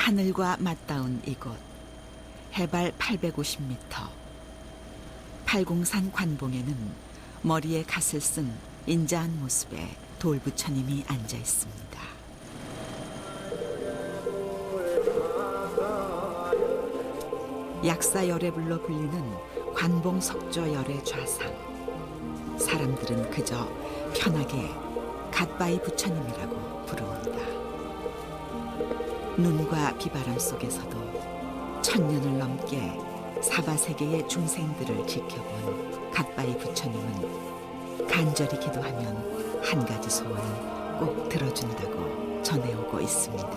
하늘과 맞닿은 이곳, 해발 850m, 팔공산 관봉에는 머리에 갓을 쓴 인자한 모습의 돌부처님이 앉아 있습니다. 약사열애불로 불리는 관봉석조열애 좌상. 사람들은 그저 편하게 갓바이 부처님이라고 부릅니다. 눈과 비바람 속에서도 천년을 넘게 사바세계의 중생들을 지켜본 갓바이 부처님은 간절히 기도하면 한 가지 소원은 꼭 들어준다고 전해오고 있습니다.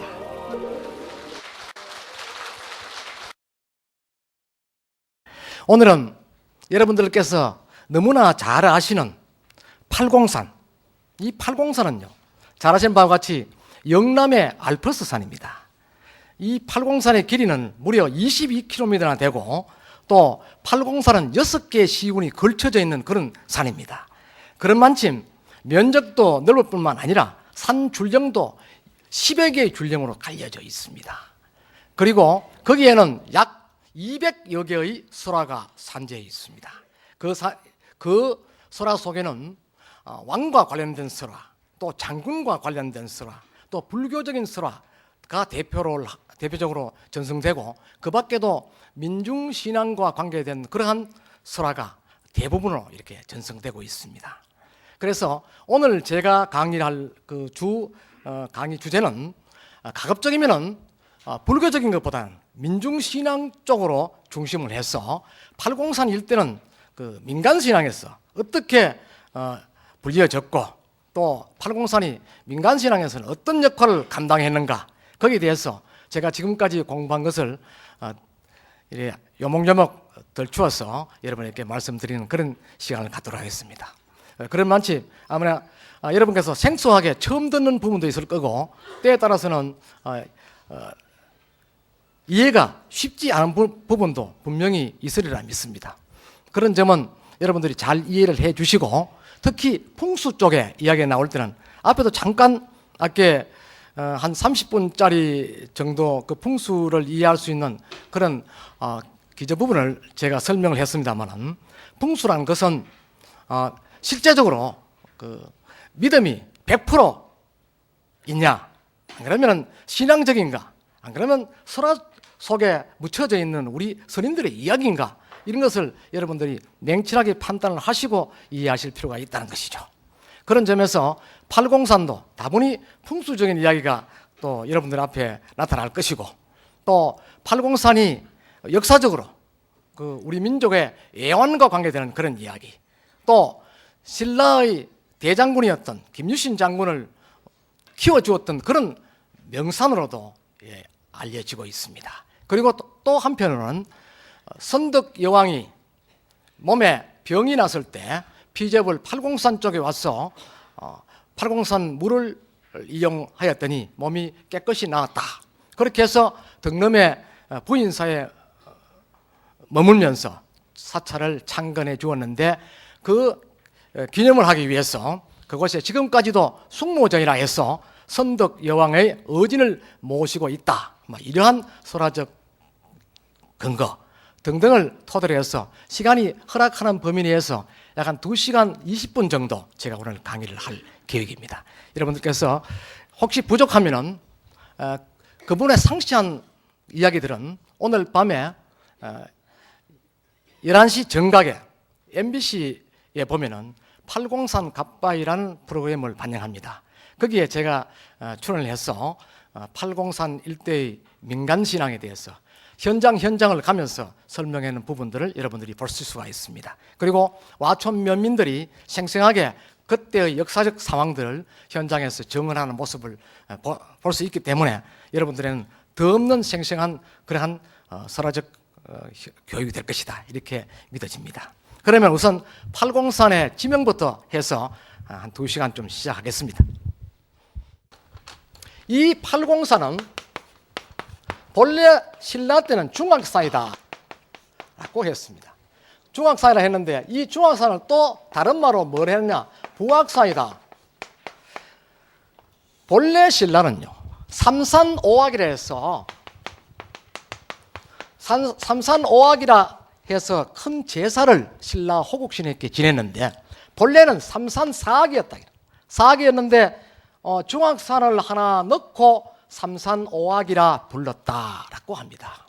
오늘은 여러분들께서 너무나 잘 아시는 팔공산, 이 팔공산은요, 잘 아시는 바와 같이 영남의 알프스 산입니다. 이 팔공산의 길이는 무려 22km나 되고 또 팔공산은 6개의 시군이 걸쳐져 있는 그런 산입니다. 그런 만큼 면적도 넓을 뿐만 아니라 산 줄령도 10여 개의 줄령으로 갈려져 있습니다. 그리고 거기에는 약 200여 개의 설화가 산재해 있습니다. 그 설화 속에는 왕과 관련된 설화, 또 장군과 관련된 설화, 또 불교적인 설화가 대표적으로 전승되고 그 밖에도 민중신앙과 관계된 그러한 설화가 대부분으로 이렇게 전승되고 있습니다. 그래서 오늘 제가 강의할 강의 주제는 가급적이면은 불교적인 것보다는 민중신앙 쪽으로 중심을 해서 팔공산 일대는 그 민간신앙에서 어떻게 불려졌고 또 팔공산이 민간신앙에서는 어떤 역할을 감당했는가, 거기에 대해서 제가 지금까지 공부한 것을 요목요목 덜추어서 여러분에게 말씀드리는 그런 시간을 갖도록 하겠습니다. 그런 만치 아무나 여러분께서 생소하게 처음 듣는 부분도 있을 거고 때에 따라서는 이해가 쉽지 않은 부분도 분명히 있으리라 믿습니다. 그런 점은 여러분들이 잘 이해를 해 주시고, 특히 풍수 쪽에 이야기가 나올 때는 앞에도 잠깐 아까 한 30분짜리 정도 그 풍수를 이해할 수 있는 그런 기저 부분을 제가 설명을 했습니다만은, 풍수라는 것은 실제적으로 그 믿음이 100% 있냐, 안 그러면 신앙적인가, 안 그러면 설화 속에 묻혀져 있는 우리 스님들의 이야기인가, 이런 것을 여러분들이 냉철하게 판단을 하시고 이해하실 필요가 있다는 것이죠. 그런 점에서 팔공산도 다분히 풍수적인 이야기가 또 여러분들 앞에 나타날 것이고, 또 팔공산이 역사적으로 그 우리 민족의 애완과 관계되는 그런 이야기, 또 신라의 대장군이었던 김유신 장군을 키워주었던 그런 명산으로도 알려지고 있습니다. 그리고 또 한편으로는 선덕 여왕이 몸에 병이 났을 때 피접을 팔공산 쪽에 와서 팔공산 물을 이용하였더니 몸이 깨끗이 나았다. 그렇게 해서 덕름의 부인사에 머물면서 사찰을 창건해 주었는데, 그 기념을 하기 위해서 그곳에 지금까지도 숙모전이라 해서 선덕 여왕의 어진을 모시고 있다, 이러한 설화적 근거 등등을 토대로 해서 시간이 허락하는 범위 내에서 약 한 2시간 20분 정도 제가 오늘 강의를 할 계획입니다. 여러분들께서 혹시 부족하면은 그분의 상세한 이야기들은 오늘 밤에 11시 정각에 MBC에 보면은 팔공산 갓바이라는 프로그램을 반영합니다. 거기에 제가 출연을 해서 팔공산 일대의 민간신앙에 대해서 현장을 가면서 설명하는 부분들을 여러분들이 볼 수가 있습니다. 그리고 와촌 면민들이 생생하게 그때의 역사적 상황들을 현장에서 증언하는 모습을 볼 수 있기 때문에 여러분들에는 더 없는 생생한 그러한 설화적 교육이 될 것이다, 이렇게 믿어집니다. 그러면 우선 팔공산의 지명부터 해서 한 2시간 좀 시작하겠습니다. 이 팔공산은 본래 신라 때는 중악산이다 라고 했습니다. 중악산이라 했는데, 이 중악산을 또 다른 말로 뭘 했냐, 부악산이다. 본래 신라는요, 삼산오악이라 해서 삼산오악이라 해서 큰 제사를 신라 호국신에게 지냈는데 본래는 삼산사악이었다. 사악이었는데 중악산을 하나 넣고 삼산오악이라 불렀다라고 합니다.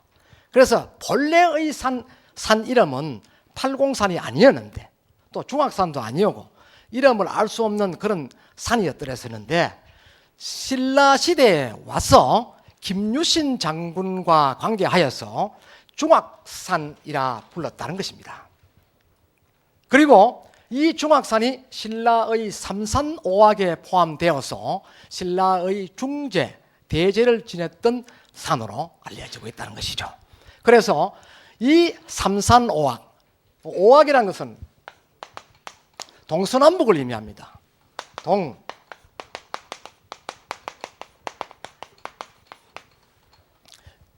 그래서 본래의 산 이름은 팔공산이 아니었는데 또 중악산도 아니었고 이름을 알 수 없는 그런 산이었더랬었는데 신라 시대에 와서 김유신 장군과 관계하여서 중악산이라 불렀다는 것입니다. 그리고 이 중악산이 신라의 삼산오악에 포함되어서 신라의 중제, 대제를 지냈던 산으로 알려지고 있다는 것이죠. 그래서 이 삼산오악, 오악이라는 것은 동서남북을 의미합니다.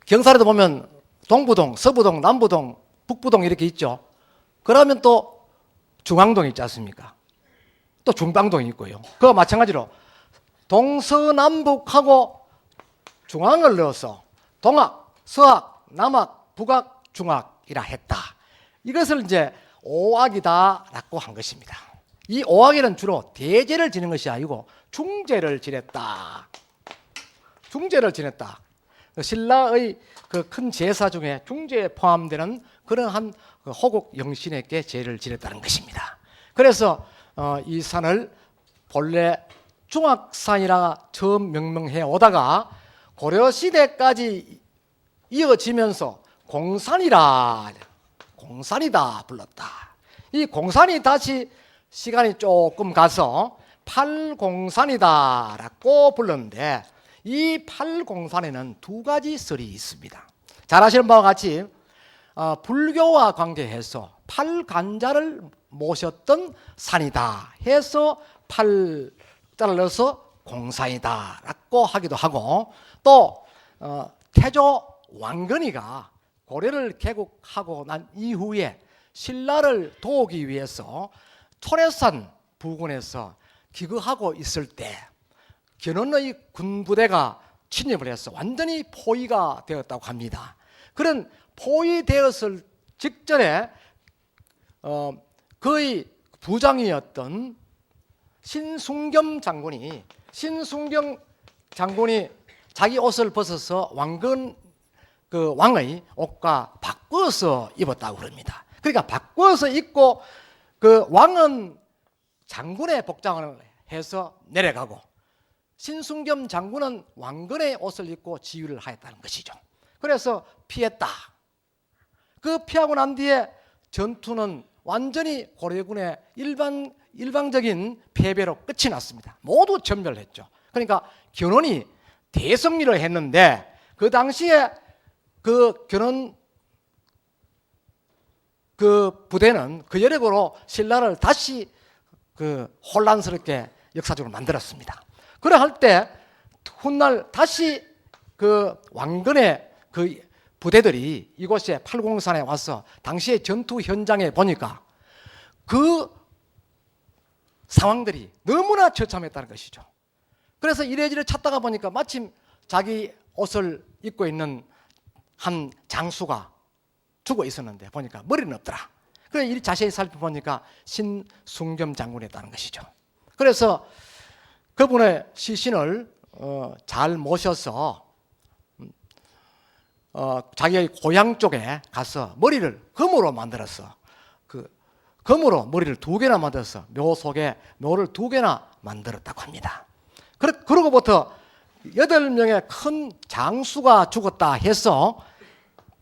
경사에도 보면 동부동, 서부동, 남부동, 북부동 이렇게 있죠. 그러면 또 중앙동이 있지 않습니까? 또 중방동이 있고요. 그와 마찬가지로 동서남북하고 중앙을 넣어서 동악, 서악, 남악, 북악, 중악이라 했다. 이것을 이제 오악이다라고 한 것입니다. 이 오악에는 주로 대제를 지는 것이 아니고 중제를 지냈다. 중제를 지냈다. 신라의 그 큰 제사 중에 중제에 포함되는 그러한 호국 영신에게 제를 지냈다는 것입니다. 그래서 이 산을 본래 중악산이라 처음 명명해 오다가 고려 시대까지 이어지면서 공산이다 불렀다. 이 공산이 다시 시간이 조금 가서 팔공산이다라고 불렀는데 이 팔공산에는 두 가지 설이 있습니다. 잘 아시는 바와 같이 불교와 관계해서 팔간자를 모셨던 산이다 해서 팔자를 넣어서 공산이다라고 하기도 하고 또 태조 왕건이가 고려를 개국하고 난 이후에 신라를 도우기 위해서 초래산 부근에서 기거하고 있을 때 견훤의 군부대가 침입을 해서 완전히 포위가 되었다고 합니다. 그런 포위되었을 직전에 그의 부장이었던 신순겸 장군이 자기 옷을 벗어서 왕의 옷과 바꿔서 입었다고 그럽니다. 그러니까 바꿔서 입고 그 왕은 장군의 복장을 해서 내려가고 신순겸 장군은 왕건의 옷을 입고 지휘를 하였다는 것이죠. 그래서 피했다. 그 피하고 난 뒤에 전투는 완전히 고려군의 일방적인 패배로 끝이 났습니다. 모두 전멸했죠. 그러니까 견훤이 대승리를 했는데 그 당시에 그 견훤 그 부대는 그 여력으로 신라를 다시 그 혼란스럽게 역사적으로 만들었습니다. 그러할 때 훗날 다시 그 왕건의 그 부대들이 이곳에 팔공산에 와서 당시의 전투 현장에 보니까 그 상황들이 너무나 처참했다는 것이죠. 그래서 이래저래 찾다가 보니까 마침 자기 옷을 입고 있는 한 장수가 죽어 있었는데 보니까 머리는 없더라. 그래서 이 자세히 살펴보니까 신순겸 장군이었다는 것이죠. 그래서 그분의 시신을 잘 모셔서 자기의 고향 쪽에 가서 머리를 금으로 만들어서 금으로 머리를 2개나 만들어서 묘 속에 묘를 2개나 만들었다고 합니다. 그러고부터 8명의 큰 장수가 죽었다 해서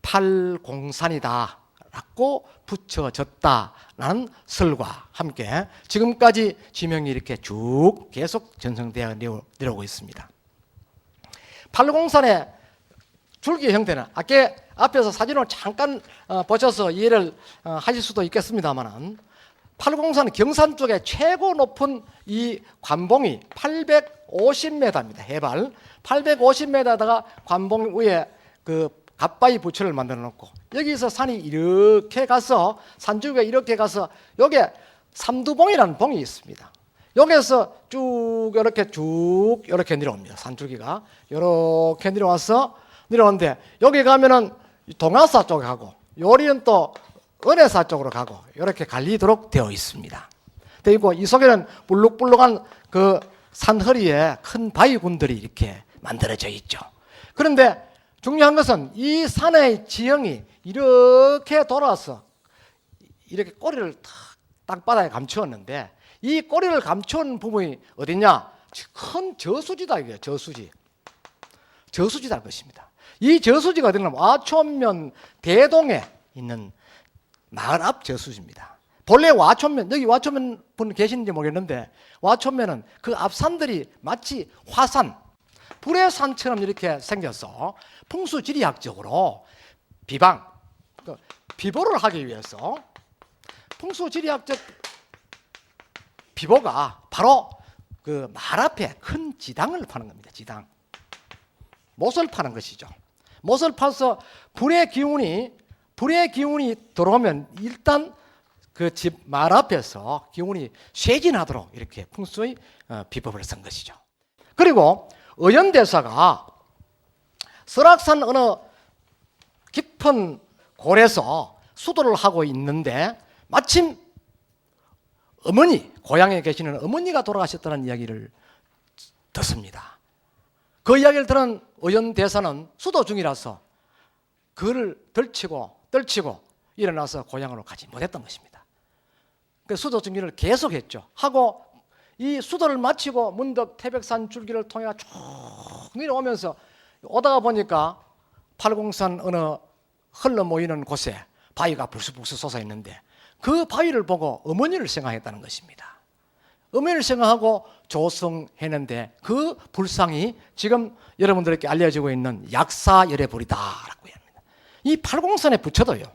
팔공산이다 라고 붙여졌다라는 설과 함께 지금까지 지명이 이렇게 쭉 계속 전승되어 내려오고 있습니다. 팔공산의 줄기 형태는 아까 앞에서 사진을 잠깐 보셔서 이해를 하실 수도 있겠습니다만 팔공산 경산 쪽에 최고 높은 이 관봉이 850m입니다. 해발 850m에다가 관봉 위에 그 갓바위 부처를 만들어 놓고 여기서 산이 이렇게 가서 산줄기가 이렇게 가서 여기에 삼두봉이라는 봉이 있습니다. 여기에서 쭉 이렇게 내려옵니다. 산줄기가 이렇게 내려와서 내려오는데 여기 가면은 동아사 쪽에 가고 요리는 또 은혜사 쪽으로 가고 이렇게 갈리도록 되어 있습니다. 그리고 이 속에는 불룩불룩한 그 산허리에 큰 바위군들이 이렇게 만들어져 있죠. 그런데 중요한 것은 이 산의 지형이 이렇게 돌아서 이렇게 꼬리를 땅바닥에 감추었는데 이 꼬리를 감추는 부분이 어디냐? 큰 저수지다 이게 저수지. 저수지라는 것입니다. 이 저수지가 어디냐면 와촌면 대동에 있는 마을 앞 저수지입니다. 본래 와촌면, 여기 와촌면 분 계시는지 모르겠는데 와촌면은 그 앞산들이 마치 화산, 불의 산처럼 이렇게 생겨서 풍수지리학적으로 비방, 비보를 하기 위해서 풍수지리학적 비보가 바로 그 말 앞에 큰 지당을 파는 겁니다. 지당. 못을 파는 것이죠. 못을 파서 불의 기운이 들어오면 일단 그 집 말 앞에서 기운이 쇄진하도록 이렇게 풍수의 비법을 쓴 것이죠. 그리고 의연대사가 설악산 어느 깊은 골에서 수도를 하고 있는데 마침 어머니, 고향에 계시는 어머니가 돌아가셨다는 이야기를 듣습니다. 그 이야기를 들은 의연대사는 수도 중이라서 그를 떨치고 일어나서 고향으로 가지 못했던 것입니다. 그 수도 중기를 계속했죠. 하고 이 수도를 마치고 문덕 태백산 줄기를 통해 쭉 내려오면서 오다가 보니까 팔공산 어느 흘러 모이는 곳에 바위가 불쑥불쑥 솟아 있는데 그 바위를 보고 어머니를 생각했다는 것입니다. 어머니를 생각하고 조성했는데 그 불상이 지금 여러분들에게 알려지고 있는 약사열애불이다라고 합니다. 이 팔공산의 부처도요,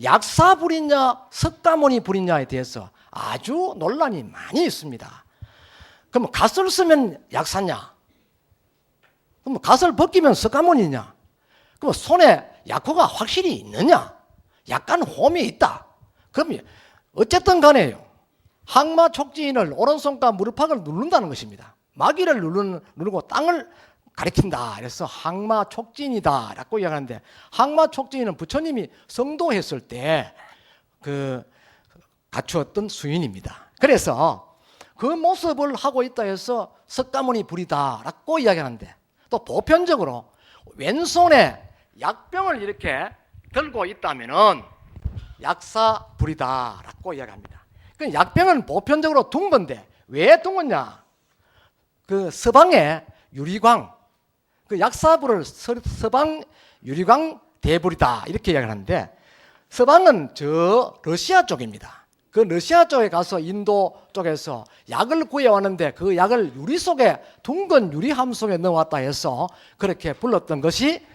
약사불이냐 석가모니 불이냐에 대해서 아주 논란이 많이 있습니다. 그럼 갓을 쓰면 약사냐? 그럼 갓을 벗기면 석가모니냐? 그럼 손에 약호가 확실히 있느냐? 약간 홈이 있다. 그럼 어쨌든 간에요, 항마 촉진을 오른손과 무릎팍을 누른다는 것입니다. 마귀를 누르고 땅을 가리킨다. 그래서 항마 촉진이다라고 이야기하는데, 항마 촉진은 부처님이 성도했을 때 그 갖추었던 수인입니다. 그래서 그 모습을 하고 있다 해서 석가모니 불이다라고 이야기하는데, 또 보편적으로 왼손에 약병을 이렇게 들고 있다면은 약사불이다라고 이야기합니다. 그 약병은 보편적으로 둥근데 왜 둥근냐? 그 서방의 유리광, 그 약사불을 서방 유리광 대불이다 이렇게 이야기하는데, 서방은 저 러시아 쪽입니다. 그 러시아 쪽에 가서 인도 쪽에서 약을 구해왔는데 그 약을 유리 속에 둥근 유리함 속에 넣어왔다 해서 그렇게 불렀던 것이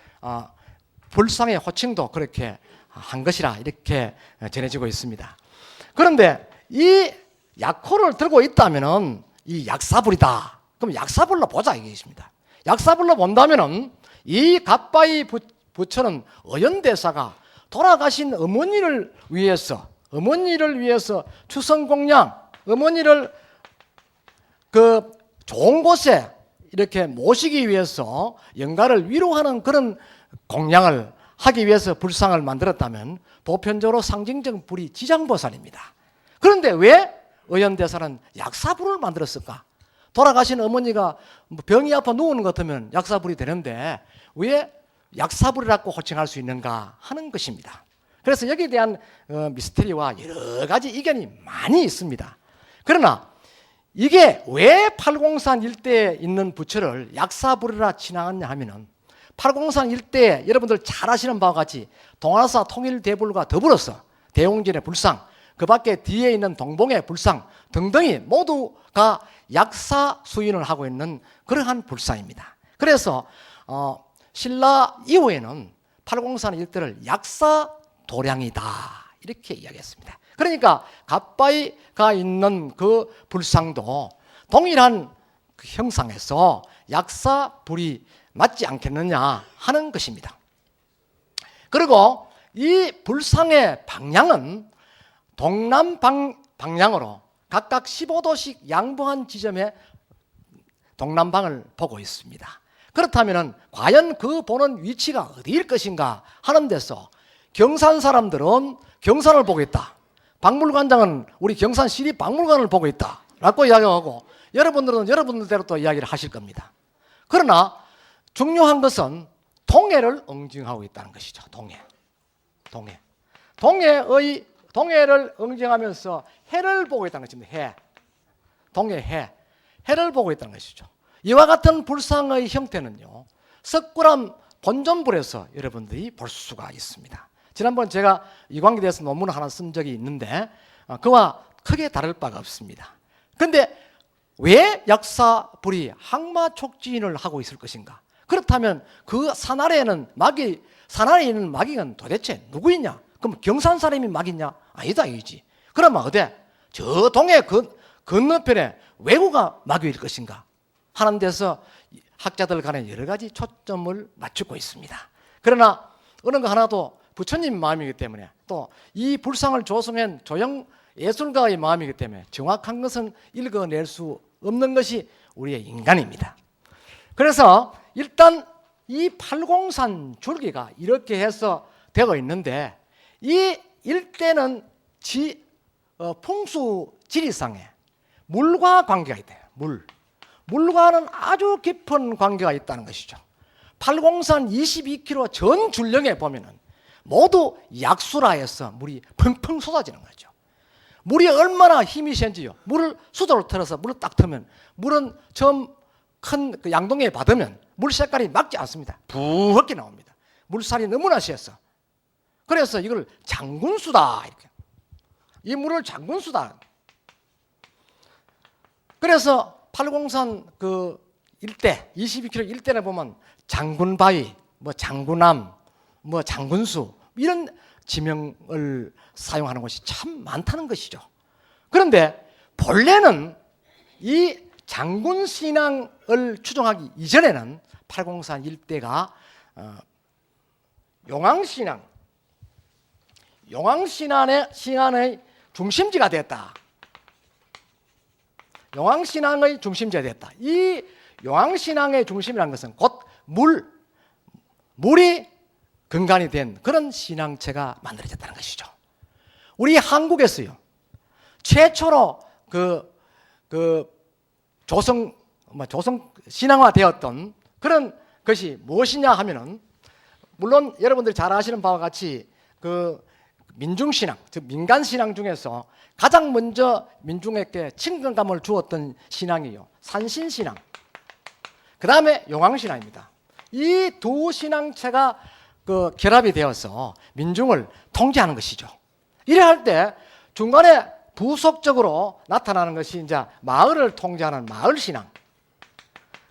불상의 호칭도 그렇게 한 것이라 이렇게 전해지고 있습니다. 그런데 이 약호를 들고 있다면은 이 약사불이다. 그럼 약사불로 보자 이게 있습니다. 약사불로 본다면은 이 갓바위 부처는 의연대사가 돌아가신 어머니를 위해서 추선공양, 어머니를 그 좋은 곳에 이렇게 모시기 위해서 영가를 위로하는 그런 공양을 하기 위해서 불상을 만들었다면 보편적으로 상징적 불이 지장보살입니다. 그런데 왜 의연대사는 약사불을 만들었을까? 돌아가신 어머니가 병이 아파 누우는 것 같으면 약사불이 되는데 왜 약사불이라고 호칭할 수 있는가 하는 것입니다. 그래서 여기에 대한 미스터리와 여러 가지 의견이 많이 있습니다. 그러나 이게 왜 팔공산 일대에 있는 부처를 약사불이라 칭하느냐 하면은, 팔공산 일대에 여러분들 잘 아시는 바와 같이 동아사 통일대불과 더불어서 대웅진의 불상, 그 밖에 뒤에 있는 동봉의 불상 등등이 모두가 약사 수인을 하고 있는 그러한 불상입니다. 그래서 신라 이후에는 팔공산 일대를 약사 도량이다 이렇게 이야기했습니다. 그러니까 갓바위가 있는 그 불상도 동일한 그 형상에서 약사불이 맞지 않겠느냐 하는 것입니다. 그리고 이 불상의 방향은 동남 방향으로 각각 15도씩 양보한 지점에 동남방을 보고 있습니다. 그렇다면 과연 그 보는 위치가 어디일 것인가 하는 데서 경산 사람들은 경산을 보고 있다. 박물관장은 우리 경산 시립박물관을 보고 있다 라고 이야기하고, 여러분들은 여러분들대로 또 이야기를 하실 겁니다. 그러나 중요한 것은 동해를 응징하고 있다는 것이죠. 동해를 응징하면서 해를 보고 있다는 것입니다. 해를 보고 있다는 것이죠. 이와 같은 불상의 형태는요, 석굴암 본전불에서 여러분들이 볼 수가 있습니다. 지난번 제가 이 관계에 대해서 논문을 하나 쓴 적이 있는데 그와 크게 다를 바가 없습니다. 그런데 왜 약사불이 항마촉진을 하고 있을 것인가? 그렇다면 그 산아래에 있는 마귀는 도대체 누구이냐? 그럼 경산 사람이 마귀냐? 아니다 이지. 그러면 어디? 저 동해 건너편에 외구가 마귀일 것인가 하는 데서 학자들 간에 여러 가지 초점을 맞추고 있습니다. 그러나 어느 거 하나도 부처님 마음이기 때문에, 또 이 불상을 조성한 조형 예술가의 마음이기 때문에 정확한 것은 읽어낼 수 없는 것이 우리의 인간입니다. 그래서 일단 이 팔공산 줄기가 이렇게 해서 되어 있는데, 이 일대는 풍수 지리상에 물과 관계가 있다. 물과는 아주 깊은 관계가 있다는 것이죠. 팔공산 22km 전 줄령에 보면은 모두 약수라에서 물이 펑펑 쏟아지는 거죠. 물이 얼마나 힘이 센지요. 물을 수도로 틀어서 물을 딱 틀면 물은 처음 큰 그 양동이에 받으면 물 색깔이 막지 않습니다. 부엌게 나옵니다. 물살이 너무나 세서. 그래서 이걸 장군수다 이렇게. 이 물을 장군수다. 그래서 팔공산 그 일대 22km 일대에 보면 장군바위, 뭐 장군암, 뭐 장군수 이런 지명을 사용하는 곳이 참 많다는 것이죠. 그런데 본래는 이 장군신앙을 추종하기 이전에는 팔공산 일대가 용왕신앙의 중심지가 됐다. 용왕신앙의 중심지가 됐다. 이 용왕신앙의 중심이라는 것은 곧 물이 근간이 된 그런 신앙체가 만들어졌다는 것이죠. 우리 한국에서요, 최초로 조성 신앙화되었던 그런 것이 무엇이냐 하면은, 물론 여러분들이 잘 아시는 바와 같이 그 민중신앙, 즉 민간신앙 중에서 가장 먼저 민중에게 친근감을 주었던 신앙이요, 산신신앙, 그 다음에 용왕신앙입니다. 이 두 신앙체가 결합이 되어서 민중을 통제하는 것이죠. 이래 할 때 중간에 부속적으로 나타나는 것이 이제 마을을 통제하는 마을신앙,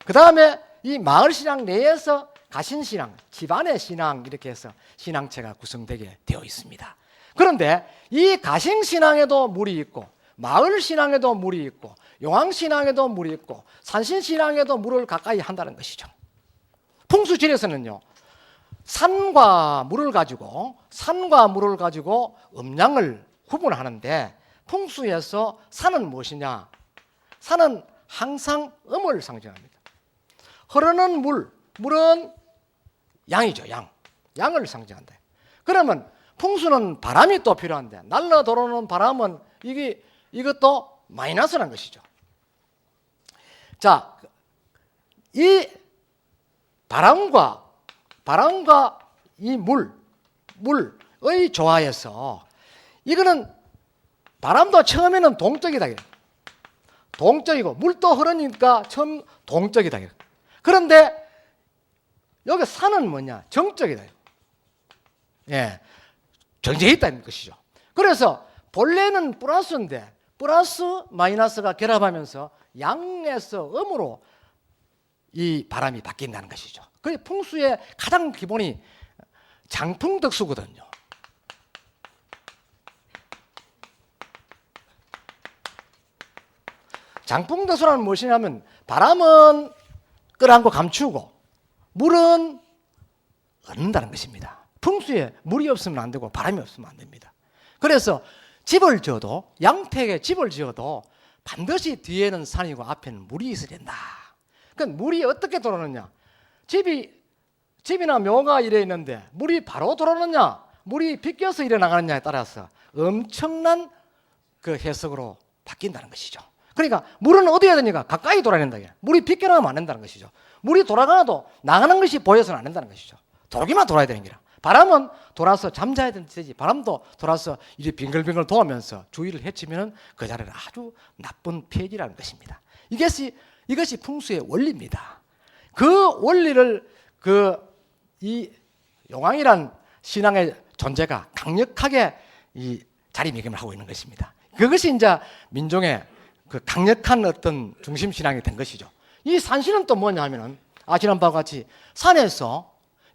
그 다음에 이 마을신앙 내에서 가신신앙, 집안의 신앙, 이렇게 해서 신앙체가 구성되게 되어 있습니다. 그런데 이 가신신앙에도 물이 있고, 마을신앙에도 물이 있고, 용왕신앙에도 물이 있고, 산신신앙에도 물을 가까이 한다는 것이죠. 풍수지리에서는요, 산과 물을 가지고 음양을 구분하는데, 풍수에서 산은 무엇이냐? 산은 항상 음을 상징합니다. 흐르는 물은 양이죠. 양을 상징한다. 그러면 풍수는 바람이 또 필요한데, 날려 들어오는 바람은 이것도 마이너스라는 것이죠. 자, 이 바람과 이 물의 조화에서, 이거는 바람도 처음에는 동적이다. 동적이고 물도 흐르니까 처음 동적이다. 그런데 여기 산은 뭐냐? 정적이다. 예, 정제해 있다는 것이죠. 그래서 본래는 플러스인데 플러스 마이너스가 결합하면서 양에서 음으로 이 바람이 바뀐다는 것이죠. 그 풍수의 가장 기본이 장풍덕수거든요. 장풍덕수라는 무엇이냐면, 바람은 끌어안고 감추고 물은 얻는다는 것입니다. 풍수에 물이 없으면 안 되고 바람이 없으면 안 됩니다. 그래서 집을 지어도, 양택에 집을 지어도 반드시 뒤에는 산이고 앞에는 물이 있어야 된다. 그러니까 물이 어떻게 들어오느냐? 집이나 묘가 이래 있는데 물이 바로 들어오느냐, 물이 비껴서 이래 나가느냐에 따라서 엄청난 그 해석으로 바뀐다는 것이죠. 그러니까 물은 어디에 되니까 가까이 돌아야 된다. 물이 비껴나가면 안 된다는 것이죠. 물이 돌아가도 나가는 것이 보여서는 안 된다는 것이죠. 돌기만 돌아야 되는 기라. 바람은 돌아서 잠자야 되지. 바람도 돌아서 이리 빙글빙글 도면서 주위를 헤치면 그 자리는 아주 나쁜 폐기라는 것입니다. 이것이 풍수의 원리입니다. 그 원리를 이 용왕이란 신앙의 존재가 강력하게 이 자리매김을 하고 있는 것입니다. 그것이 이제 민족의 그 강력한 어떤 중심 신앙이 된 것이죠. 이 산신은 또 뭐냐 하면은 아시는 바와 같이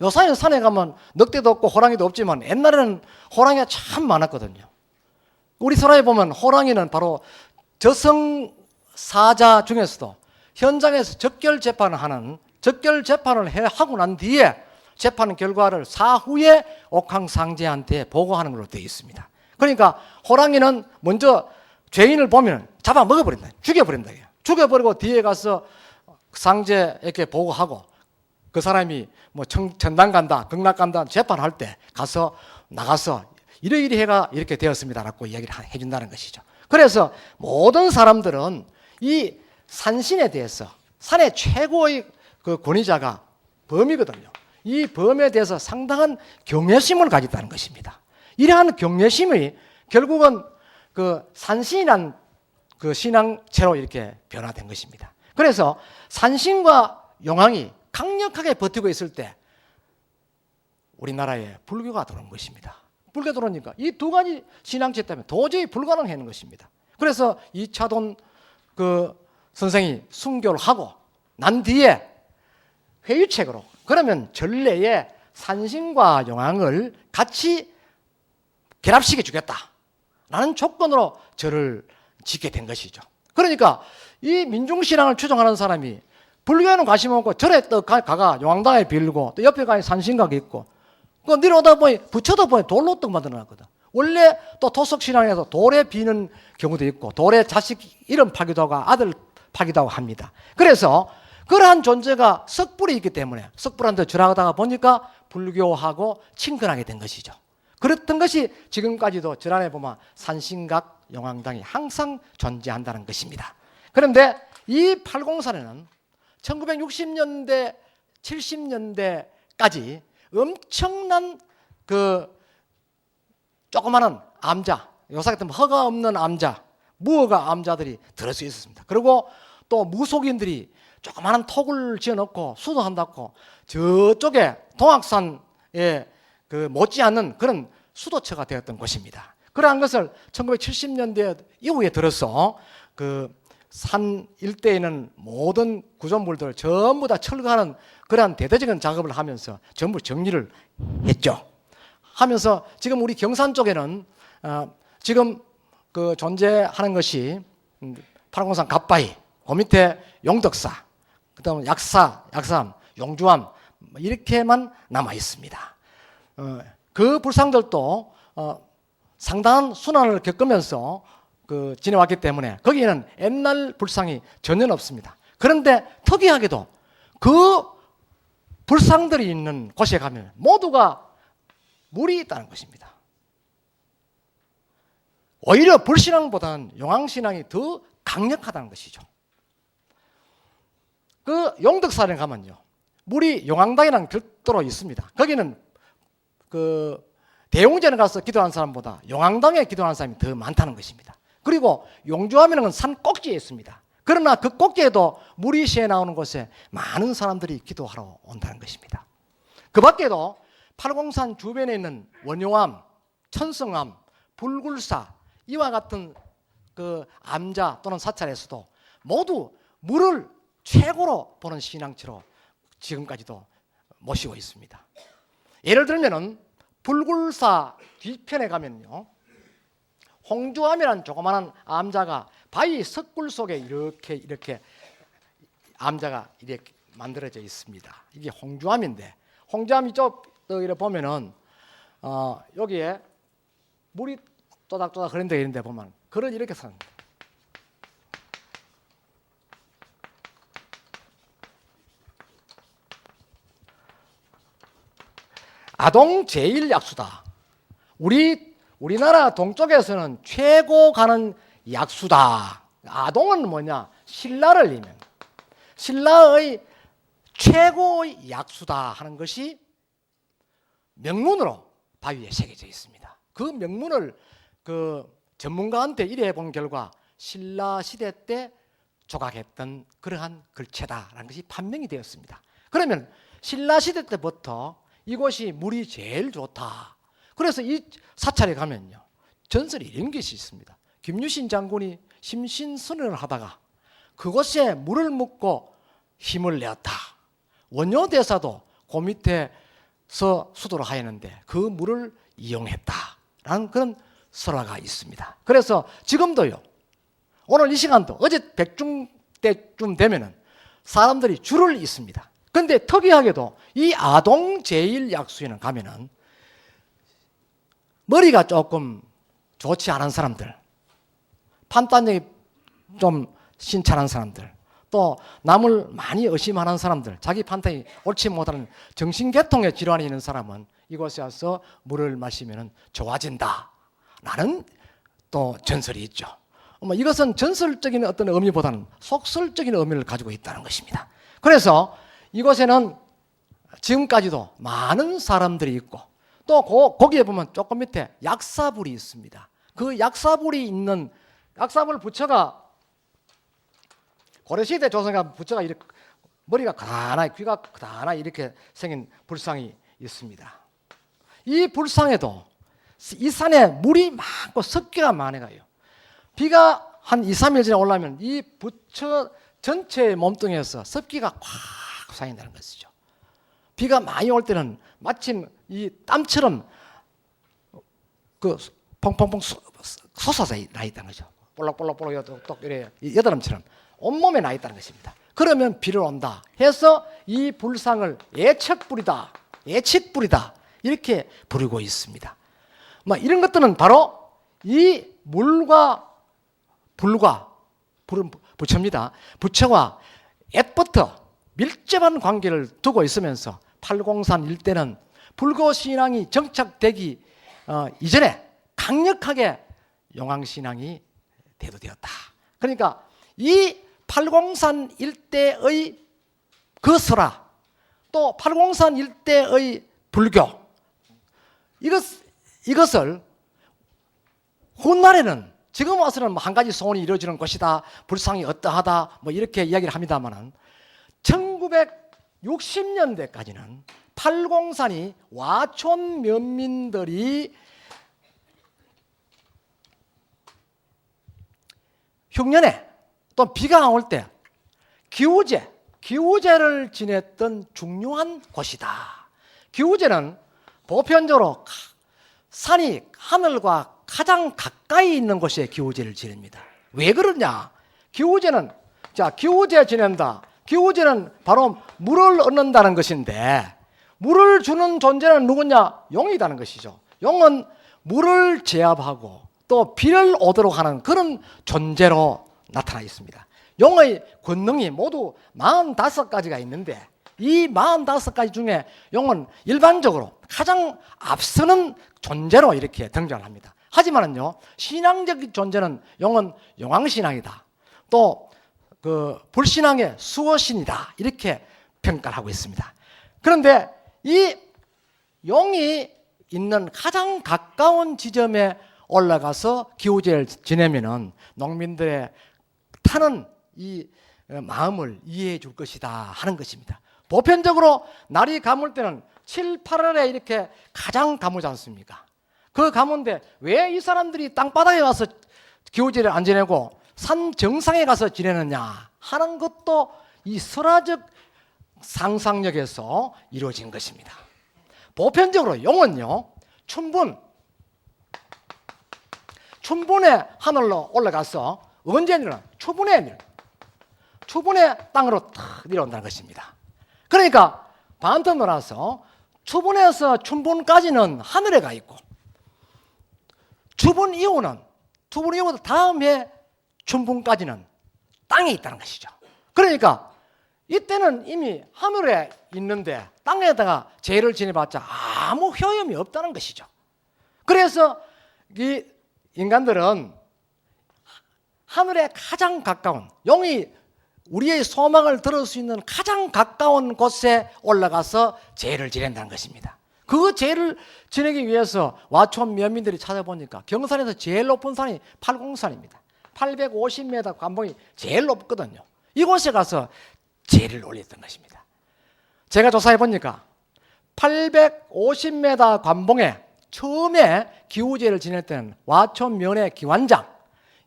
요산에 산에 가면 늑대도 없고 호랑이도 없지만 옛날에는 호랑이가 참 많았거든요. 우리 설화에 보면 호랑이는 바로 저승사자 중에서도 현장에서 적결 재판을 하고 난 뒤에 재판 결과를 사후에 옥황상제한테 보고하는 걸로 되어 있습니다. 그러니까 호랑이는 먼저 죄인을 보면 잡아 먹어버린다. 죽여버린다. 죽여버리고 뒤에 가서 상제에게 보고하고 그 사람이 뭐 천당 간다, 극락 간다 재판할 때 나가서 이러이러 해가 이렇게 되었습니다라고 이야기를 해준다는 것이죠. 그래서 모든 사람들은 이 산신에 대해서 산의 최고의 그 권위자가 범이거든요. 이 범에 대해서 상당한 경외심을 가졌다는 것입니다. 이러한 경외심이 결국은 그 산신이란 그 신앙체로 이렇게 변화된 것입니다. 그래서 산신과 용왕이 강력하게 버티고 있을 때 우리나라에 불교가 들어온 것입니다. 불교 들어오니까 이 두 가지 신앙체 때문에 도저히 불가능한 것입니다. 그래서 이차돈 그 선생이 순교를 하고 난 뒤에 회유책으로 그러면 전래에 산신과 용왕을 같이 결합시켜 주겠다라는 조건으로 절을 짓게 된 것이죠. 그러니까 이 민중신앙을 추종하는 사람이 불교에는 관심 없고 절에 또 가가 용왕당에 빌고 또 옆에 가니 산신각이 있고 그 내려오다 보니 부처도 보니 돌로 떡 만들어놨거든. 원래 또 토속신앙에서 돌에 비는 경우도 있고 돌에 자식 이름 파기도 하고 아들 파기도 하고 합니다. 그래서 그러한 존재가 석불이 있기 때문에 석불한테 절하다가 보니까 불교하고 친근하게 된 것이죠. 그랬던 것이 지금까지도 절안에 보면 산신각 용왕당이 항상 존재한다는 것입니다. 그런데 이 팔공산에는 1960년대, 70년대까지 엄청난 그 조그마한 암자, 요새 같은 허가 없는 암자, 무허가 암자들이 들을 수 있었습니다. 그리고 또 무속인들이 조그마한 톡을 지어놓고 수도한다고 저쪽에 동학산에 그 못지않는 그런 수도처가 되었던 곳입니다. 그러한 것을 1970년대 이후에 들어서 그 산 일대에 있는 모든 구조물들을 전부 다 철거하는 그러한 대대적인 작업을 하면서 전부 정리를 했죠. 하면서 지금 우리 경산 쪽에는 지금 그 존재하는 것이 팔공산 갓바위, 그 밑에 용덕사, 그다음 약삼, 용주암 이렇게만 남아 있습니다. 그 불상들도 상당한 순환을 겪으면서 그 지내왔기 때문에 거기에는 옛날 불상이 전혀 없습니다. 그런데 특이하게도 그 불상들이 있는 곳에 가면 모두가 물이 있다는 것입니다. 오히려 불신앙보다는 용왕신앙이 더 강력하다는 것이죠. 그 용덕사에 가면요, 물이 용왕당이라는 별도로 있습니다. 거기는 그 대웅전에 가서 기도하는 사람보다 용왕당에 기도하는 사람이 더 많다는 것입니다. 그리고 용주암이라는 건 산 꼭지에 있습니다. 그러나 그 꼭지에도 물이 새어 나오는 곳에 많은 사람들이 기도하러 온다는 것입니다. 그 밖에도 팔공산 주변에 있는 원효암, 천성암, 불굴사 이와 같은 그 암자 또는 사찰에서도 모두 물을 최고로 보는 신앙처로 지금까지도 모시고 있습니다. 예를 들면은 불굴사 뒤편에 가면요, 홍주암이라는 조그마한 암자가 바위 석굴 속에 이렇게 암자가 이렇게 만들어져 있습니다. 이게 홍주암인데, 홍주암 이쪽 이렇게 보면은 여기에 물이 또닥또닥 그런 데 있는데 보면 글을 이렇게 씁니다. 아동 제1약수다. 우리나라 동쪽에서는 최고 가는 약수다. 아동은 뭐냐? 신라를 의미합니다. 신라의 최고의 약수다 하는 것이 명문으로 바위에 새겨져 있습니다. 그 명문을 그 전문가한테 일해 본 결과 신라 시대 때 조각했던 그러한 글체다라는 것이 판명이 되었습니다. 그러면 신라 시대 때부터 이곳이 물이 제일 좋다. 그래서 이 사찰에 가면요, 전설이 이런 것이 있습니다. 김유신 장군이 심신선언을 하다가 그곳에 물을 묻고 힘을 내었다. 원효 대사도 그 밑에서 수도를 하였는데 그 물을 이용했다라는 그런 설화가 있습니다. 그래서 지금도요, 오늘 이 시간도 어제 백중 때쯤 되면은 사람들이 줄을 잇습니다. 그런데 특이하게도 이 아동 제1약수에는 가면은 머리가 조금 좋지 않은 사람들, 판단력이 좀 신찬한 사람들, 또 남을 많이 의심하는 사람들, 자기 판단이 옳지 못하는 정신계통의 질환이 있는 사람은 이곳에 와서 물을 마시면 좋아진다 라는 또 전설이 있죠. 이것은 전설적인 어떤 의미보다는 속설적인 의미를 가지고 있다는 것입니다. 그래서 이곳에는 지금까지도 많은 사람들이 있고, 또 거기에 보면 조금 밑에 약사불이 있습니다. 그 약사불이 있는, 약사불 부처가 고려시대 조선가 부처가 이렇게 머리가 가다나 귀가 가다나 이렇게 생긴 불상이 있습니다. 이 불상에도 이 산에 물이 많고 습기가 많아가요. 비가 한 2, 3일 전에 올라오면 이 부처 전체의 몸뚱이에서 습기가 꽉 쌓인다는 것이죠. 비가 많이 올 때는 마침 이 땀처럼 그 펑펑펑 솟아서 나 있다는 거죠. 볼록볼록볼록 똑똑 이래 여드름처럼 온몸에 나 있다는 것입니다. 그러면 비를 온다 해서 이 불상을 예측불이다, 예측불이다 이렇게 부르고 있습니다. 이런 것들은 바로 이 물과 불과, 불은 부처입니다. 부처와 옛부터 밀접한 관계를 두고 있으면서 팔공산 일대는 불교신앙이 정착되기 이전에 강력하게 용왕신앙이 대두되었다. 그러니까 이 팔공산 일대의 그 설화, 또 팔공산 일대의 불교, 이것을 훗날에는 지금 와서는 한 가지 소원이 이루어지는 것이다, 불상이 어떠하다 이렇게 이야기를 합니다만 1960년대까지는 팔공산이 와촌 면민들이 흉년에 또 비가 올 때 기우제를 지냈던 중요한 곳이다. 기우제는 보편적으로 산이 하늘과 가장 가까이 있는 곳에 기우제를 지냅니다. 왜 그러냐? 기우제는 기우제 지낸다. 기우제는 바로 물을 얻는다는 것인데 물을 주는 존재는 누구냐? 용이라는 것이죠. 용은 물을 제압하고 또 비를 오도록 하는 그런 존재로 나타나 있습니다. 용의 권능이 모두 45가지가 있는데 이 45가지 중에 용은 일반적으로 가장 앞서는 존재로 이렇게 등장을 합니다. 하지만은요, 신앙적 존재는 용은 용왕신앙이다. 또 그 불신앙의 수호신이다. 이렇게 평가를 하고 있습니다. 그런데 이 용이 있는 가장 가까운 지점에 올라가서 기우제를 지내면은 농민들의 타는 이 마음을 이해해 줄 것이다 하는 것입니다. 보편적으로 날이 가물 때는 7, 8월에 이렇게 가장 가무지 않습니까? 그 가문데 왜 이 사람들이 땅바닥에 가서 기우제를 안 지내고 산 정상에 가서 지내느냐 하는 것도 이 설화적 상상력에서 이루어진 것입니다. 보편적으로 용은요, 춘분의 하늘로 올라가서 언제 내려? 추분의 땅으로 탁 내려온다는 것입니다. 그러니까 반듯 놀아서 추분에서 춘분까지는 하늘에 가 있고 추분 이후는 다음에 춘분까지는 땅에 있다는 것이죠. 그러니까 이때는 이미 하늘에 있는데 땅에다가 죄를 지내봤자 아무 효험이 없다는 것이죠. 그래서 이 인간들은 하늘에 가장 가까운, 용이 우리의 소망을 들을 수 있는 가장 가까운 곳에 올라가서 죄를 지낸다는 것입니다. 그 죄를 지내기 위해서 와촌 면민들이 찾아보니까 경산에서 제일 높은 산이 팔공산입니다. 850m 관봉이 제일 높거든요. 이곳에 가서 죄를 올렸던 것입니다. 제가 조사해 보니까 850m 관봉에 처음에 기우제를 지낼 때는 와촌 면의 기관장,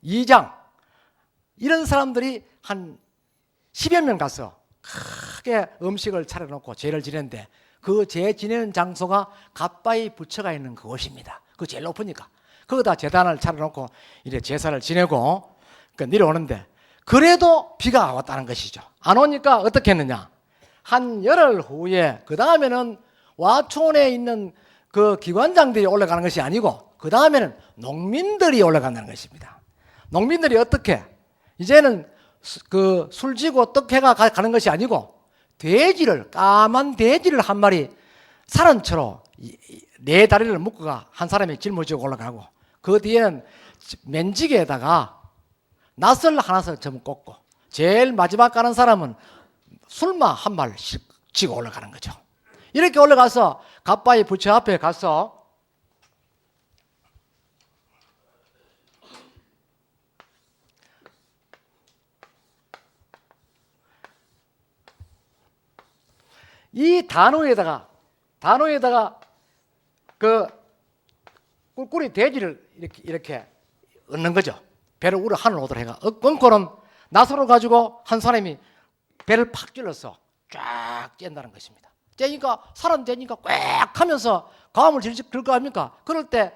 이장 이런 사람들이 한 10여 명 가서 크게 음식을 차려놓고 제를 지내는데 그 제 지내는 장소가 갓바위 부처가 있는 그곳입니다. 그 제일 높으니까 거기다 제단을 차려놓고 이제 제사를 지내고 내려오는데 그래도 비가 왔다는 것이죠. 안 오니까 어떻게 했느냐, 한 열흘 후에 그 다음에는 와촌에 있는 그 기관장들이 올라가는 것이 아니고 그 다음에는 농민들이 올라간다는 것입니다. 농민들이 어떻게 이제는 그 술지고 떡해가 가는 것이 아니고 돼지를, 까만 돼지를 한 마리 사람처럼 네 다리를 묶어가 한 사람이 짊어지고 올라가고 그 뒤에는 맨지게에다가 낫을 하나씩 좀 꽂고 제일 마지막 가는 사람은 술마 한 마리씩 지고 올라가는 거죠. 이렇게 올라가서 갓바위 부처 앞에 가서 이 단호에다가 그 꿀꿀이 돼지를 이렇게 얹는 거죠. 배를 우러 하늘 오도록 해가 얹고는 나서로 가지고 한 사람이 배를 팍 찔러서 쫙 쨘다는 것입니다. 째니까 사람 되니까 꽉 하면서 가음을 들 거 아닙니까? 그럴 때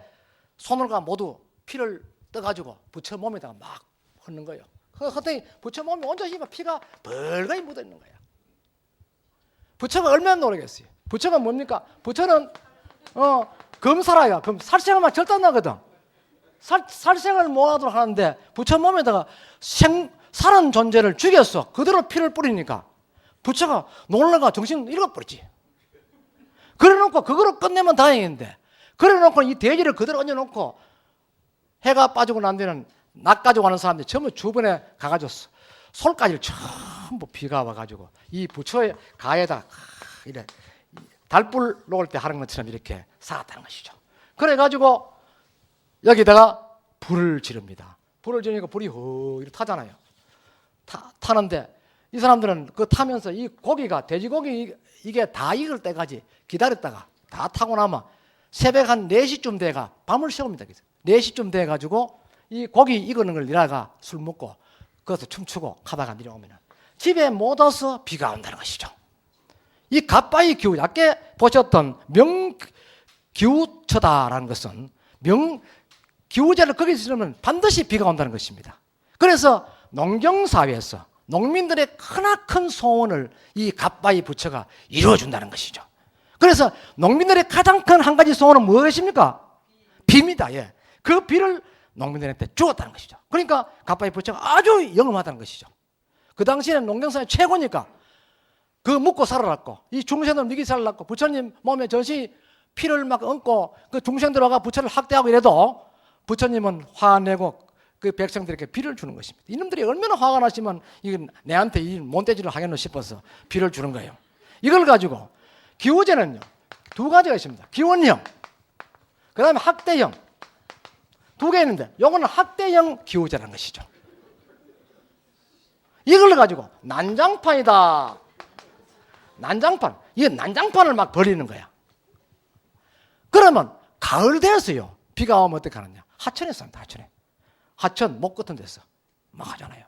손을가 모두 피를 떠가지고 부처 몸에다가 막 붓는 거예요. 그랬더니 부처 몸에 온전히 피가 벌거이 묻어 있는 거예요. 부처가 얼마나 노력했어요. 부처가 뭡니까? 부처는 검살아야 살생을만 절대 안 나거든. 살생을 모아도록 하는데 부처 몸에다가 살은 존재를 죽였어. 그대로 피를 뿌리니까 부처가 놀라가 정신 잃어버리지. 그래놓고 그거로 끝내면 다행인데 그래놓고 이 돼지를 그대로 얹어놓고 해가 빠지고 난 뒤에는 낙 가지고 가는 사람들이 전부 주변에 가가지고 솔까지 전부 비가 와가지고 이 부처의 가에다 이래 달불 놓을 때 하는 것처럼 이렇게 쌓았다는 것이죠. 그래가지고 여기다가 불을 지릅니다. 불을 지르니까 불이 이렇게 타잖아요. 타는데 이 사람들은 그 타면서 이 고기가 돼지고기 이게 다 익을 때까지 기다렸다가 다 타고 나면 새벽 한 4시쯤 돼가 밤을 새웁니다. 4시쯤 돼가지고 이 고기 익는 걸 일하가 술 먹고 거기서 춤추고 가다가 내려오면 집에 못 와서 비가 온다는 것이죠. 이 갓바위 기우, 아까 보셨던 명기우처다라는 것은 기우제를 거기서 지르면 반드시 비가 온다는 것입니다. 그래서 농경사회에서 농민들의 크나큰 소원을 이 갓바위 부처가 이루어준다는 것이죠. 그래서 농민들의 가장 큰 한 가지 소원은 무엇입니까? 비입니다. 예. 그 비를 농민들한테 주었다는 것이죠. 그러니까 갓바위 부처가 아주 영험하다는 것이죠. 그 당시에는 농경사회 최고니까 그 묵고 살아났고 이 중생들 미기 살아났고 부처님 몸에 전시 피를 막 얹고 그 중생들 와가 부처를 학대하고 이래도 부처님은 화내고 그 백성들에게 비를 주는 것입니다. 이놈들이 얼마나 화가 나시면 이건 내한테 이 몬떼질을 하겠노 싶어서 비를 주는 거예요. 이걸 가지고 기우제는요 2가지가 있습니다. 기원형, 그 다음에 학대형. 2개 있는데 요거는 학대형 기우제라는 것이죠. 이걸 가지고 난장판이다. 난장판. 이 난장판을 막 버리는 거야. 그러면 가을 되었어요. 비가 오면 어떻게 하느냐. 하천에서 합니다. 하천 목 같은 데서 막 하잖아요.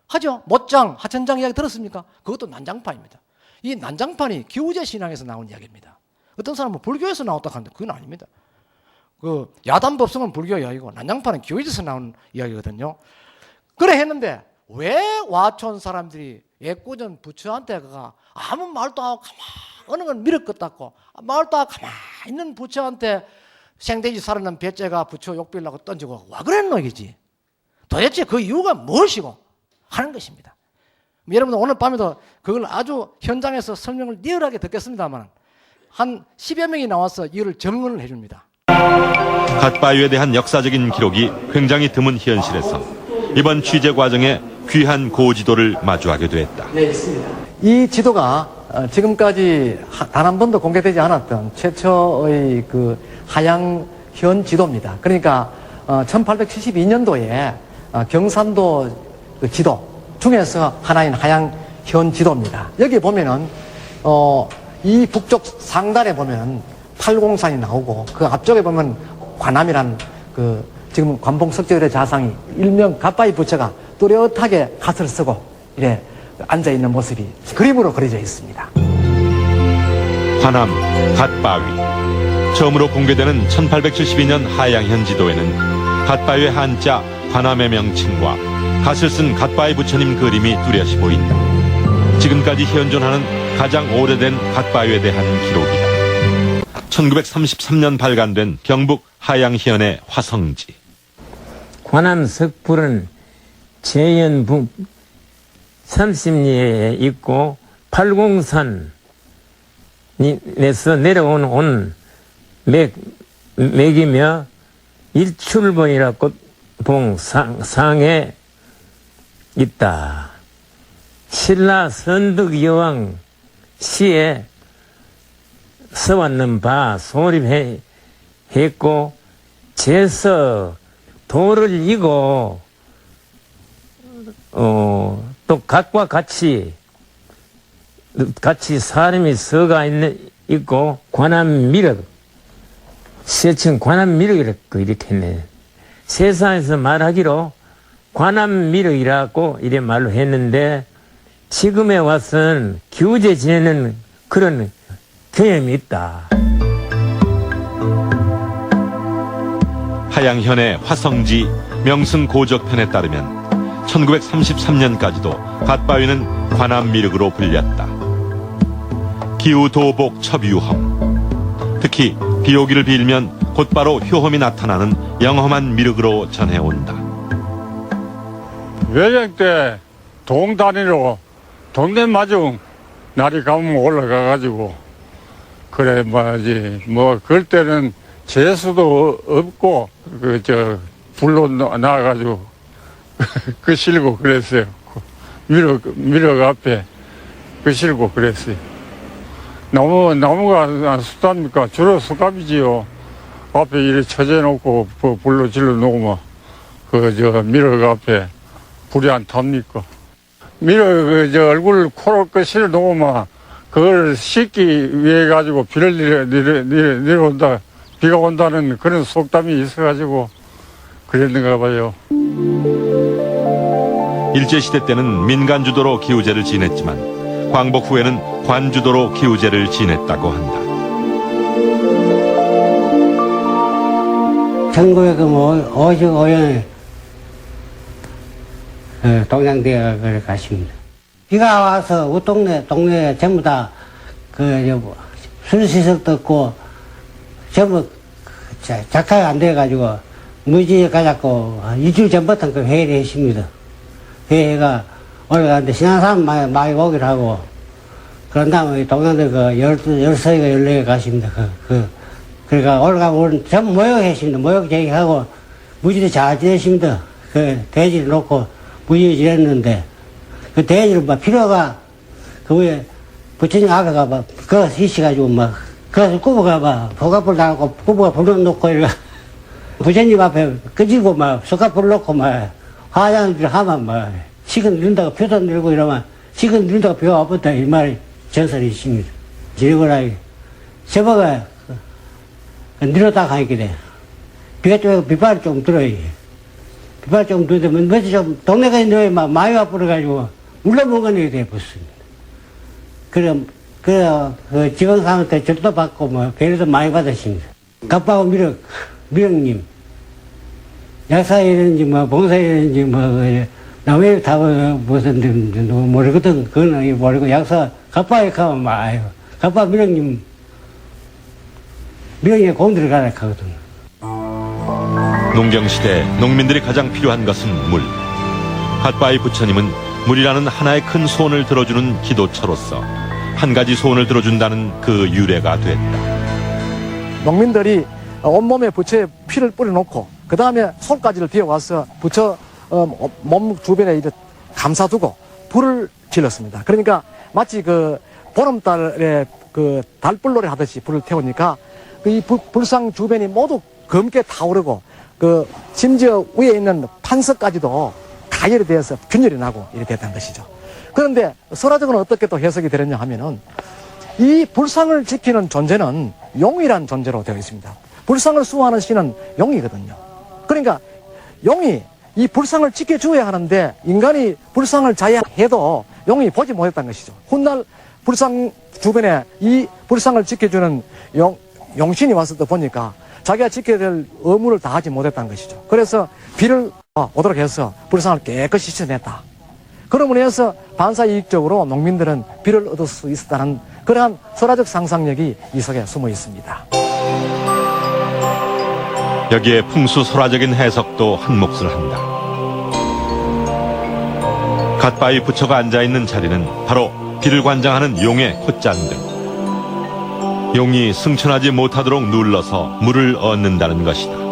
하죠. 못장, 하천장 이야기 들었습니까? 그것도 난장판입니다. 이 난장판이 기우제 신앙에서 나온 이야기입니다. 어떤 사람은 불교에서 나왔다 하는데 그건 아닙니다. 그 야단법성은 불교 이야기고 난장판은 기우제에서 나온 이야기거든요. 그래 했는데 왜 와촌 사람들이 애꿎은 부처한테 가 아무 말도 안 하고 가만 어느 건 미륵 껐다고 말도 안 하고 가만 있는 부처한테 생돼지 살아난 배째가 부처 욕빌라고 던지고 와 그랬노 이거지. 도대체 그 이유가 무엇이고 하는 것입니다. 여러분들 오늘 밤에도 그걸 아주 현장에서 설명을 리얼하게 듣겠습니다만 한 10여 명이 나와서 이를 증언을 해줍니다. 갓바위에 대한 역사적인 기록이 굉장히 드문 현실에서 이번 취재 과정에 귀한 고지도를 마주하게 됐다. 네, 있습니다. 이 지도가 지금까지 단 한 번도 공개되지 않았던 최초의 그 하양현 지도입니다. 그러니까 1872년도에 경산도 그 지도 중에서 하나인 하양현 지도입니다. 여기 보면은 이 북쪽 상단에 보면 팔공산이 나오고 그 앞쪽에 보면 관암이란 그 지금 관봉석재열의 자상이 일명 갓바위 부처가 뚜렷하게 갓을 쓰고 이래 앉아 있는 모습이 그림으로 그려져 있습니다. 관암, 갓바위. 처음으로 공개되는 1872년 하양현 지도에는 갓바위의 한자 관암의 명칭과 갓을 쓴 갓바위 부처님 그림이 뚜렷이 보인다. 지금까지 현존하는 가장 오래된 갓바위에 대한 기록이다. 1933년 발간된 경북 하양현의 화성지. 관암 석불은 제연북 30리에 있고 팔공산에서 내려온 맥이며 일출봉이라 꽃봉 상에 있다. 신라 선덕여왕 시에 써왔는 바 소립했고 제서 돌을 이고 또 갓과 같이 사람이 서가 있고 관암미륵 세층 관암미륵이라고 이렇게 했네. 세상에서 말하기로 관암미륵이라고 이래 말로 했는데 지금에 와서는 규제 지내는 그런 개념이 있다. 하양현의 화성지 명승고적편에 따르면 1933년까지도 갓바위는 관암미륵으로 불렸다. 기우도복 첩유험. 특히 비 오기를 빌면 곧바로 효험이 나타나는 영험한 미륵으로 전해온다. 외정 때 동 단위로 동네 마중 날이 가면 올라가가지고 그래 뭐지 뭐 그럴 때는 재수도 없고 불로 나와가지고 그 실고 그랬어요. 미륵 앞에 그 실고 그랬어요. 나무가 숫답니까? 주로 숫갑이지요. 앞에 이렇게 쳐져놓고 불로 질러 놓으면 미륵 앞에 불이 안 탑니까? 미륵 얼굴 코로 실어 놓으면 그걸 씻기 위해 가지고 비를 내려온다. 비가 온다는 그런 속담이 있어가지고 그랬는가 봐요. 일제시대 때는 민간주도로 기우제를 지냈지만 광복 후에는 관주도로 기우제를 지냈다고 한다. 1955년에 동양대학을 갔습니다. 비가 와서 우리 동네 전부 다 술시설도 없고 전부 작화가 안 돼가지고 무지에 가자고 2주 전부터 그 회의를 했습니다. 회의가 올라가는데 신한 사람 많이 오기로 하고 그런 다음에 동양대 13개가 14개 갔습니다. 그러니까 올라가면 전부 모욕했습니다. 모욕 제기하고 무지를 잘 지냈습니다. 그 대지를 놓고 무지를 지냈는데 그 대지를 필요가 그 위에 부처님 아가가 그거 있어가지고 그래서 꾸부가 소가불 나가고 꾸부가 불러 놓고 이래 부처님 앞에 끄지고 소가불 놓고 화장을 하면 식은 누른다고 표도 늘고 이러면 식은 누른다고 비가 와봤다 이 말이 전설이 있습니다. 지르고라 저버가 늘었다 가니까 비가 좀 비바를 좀 들어요. 비바를 좀 들면 며칠 좀 동네가 있는데 마이가 불어가지고 물러먹은 게 돼버렸습니다. 그 지방사한테 절도 받고 배려도 많이 받았습니다. 갑바고 미륵님 약사이든지 봉사이든지 남의 다 무슨 모르거든. 그건 모르고 약사 갑바에 가면 아유 갑바 미륵님 공들어 가라 하거든. 농경시대 농민들이 가장 필요한 것은 물. 갓바위 부처님은 물이라는 하나의 큰 소원을 들어주는 기도처로서 한 가지 소원을 들어준다는 그 유래가 됐다. 농민들이 온몸에 부처에 피를 뿌려놓고 그 다음에 손가지를 비워와서 부처 몸 주변에 이제 감싸두고 불을 질렀습니다. 그러니까 마치 그 보름달에 그 달불놀이 하듯이 불을 태우니까 이 불상 주변이 모두 검게 타오르고 그 심지어 위에 있는 판석까지도 가열이 되어서 균열이 나고 이렇게 됐다는 것이죠. 그런데 설화적으로는 어떻게 또 해석이 되느냐 하면은 이 불상을 지키는 존재는 용이란 존재로 되어 있습니다. 불상을 수호하는 신은 용이거든요. 그러니까 용이 이 불상을 지켜줘야 하는데 인간이 불상을 자해해도 용이 보지 못했다는 것이죠. 훗날 불상 주변에 이 불상을 지켜주는 용신이 와서 또 보니까 자기가 지켜야 될 의무를 다하지 못했다는 것이죠. 그래서 비를 오도록 해서 불상을 깨끗이 씻어냈다. 그러므로 해서 반사이익적으로 농민들은 비를 얻을 수 있었다는 그러한 설화적 상상력이 이 속에 숨어 있습니다. 여기에 풍수설화적인 해석도 한 몫을 한다. 갓바위 부처가 앉아있는 자리는 바로 비를 관장하는 용의 콧잔등. 용이 승천하지 못하도록 눌러서 물을 얻는다는 것이다.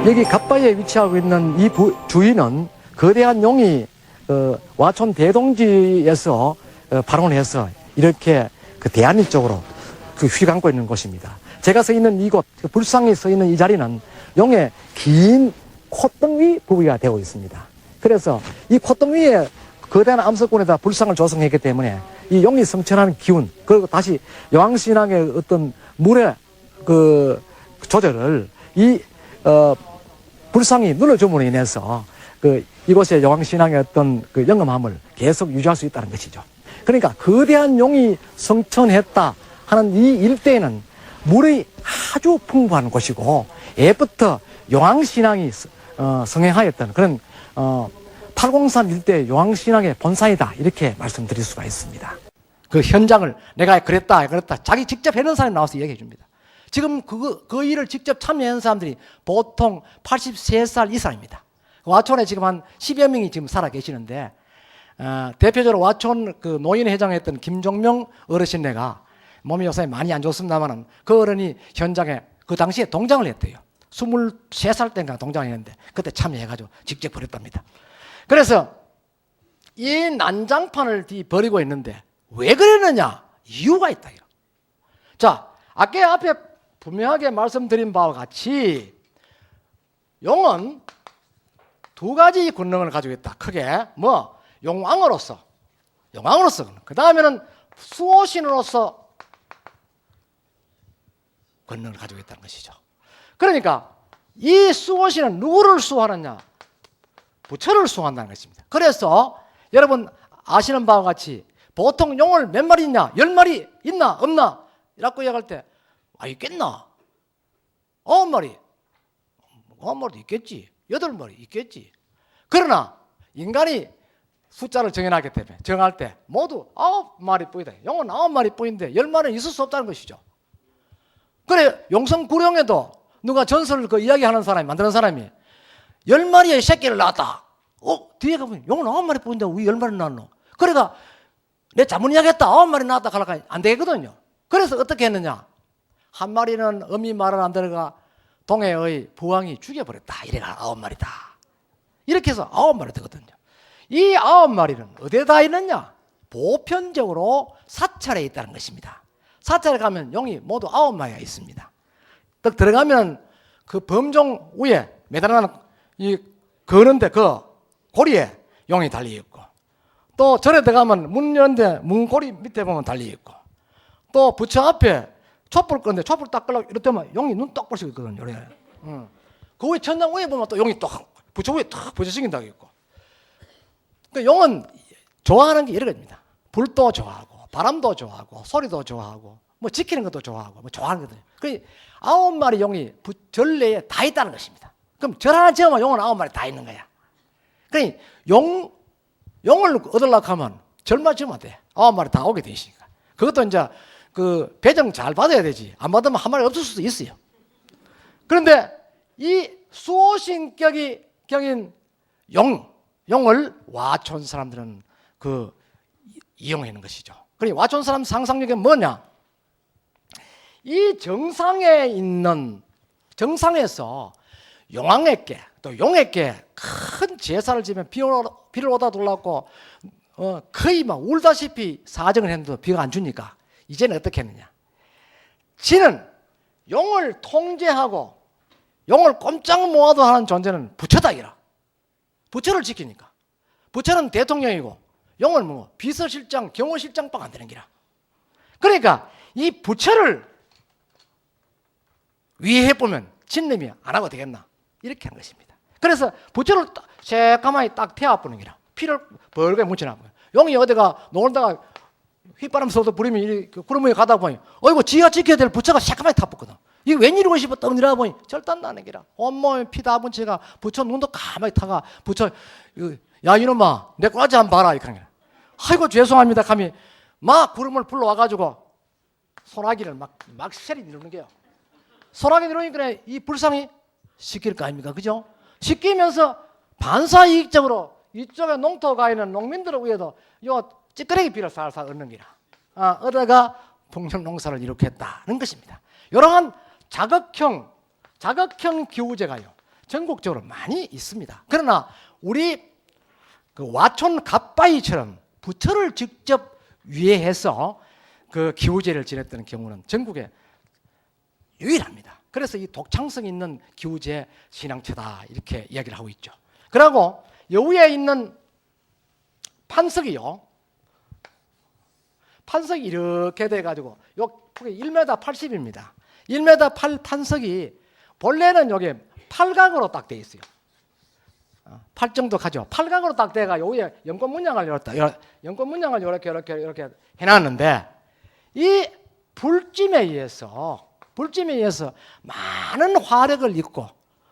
여기 갓바위에 위치하고 있는 이 주인은 거대한 용이 와촌 대동지에서 발원해서 이렇게 그 대안일 쪽으로 휘감고 있는 곳입니다. 제가 서 있는 이곳, 불상이 서 있는 이 자리는 용의 긴 콧등위 부위가 되고 있습니다. 그래서 이 콧등위에 거대한 암석군에다 불상을 조성했기 때문에 이 용이 성천하는 기운, 그리고 다시 여왕신앙의 어떤 물의 그 조절을 이 불상이 눌러줌으로 인해서 이곳의 여왕신앙의 어떤 그 영험함을 계속 유지할 수 있다는 것이죠. 그러니까 거대한 용이 성천했다 하는 이 일대에는 물이 아주 풍부한 곳이고 예부터 용왕신앙이 성행하였던 그런 803 일대 용왕신앙의 본산이다 이렇게 말씀드릴 수가 있습니다. 그 현장을 내가 그랬다 자기 직접 해놓은 사람이 나와서 얘기해 줍니다. 지금 그 일을 직접 참여한 사람들이 보통 83살 이상입니다. 와촌에 지금 한 10여 명이 지금 살아 계시는데 대표적으로 와촌 그 노인회장을 했던 김종명 어르신네가 몸이 요새 많이 안 좋습니다만은 그 어른이 현장에 그 당시에 동장을 했대요. 23살 때인가 동장을 했는데 그때 참여해가지고 직접 버렸답니다. 그래서 이 난장판을 버리고 있는데 왜 그랬느냐? 이유가 있다. 자, 아까 앞에 분명하게 말씀드린 바와 같이 용은 두 가지 권능을 가지고 있다. 크게 용왕으로서 그 다음에는 수호신으로서 권능을 가지고 있다는 것이죠. 그러니까 이 수호신은 누구를 수호하느냐? 부처를 수호한다는 것입니다. 그래서 여러분 아시는 바와 같이 보통 용을 몇 마리 있냐? 10마리 있나? 없나? 라고 이야기할 때 있겠나? 9마리 9마리도 있겠지. 8마리 있겠지. 그러나 인간이 숫자를 정해놨기 때문에 정할 때 모두 9마리 뿐이다. 용은 9마리 뿐인데 10마리는 있을 수 없다는 것이죠. 그래 용성구룡에도 누가 전설을 이야기하는 사람이 만드는 사람이 10마리의 새끼를 낳았다. 뒤에 가보면 용은 9마리 뿐인데 왜 10마리 낳았노? 그러니까 내 자문 이야기했다. 9마리 낳았다 하니까 안 되거든요. 그래서 어떻게 했느냐? 한 마리는 어미 말을 안 들어가 동해의 부왕이 죽여버렸다. 이래가 9마리다. 이렇게 해서 9마리 되거든요. 이 9마리는 어디에다 있느냐? 보편적으로 사찰에 있다는 것입니다. 사찰에 가면 용이 모두 9마리가 있습니다. 딱 들어가면 그 범종 위에 매달아놓은 이 거는데 그 고리에 용이 달려있고 또 절에 들어가면 문 여는데 문고리 밑에 보면 달려있고 또 부처 앞에 촛불 끄는데 촛불 딱 끄려고 이렇다면 용이 눈 똑 벌써 있거든요. 그 위에 천장 위에 보면 또 용이 딱 부처 위에 딱 부처 생긴다고 있고. 그 용은 좋아하는 게 여러 가지입니다. 불도 좋아하고 바람도 좋아하고 소리도 좋아하고 지키는 것도 좋아하고 좋아하는 거든요. 그 9마리 용이 절내에 다 있다는 것입니다. 그럼 절 하나 지으면 용은 9마리 다 있는 거야. 그러니까 용을 얻으려고 하면 절만 지으면 돼. 9마리 다 오게 돼 있으니까. 그것도 이제 그 배정 잘 받아야 되지. 안 받으면 한 마리 없을 수도 있어요. 그런데 이 수호신격인 용, 용을 와촌 사람들은 이용하는 것이죠. 그러니 와촌 사람 상상력이 뭐냐? 이 정상에서 용왕에게 또 용에게 큰 제사를 지면 비를 오다 돌랐고 거의 막 울다시피 사정을 했는데도 비가 안 주니까 이제는 어떻게 했느냐? 지는 용을 통제하고 용을 꼼짝 모아도 하는 존재는 부처다 이라. 부처를 지키니까. 부처는 대통령이고 용은 뭐 비서실장, 경호실장밖에 안 되는 기라. 그러니까 이 부처를 위해 보면 진님이 안 하고 되겠나? 이렇게 한 것입니다. 그래서 부처를 새까마히 딱 태워보는 기라. 피를 벌게 묻혀놔고요. 용이 어디가 놀다가 휘바람 쏘도 부리면 구름 위에 가다 보니 어이구 지가 지켜야 될 부처가 새까마히 타붙거든. 이게 웬일이고 싶어 떡 일어나 보니 절단 나는 기라. 온몸에 피다 bun치가 부처 눈도 가만히 타가 부처 야 이놈아 내 꼬라지 한번 봐라 이렇게 하는 거야. 아이고 죄송합니다 감히 막 구름을 불러와가지고 소나기를 막 세리 누르는 게요. 소나기 누르니까 이 불상이 씻길 거 아닙니까? 그죠? 씻기면서 반사이익적으로 이쪽에 농토가 있는 농민들을 위해서 요 찌끄레기 비를 살살 얻는 기라. 얻어가 풍년 농사를 이룩했다는 것입니다. 이러한 자극형 기후제가요 전국적으로 많이 있습니다. 그러나 우리 그 와촌 갓바위처럼 부처를 직접 위해해서 그 기후제를 지냈던 경우는 전국에 유일합니다. 그래서 이 독창성 있는 기후제 신앙체다 이렇게 이야기를 하고 있죠. 그리고 여기에 있는 판석이요. 판석이 이렇게 돼가지고 요 폭이 1m 80입니다. 1m 8 판석이 본래는 여기 팔각으로 딱 돼 있어요. 8 정도 가죠. 팔각으로 딱 돼가 여기에 연꽃 문양을 이렇게 해놨는데 이 불찜에 의해서 많은 화력을 입고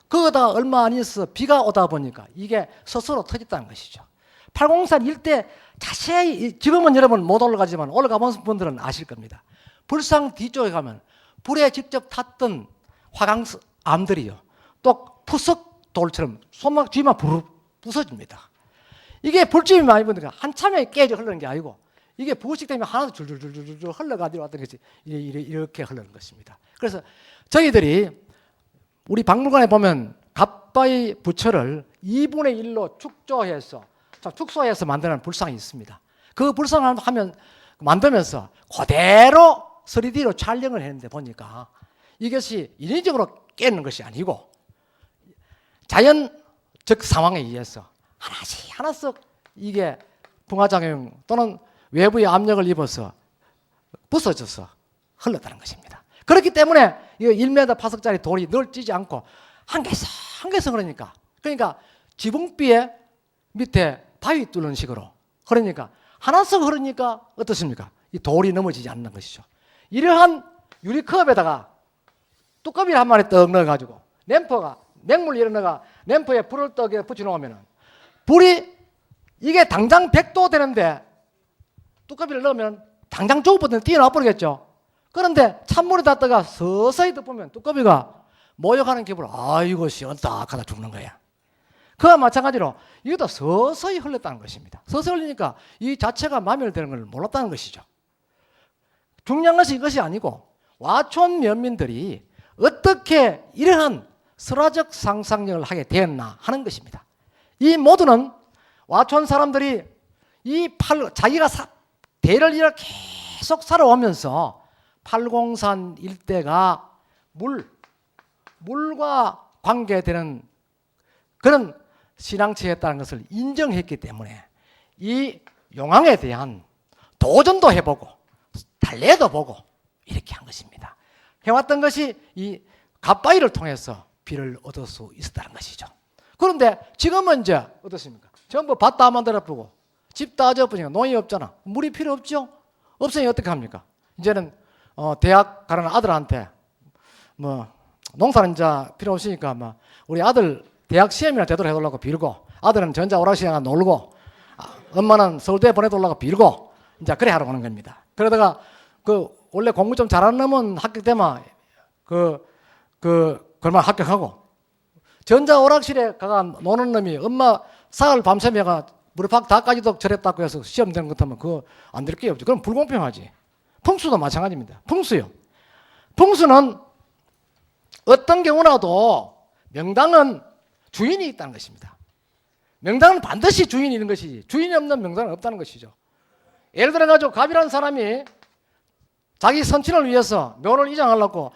그거다 얼마 안 있어 비가 오다 보니까 이게 스스로 터졌다는 것이죠. 팔공산 일대 자세히 지금은 여러분 못 올라가지만 올라가 본 분들은 아실 겁니다. 불상 뒤쪽에 가면 불에 직접 탔던 화강암들이요 또 푸석 돌처럼 손막 뒤만 부서집니다. 이게 불찜이 많이 보니까 한참에 깨져 흐르는 게 아니고 이게 부식 때문에 하나도 줄줄줄줄 흘러가지고 왔던 것이 이렇게 흐르는 것입니다. 그래서 저희들이 우리 박물관에 보면 갓바위 부처를 2분의 1로 축소해서 만드는 불상이 있습니다. 그 불상을 만들면서 그대로 3D로 촬영을 했는데 보니까 이것이 인위적으로 깨는 것이 아니고 자연적 상황에 의해서 하나씩 이게 붕화작용 또는 외부의 압력을 입어서 부서져서 흘렀다는 것입니다. 그렇기 때문에 이 1m 파석짜리 돌이 늘 찌지 않고 한 개서 그러니까 지붕비에 밑에 바위 뚫는 식으로 그러니까 하나씩 흐르니까 어떻습니까? 이 돌이 넘어지지 않는 것이죠. 이러한 유리컵에다가 뚜껑이를 한 마리 떡 넣어가지고 맹물 일어나가 램프에 불을 떡에 붙여놓으면 불이 이게 당장 100도 되는데 뚜껑이를 넣으면 당장 저거보다 뛰어나 버리겠죠. 그런데 찬물에 닿다가 서서히 덮으면 뚜껑이가 모욕하는 기분으로 아이고 시원딱하다 죽는 거야. 그와 마찬가지로 이것도 서서히 흘렀다는 것입니다. 서서히 흘리니까 이 자체가 마멸되는 걸 몰랐다는 것이죠. 중요한 것이 이것이 아니고 와촌 면민들이 어떻게 이러한 설화적 상상력을 하게 되었나 하는 것입니다. 이 모두는 와촌 사람들이 자기가 대를 이렇게 계속 살아오면서 팔공산 일대가 물과 관계되는 그런 신앙체였다는 것을 인정했기 때문에 이 용왕에 대한 도전도 해보고 달래도 보고 이렇게 한 것입니다. 해왔던 것이 이 갓바위를 통해서 비를 얻을 수 있었다는 것이죠. 그런데 지금은 이제 어떻습니까? 전부 밭 다 만들어보고 집 다 져보니까 농이 없잖아. 물이 필요 없죠? 없으니 어떻게 합니까? 이제는 대학 가는 아들한테 농사는 이제 필요 없으니까 우리 아들 대학 시험이나 제대로 해달라고 빌고 아들은 전자오락시장 놀고 엄마는 서울대 보내달라고 빌고 이제 그래 하러 오는 겁니다. 그러다가 원래 공부 좀 잘하는 놈은 합격되면 그걸만 합격하고 전자오락실에 가가 노는 놈이 엄마 사흘 밤새매가 무릎팍 다까지도 절했다고 해서 시험 되는 것 같으면 그거 안 될 게 없죠. 그럼 불공평하지. 풍수도 마찬가지입니다. 풍수요. 풍수는 어떤 경우라도 명당은 주인이 있다는 것입니다. 명당은 반드시 주인이 있는 것이지 주인이 없는 명당은 없다는 것이죠. 예를 들어가지고 갑이라는 사람이 자기 선친을 위해서 묘를 이장하려고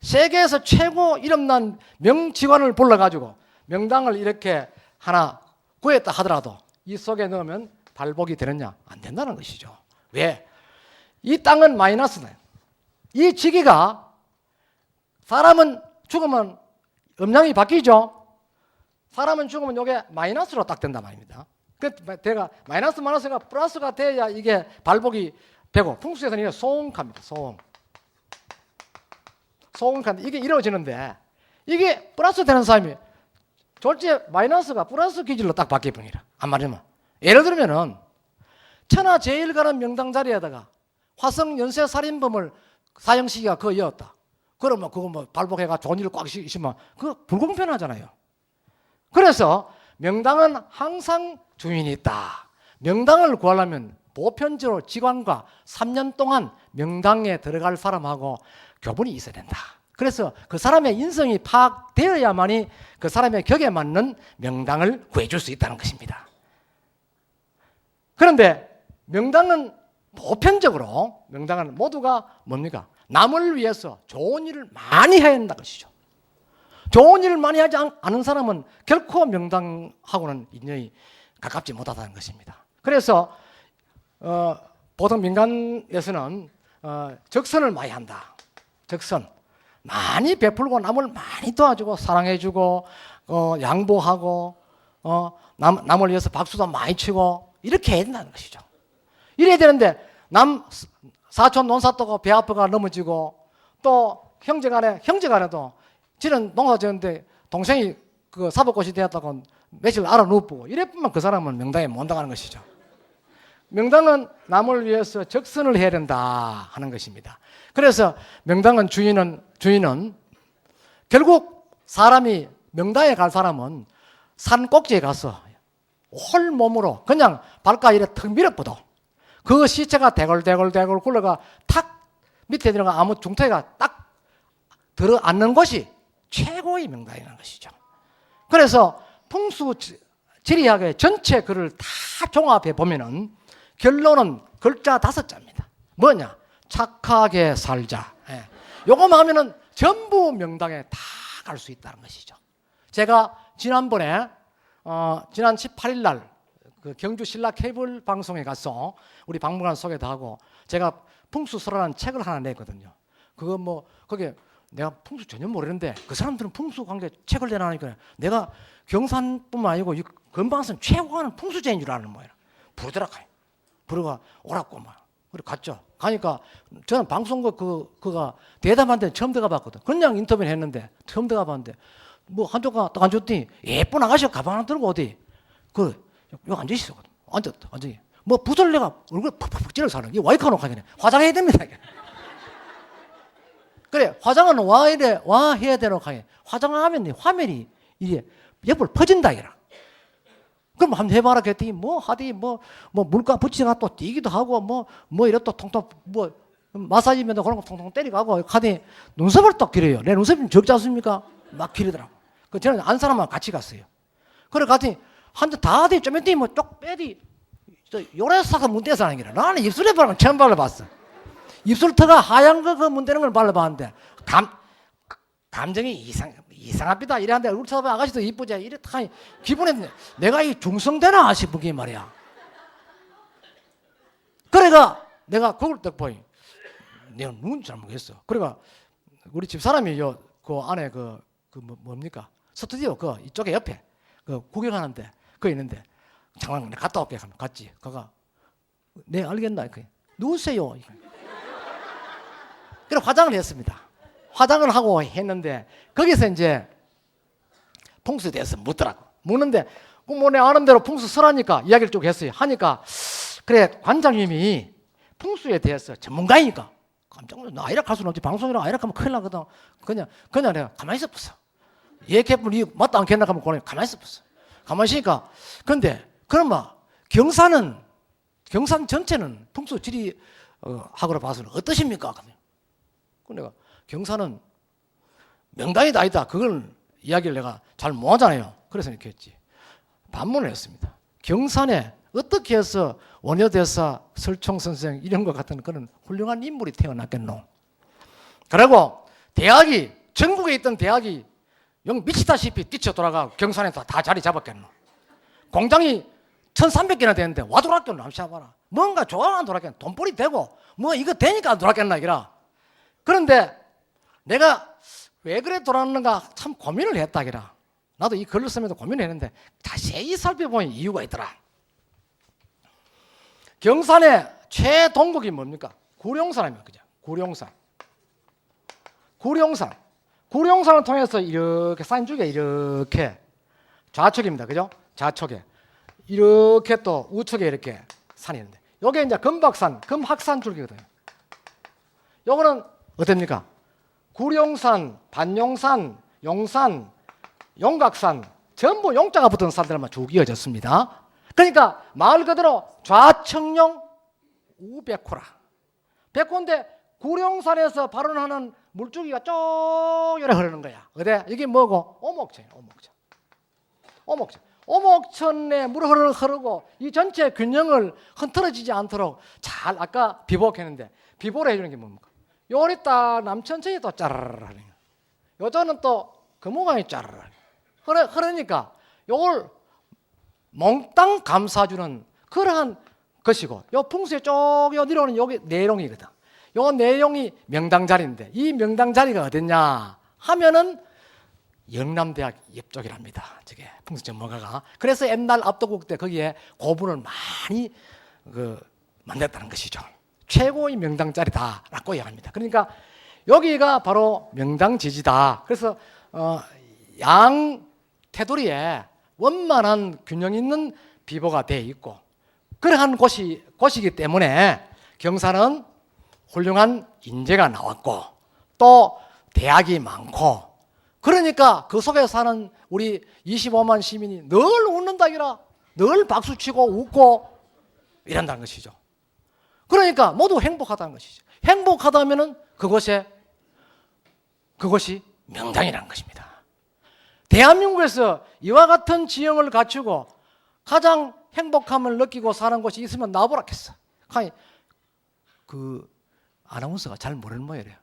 세계에서 최고 이름난 명직관을 불러가지고 명당을 이렇게 하나 구했다 하더라도 이 속에 넣으면 발복이 되느냐? 안 된다는 것이죠. 왜? 이 땅은 마이너스네. 이 지기가 사람은 죽으면 음양이 바뀌죠. 사람은 죽으면 이게 마이너스로 딱 된단 말입니다. 대가 마이너스가 플러스가 돼야 이게 발복이 되고 풍수에서는 이게 소응합니다. 소응하는데 이게 이루어지는데 이게 플러스 되는 사람이 졸지에 마이너스가 플러스 기질로 딱 바뀌어버리라. 안 말이면 예를 들면은 천하제일가는 명당 자리에다가 화성 연쇄 살인범을 사형시키가 그거 이었다. 그러면 그거 뭐 발복해가 좋은 일을 꽉 있으면 그거 불공평하잖아요. 그래서 명당은 항상 주인이 있다. 명당을 구하려면 보편적으로 직관과 3년 동안 명당에 들어갈 사람하고 교분이 있어야 된다. 그래서 그 사람의 인성이 파악되어야만이 그 사람의 격에 맞는 명당을 구해줄 수 있다는 것입니다. 그런데 명당은 보편적으로 명당은 모두가 뭡니까? 남을 위해서 좋은 일을 많이 해야 한다는 것이죠. 좋은 일을 많이 하지 않은 사람은 결코 명당하고는 인연이 가깝지 못하다는 것입니다. 그래서 보통 민간에서는 적선을 많이 한다. 적선 많이 베풀고 남을 많이 도와주고 사랑해주고 양보하고 남을 위해서 박수도 많이 치고 이렇게 해야 된다는 것이죠. 이래야 되는데 사촌 논사또고 배 아파가 넘어지고 또 형제간에도 지는 농사 지었는데 동생이 그 사법고시 되었다고 며칠 알아 누우고 이랬으면 그 사람은 명당에 못 나가는 것이죠. 명당은 남을 위해서 적선을 해야 된다 하는 것입니다. 그래서 명당은 주인은 결국 사람이 명당에 갈 사람은 산 꼭지에 가서 홀 몸으로 그냥 발가 이래 턱 밀어뻗어 그 시체가 대골대골 굴러가 탁 밑에 들어가 아무 중턱에가 딱 들어앉는 곳이 최고의 명당이라는 것이죠. 그래서 풍수 지리학의 전체 글을 다 종합해 보면은 결론은 글자 5자입니다. 뭐냐? 착하게 살자. 요거만 하면은 전부 명당에 다 갈 수 있다는 것이죠. 제가 지난번에 지난 18일 날 그 경주 신라 케이블 방송에 가서 우리 박물관 소개도 하고 제가 풍수설화라는 책을 하나 냈거든요. 그거 뭐 거기에 내가 풍수 전혀 모르는데 그 사람들은 풍수 관계 책을 내놔니까 내가 경산뿐만 아니고 이 건방선 최고하는 풍수제인 줄 아는 거예요. 부르더라고요. 부르가 오라고 막. 그래 갔죠. 가니까 저는 방송국 그가 대담한데 처음 들어가봤거든. 그냥 인터뷰를 했는데 처음 들어가봤는데 뭐 한쪽가 딱 앉았더니 예쁜 아가씨가 가방 하나 들고 어디 여기 앉아 있었거든. 앉았다. 완전히 뭐 붓을 내가 얼굴 팍팍 찌르고 사는 게 와이카 놓고 하네. 화장해야 됩니다. 그래 화장은 와 해야 되노 하게 화장하면 화면이 이게 옆으로 퍼진다 이라. 그럼 한번 해봐라 그랬더니 뭐 하디 뭐 물감 붙이가 또 뛰기도 하고 뭐 이래 또 통통 뭐 마사지면 그런 거 통통 때리고 하고 하더니 눈썹을 딱 기려요. 내 눈썹이 적지 않습니까? 막 기르더라고. 그 저는 안 사람만 같이 갔어요. 그래 갔더니 한대 다 하더니 좀 했더니 뭐 쪽 빼디 요래사가 문대서 하는 게라. 나는 입술에 바르면 처음 발라봤어. 입술터가 하얀 거 그 문대는 걸 발라봤는데 감정이 이상합니다. 이래한데 얼굴 쳐다보면 아가씨도 이쁘지. 이래 다 기분에 내가 이 중성되나 싶은 말이야. 그래가 내가 그걸 딱 보니 내가 누군지 잘 모르겠어. 그래가 우리 집 사람이 그 안에 뭡니까 스튜디오 이쪽에 옆에 구경하는데 그거 있는데 잠깐 갔다 올게 하면 갔지. 그가 네 알겠나? 누구세요? 그래 화장을 했습니다. 화장을 하고 했는데 거기서 이제 풍수에 대해서 묻더라고. 묻는데 뭐 내 아는 대로 풍수 설하니까 이야기를 쭉 했어요. 하니까 그래 관장님이 풍수에 대해서 전문가이니까 깜짝 놀랐어. 나 아이락 할 수는 없지. 방송이라 아이락 하면 큰일 나거든. 그냥 내가 가만히 있었어. 얘 개뿔 이 맞다 않겠나 하면 가만히 있었어. 가만히 있으니까. 그런데, 그러면 경산 전체는 풍수 지리 학으로 봐서는 어떠십니까? 그 내가 경산은 명당이다 아니다. 그걸 이야기를 내가 잘 못하잖아요. 그래서 이렇게 했지. 반문을 했습니다. 경산에 어떻게 해서 원효대사, 설총선생 이런 것 같은 그런 훌륭한 인물이 태어났겠노. 그리고 대학이, 전국에 있던 대학이 영 미치다시피 뛰쳐 돌아가 경산에서 다 자리 잡았겠노. 공장이 1300개나 되는데 와 돌았겠노. 한번 봐라. 뭔가 좋아하는 돌았겠노. 돈벌이 되고 뭐 이거 되니까 돌았겠나 이라. 그런데 내가 왜 그래 돌았는가 참 고민을 했다 기라. 나도 이 글을 쓰면서 고민을 했는데 자세히 살펴보니 이유가 있더라. 경산의 최동국이 뭡니까? 구룡산입니다. 그죠? 구룡산. 구룡산을 통해서 이렇게 산쪽에 이렇게 좌측입니다. 그죠? 좌측에. 이렇게 또 우측에 이렇게 산이 있는데 요게 이제 금박산, 금학산 줄기거든요. 요거는 어떻습니까? 구룡산, 반용산, 용산, 용각산 전부 용자가 붙은 산들만 쭉 이어졌습니다. 그러니까 말 그대로 좌측용 우백호라. 백호인데 구룡산에서 발원하는 물줄기가 쭉 이렇게 흐르는 거야. 어디? 이게 뭐고? 오목천이야. 오목천에 물이 흐르고 이 전체 균형을 흐트러지지 않도록 잘 아까 비보했는데 비보를 해주는 게 뭡니까? 요리 딱 남천천이 또 짜르르 하는 거야. 요전은 또 금호강이 짜르르 흐르니까 요걸 몽땅 감싸주는 그러한 것이고 요 풍수에 쭉 내려오는 요게 내용이거든. 요 내용이 명당자리인데 이 명당자리가 어딨냐 하면은 영남대학 옆쪽이랍니다. 저게 풍수 전문가가. 그래서 옛날 압도국 때 거기에 고분을 많이 만들었다는 것이죠. 최고의 명당자리다라고 이야기합니다. 그러니까 여기가 바로 명당지지다. 그래서 양 테두리에 원만한 균형 있는 비보가 되어 있고 그러한 곳이기 때문에 경산은 훌륭한 인재가 나왔고 또 대학이 많고 그러니까 그 속에 사는 우리 25만 시민이 늘 웃는다기라 늘 박수치고 웃고 이런다는 것이죠. 그러니까 모두 행복하다는 것이죠. 행복하다면은 그것이 명당이라는 것입니다. 대한민국에서 이와 같은 지형을 갖추고 가장 행복함을 느끼고 사는 곳이 있으면 나보라겠어. 그 아나운서가 잘 모르는 모양이래요.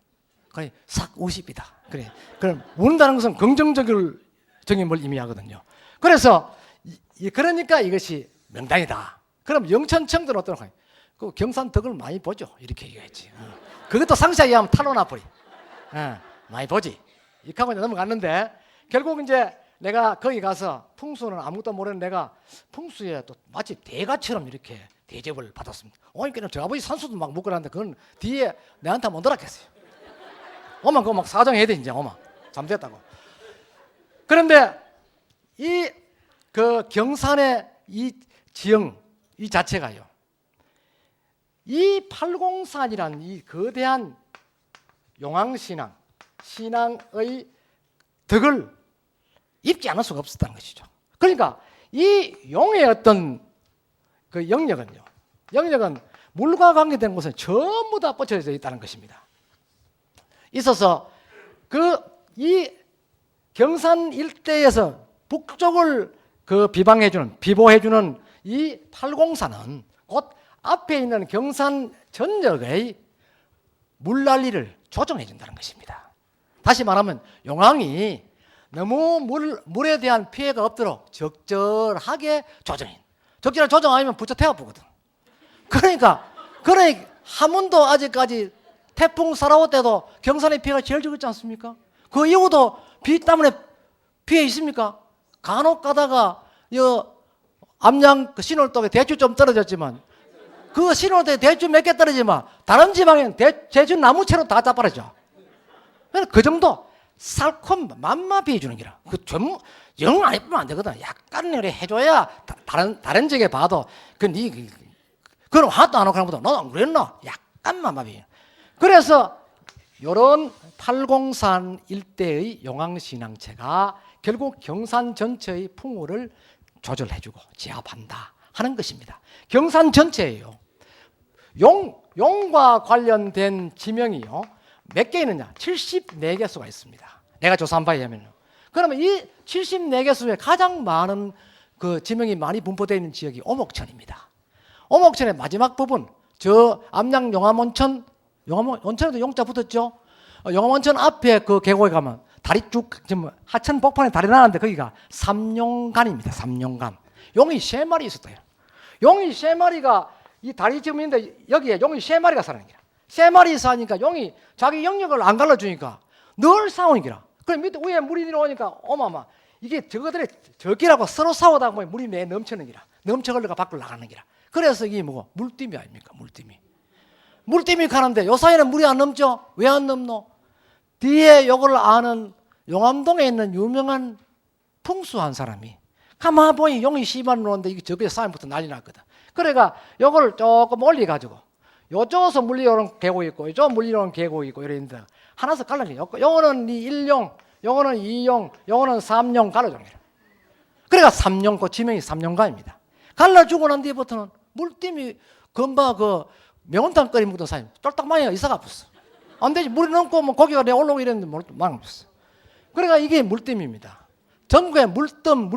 그래 싹 50이다. 그래. 그럼 운다는 것은 긍정적인 걸 의미하거든요. 그래서 그러니까 이것이 명당이다. 그럼 영천청들은 어떠노? 그 경산 덕을 많이 보죠. 이렇게 얘기했지. 그것도 상세하게 하면 탈로나 버리. 많이 보지. 이렇게 하고 넘어갔는데 결국 이제 내가 거기 가서 풍수는 아무것도 모르는 내가 풍수에 또 마치 대가처럼 이렇게 대접을 받았습니다. 그러니까 저 아버지 산수도 막 묻고 나는데 그건 뒤에 내한테 못 들었겠어요. 오만 그거 막 사정해야 돼 이제 오만 잠됐다고. 그런데 이 그 경산의 이 지형 이 자체가요. 이 팔공산이란 이 거대한 용왕신앙 신앙의 덕을 입지 않을 수가 없었다는 것이죠. 그러니까 이 용의 어떤 그 영역은 물과 관계된 곳에 전부 다 뻗쳐져 있다는 것입니다. 있어서 이 경산 일대에서 북쪽을 비보해주는 이 팔공산은 곧 앞에 있는 경산 전역의 물난리를 조정해준다는 것입니다. 다시 말하면 용왕이 너무 물에 대한 피해가 없도록 적절하게 적절하게 조정 아니면 부처 태워 보거든. 그러니까 함흥도 아직까지 태풍 살아올 때도 경산의 피해가 제일 적었지 않습니까? 그 이후도 비 때문에 피해 있습니까? 간혹 가다가 암양 신월독에 대추 좀 떨어졌지만 그 신월독에 대추 몇 개 떨어지면 다른 지방엔 제주 나무채로 다 자빠르죠. 그 정도 살콤 만마비해 주는 기라. 영 안 예쁘면 안 되거든. 약간 해줘야 다른 지역에 봐도 그럼 하나도 안 하고 그런 것보다 너도 안 그랬나? 약간 만마비해. 그래서 이런 팔공산 일대의 용왕신앙체가 결국 경산 전체의 풍우를 조절해주고 제압한다 하는 것입니다. 경산 전체예요. 용과 관련된 지명이요. 몇 개 있느냐? 74개수가 있습니다. 내가 조사한 바에 의하면. 그러면 이 74개수 중에 가장 많은 그 지명이 많이 분포되어 있는 지역이 오목천입니다. 오목천의 마지막 부분, 저 암양 용암온천, 온천에도 용자 붙었죠? 용암온천 앞에 그 계곡에 가면 다리 쭉, 지금 하천 복판에 다리 나는데 거기가 삼룡간입니다. 삼룡간. 용이 3마리 있었대요. 용이 3마리가 이 다리 지금 있는데 여기에 용이 3마리가 사는 거야. 3마리 사니까 용이 자기 영역을 안 갈라주니까 늘 싸우는 거라. 그럼 밑에 위에 물이 내려오니까 어마마 이게 저거들의 적기라고 서로 싸우다 보면 물이 매 넘치는 기라. 넘쳐 흘러가 밖으로 나가는 기라. 그래서 이게 뭐고 물띠미 아닙니까? 물띠미. 물띠미 가는데 요 사이에는 물이 안 넘죠? 왜 안 넘노? 뒤에 요걸 아는 용암동에 있는 유명한 풍수한 사람이 가만 보니 용이 씨발 놓는데 이게 저기에 싸움부터 난리 났거든. 그래가 요걸 조금 올려가지고 요쪽에서 물려오는 계곡이 있고 요쪽 물려오는 계곡이 있고 이랬는데 하나씩 갈라져요. 요거는 1용, 요거는 2용, 요거는 3용 갈라줘요. 그래가 3용, 그 지명이 3용가입니다. 갈라주고 난 뒤부터는 물띠미 금방 그 명운탕 끓이 묵던 사람이 쫄딱망이가 이사가 없었어. 안 되지. 물이 넘고 뭐 고기가 내 올라오고 이랬는데 망 없었어. 그러니까 이게 물띠미입니다. 전국에 물뜸,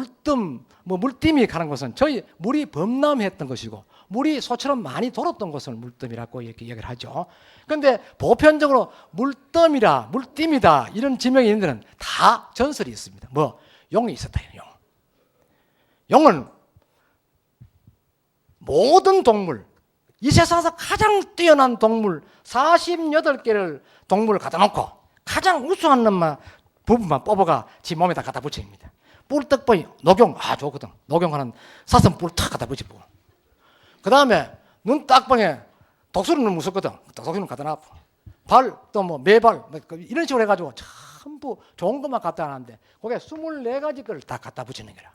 뭐 물띠미 가는 것은 저희 물이 범람했던 것이고 물이 소처럼 많이 돌았던 것을 물뜸이라고 이렇게 얘기를 하죠. 그런데 보편적으로 물뜸이라 물띠미다 이런 지명이 있는 데는 다 전설이 있습니다. 뭐 용이 있었다. 용은 모든 동물, 이 세상에서 가장 뛰어난 동물 48개를 동물을 갖다 놓고 가장 우수한 놈만 부분만 뽑아가 지 몸에다 갖다 붙입니다. 뿔떡보이 녹용 좋거든. 녹용하는 사슴 뿔 탁 갖다 붙이고. 그 다음에 눈 딱방에 독수리는 무섭거든. 독수리는 갖다 놔. 발 또 뭐 매발 이런 식으로 해가지고 전부 좋은 것만 갖다 놨는데 거기에 24가지 걸 다 갖다 붙이는 거라.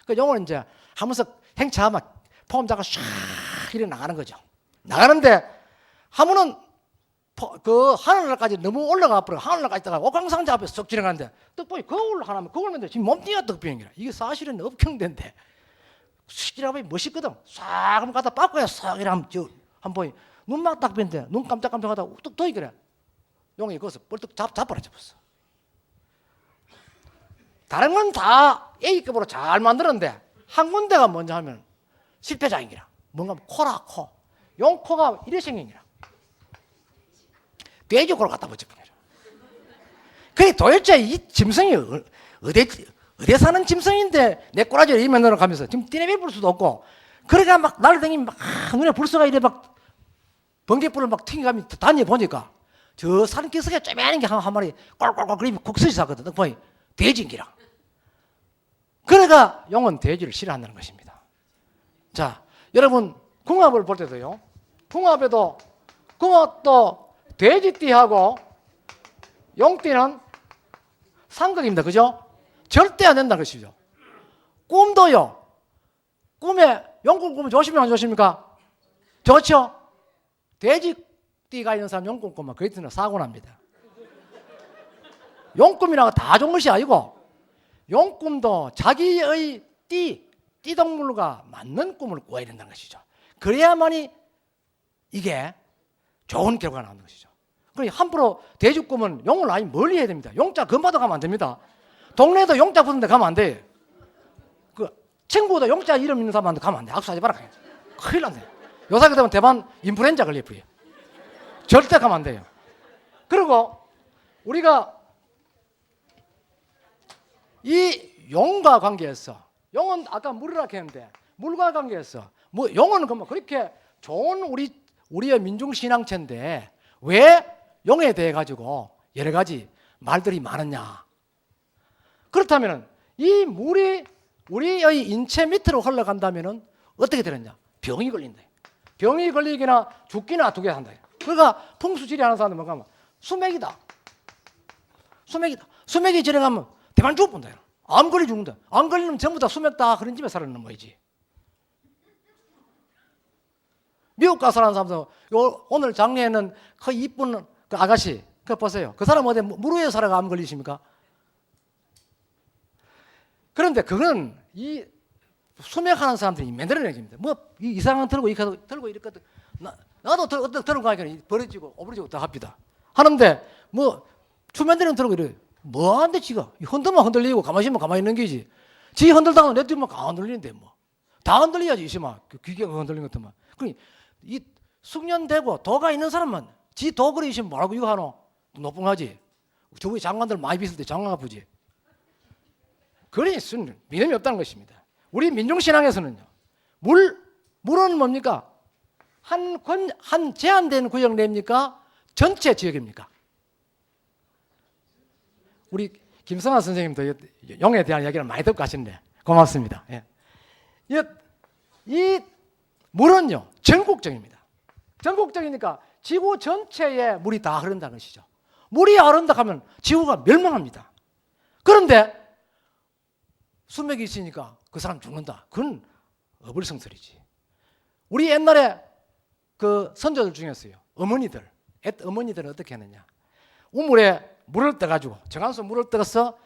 그 용은 이제 하면서 행차하면 폼자가 샥 이래 나가는 거죠. 나가는데 하면은 그 하늘까지 너무 올라가 버려. 하늘까지 있다가 옥황상제 앞에 쏙 지나가는데 떡보이 거울 하나면 거울인데 지금 몸뚱이가 떡비행이라. 이게 사실은 업경대인데 시기라면 멋있거든. 싹 한번 갖다 빠꾸야 싹 이러면 한번 눈만 딱 빈데 눈 깜짝깜짝하다 우뚝 떠이 그래. 용이 거기서 뻘떡 잡아라 잡았어. 다른 건 다 A급으로 잘 만들었는데 한 군데가 먼저 하면 실패자인기라. 뭔가 코라 코. 용 코가 이래 생긴기라. 돼지코를 갖다 붙여버려요. 그게 도대체 이 짐승이 어디 사는 짐승인데 내 꼬라지를 이면 넣어가면서 지금 띠내밀 불 수도 없고 그러니까 막 날다니면 막 눈에 불쏘가 이래 막 번개불을 막 튕겨가면 다녀보니까 저 산기슭에 쪼매는 게 한 마리 꼴꼴꼴 그림이 국수지 사거든. 보니 돼지인기라. 그러니까 용은 돼지를 싫어한다는 것입니다. 자, 여러분 궁합을 볼 때도요. 궁합에도 궁합도 돼지띠하고 용띠는 상극입니다. 그죠? 절대 안 된다는 것이죠. 꿈도요. 꿈에 용꿈 꾸면 조심하면 안 조심입니까? 좋죠? 돼지띠가 있는 사람 용꿈 꾸면 그에 뜨는 사고 납니다. 용꿈이라고 다 좋은 것이 아니고 용꿈도 자기의 띠동물과 맞는 꿈을 꿔야 된다는 것이죠. 그래야만이 이게 좋은 결과가 나오는 것이죠. 그러니 함부로 돼지 꿈은 용을 아니 멀리 해야 됩니다. 용자 근바도 가면 안 됩니다. 동네에도 용자 붙은 데 가면 안 돼. 그 친구도 용자 이름 있는 사람한테 가면 안 돼. 악수하지 마라. 큰일 난대. 요새 되면 대만 인플루엔자 걸려버려요. 절대 가면 안 돼요. 그리고 우리가 이 용과 관계에서 용은 아까 물이라 했는데 물과 관계에서 뭐 용은 그렇게 좋은 우리의 민중신앙체인데 왜 용에 대해 가지고 여러 가지 말들이 많았냐? 그렇다면 이 물이 우리의 인체 밑으로 흘러간다면 어떻게 되느냐? 병이 걸린다. 병이 걸리기나 죽기나 두 개 한다. 그러니까 풍수지리 하는 사람들 뭔가 하면 수맥이다. 수맥이 지나가면 대만 죽어본다. 암 걸리 죽는다. 암 걸리면 전부 다 수맥 다 그런 집에 살아는 뭐이지. 미국 가서 사는 사람들 오늘 장례에는 그 이쁜 그 아가씨 그거 보세요. 그 사람 어디 물 위에 살아가 암 걸리십니까? 그런데 그건 이 수맥하는 사람들이 만들어내집니다. 뭐 이상한 들고 들고 이렇게 나도 들고 가니까 버려지고 오버려지고 다 합니다. 하는데 뭐 추면대는 들고 이래 뭐한데 지가 흔들면 흔들리고 가만히 있으면 가만히 있는 게지. 지 흔들다가 내 뒤면 안 흔들리는데 뭐 다 흔들려야지 이시마 기계가 흔들리는 것만. 그러니 이 숙련되고 도가 있는 사람만 지 도 그리 있으면 뭐라고 이거 하노 높은하지. 저기 장관들 많이 빚을 때 장관 아프지. 그러니 믿음이 없다는 것입니다. 우리 민중신앙에서는요, 물은 뭡니까? 한 제한된 구역 내입니까? 전체 지역입니까? 우리 김성환 선생님도 용에 대한 이야기를 많이 듣고 가시는데 고맙습니다. 예. 이 물은요, 전국적입니다. 전국적이니까 지구 전체에 물이 다 흐른다는 것이죠. 물이 흐른다 하면 지구가 멸망합니다. 그런데 수맥이 있으니까 그 사람 죽는다. 그건 어불성설이지. 우리 옛날에 그 선조들 중에서요, 어머니들은 어떻게 하느냐? 우물에 물을 떠가지고 정한수 물을 떠서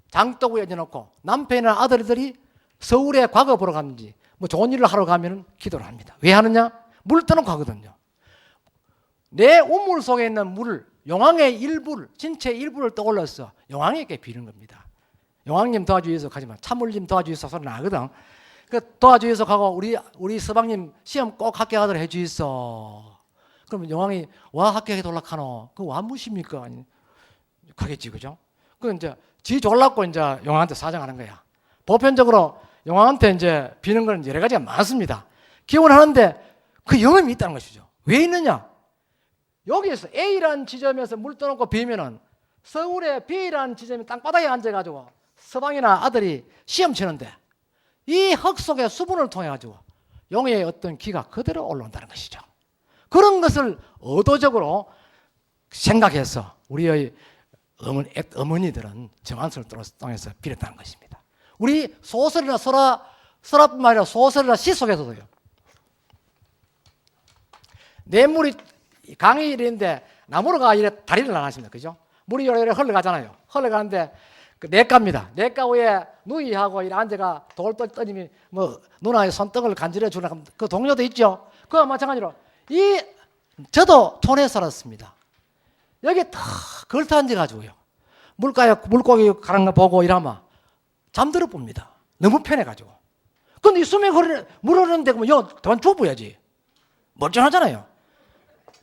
장독에 얹어놓고 남편이나 아들들이 서울에 과거 보러 갔는지 뭐 좋은 일을 하러 가면 기도를 합니다. 왜 하느냐? 물을 떠놓고 하거든요. 내 우물 속에 있는 물을 용왕의 일부를 진체 일부를 떠올려서 용왕에게 비는 겁니다. 용왕님 도와주셔서 가지만 참물님 도와주셔서 소리 나거든. 그 도와주셔서 가고 우리 서방님 시험 꼭 합격하도록 해주셔서. 그러면 용왕이 와 합격해 돌락하노. 그 와 무십니까? 가겠지, 그죠? 그 이제 지 졸랐고 이제 용왕한테 사정하는 거야. 보편적으로 용왕한테 이제 비는 건 여러 가지가 많습니다. 기원하는데 그 영험이 있다는 것이죠. 왜 있느냐? 여기에서 A라는 지점에서 물 떠놓고 비면은 서울의 B라는 지점에 땅바닥에 앉아가지고 서방이나 아들이 시험 치는데 이 흙 속의 수분을 통해 가지고 용의 어떤 기가 그대로 올라온다는 것이죠. 그런 것을 의도적으로 생각해서 우리의 어머니들은 정한수를 통해서 빌었다는 것입니다. 우리 소설이나 설화뿐만 아니라 소설이나 시 속에서도요. 냇물이 강이 이랬는데 나무로가 이래 다리를 나가십니다. 그죠? 물이 이래 흘러가잖아요. 흘러가는데 그 냇가입니다. 냇가 위에 누이하고 이래 앉아가 돌 떠님이 뭐 누나의 손등을 간지러 주는 그 동료도 있죠. 그와 마찬가지로 저도 촌에 살았습니다. 여기 다 걸터 앉아가지고요. 물고기 가는 거 보고 이러면 잠들어 봅니다. 너무 편해가지고. 근데 이 수맥 물 흐르는데 그러면 더 좁아야지. 멀쩡하잖아요.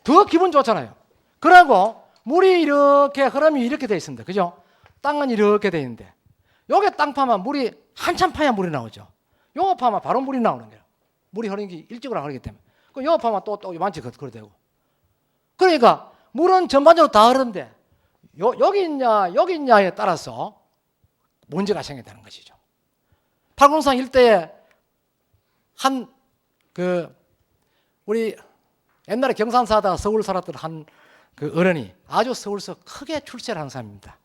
더 기분 좋잖아요. 그러고 물이 이렇게 흐름이 이렇게 돼 있습니다. 그죠? 땅은 이렇게 돼 있는데 요게 땅 파면 물이 한참 파야 물이 나오죠. 요거 파면 바로 물이 나오는 거예요. 물이 흐르는 게 일찍으로 흐르기 때문에. 그럼 요거 파면 또 요만치 그래 되고. 그러니까 물은 전반적으로 다 흐르는데 여기 있냐에 따라서 문제가 생긴다는 것이죠. 팔공산 일대에 우리 옛날에 경산 사다가 서울 살았던 한 그 어른이 아주 서울서 크게 출세를 한 사람입니다.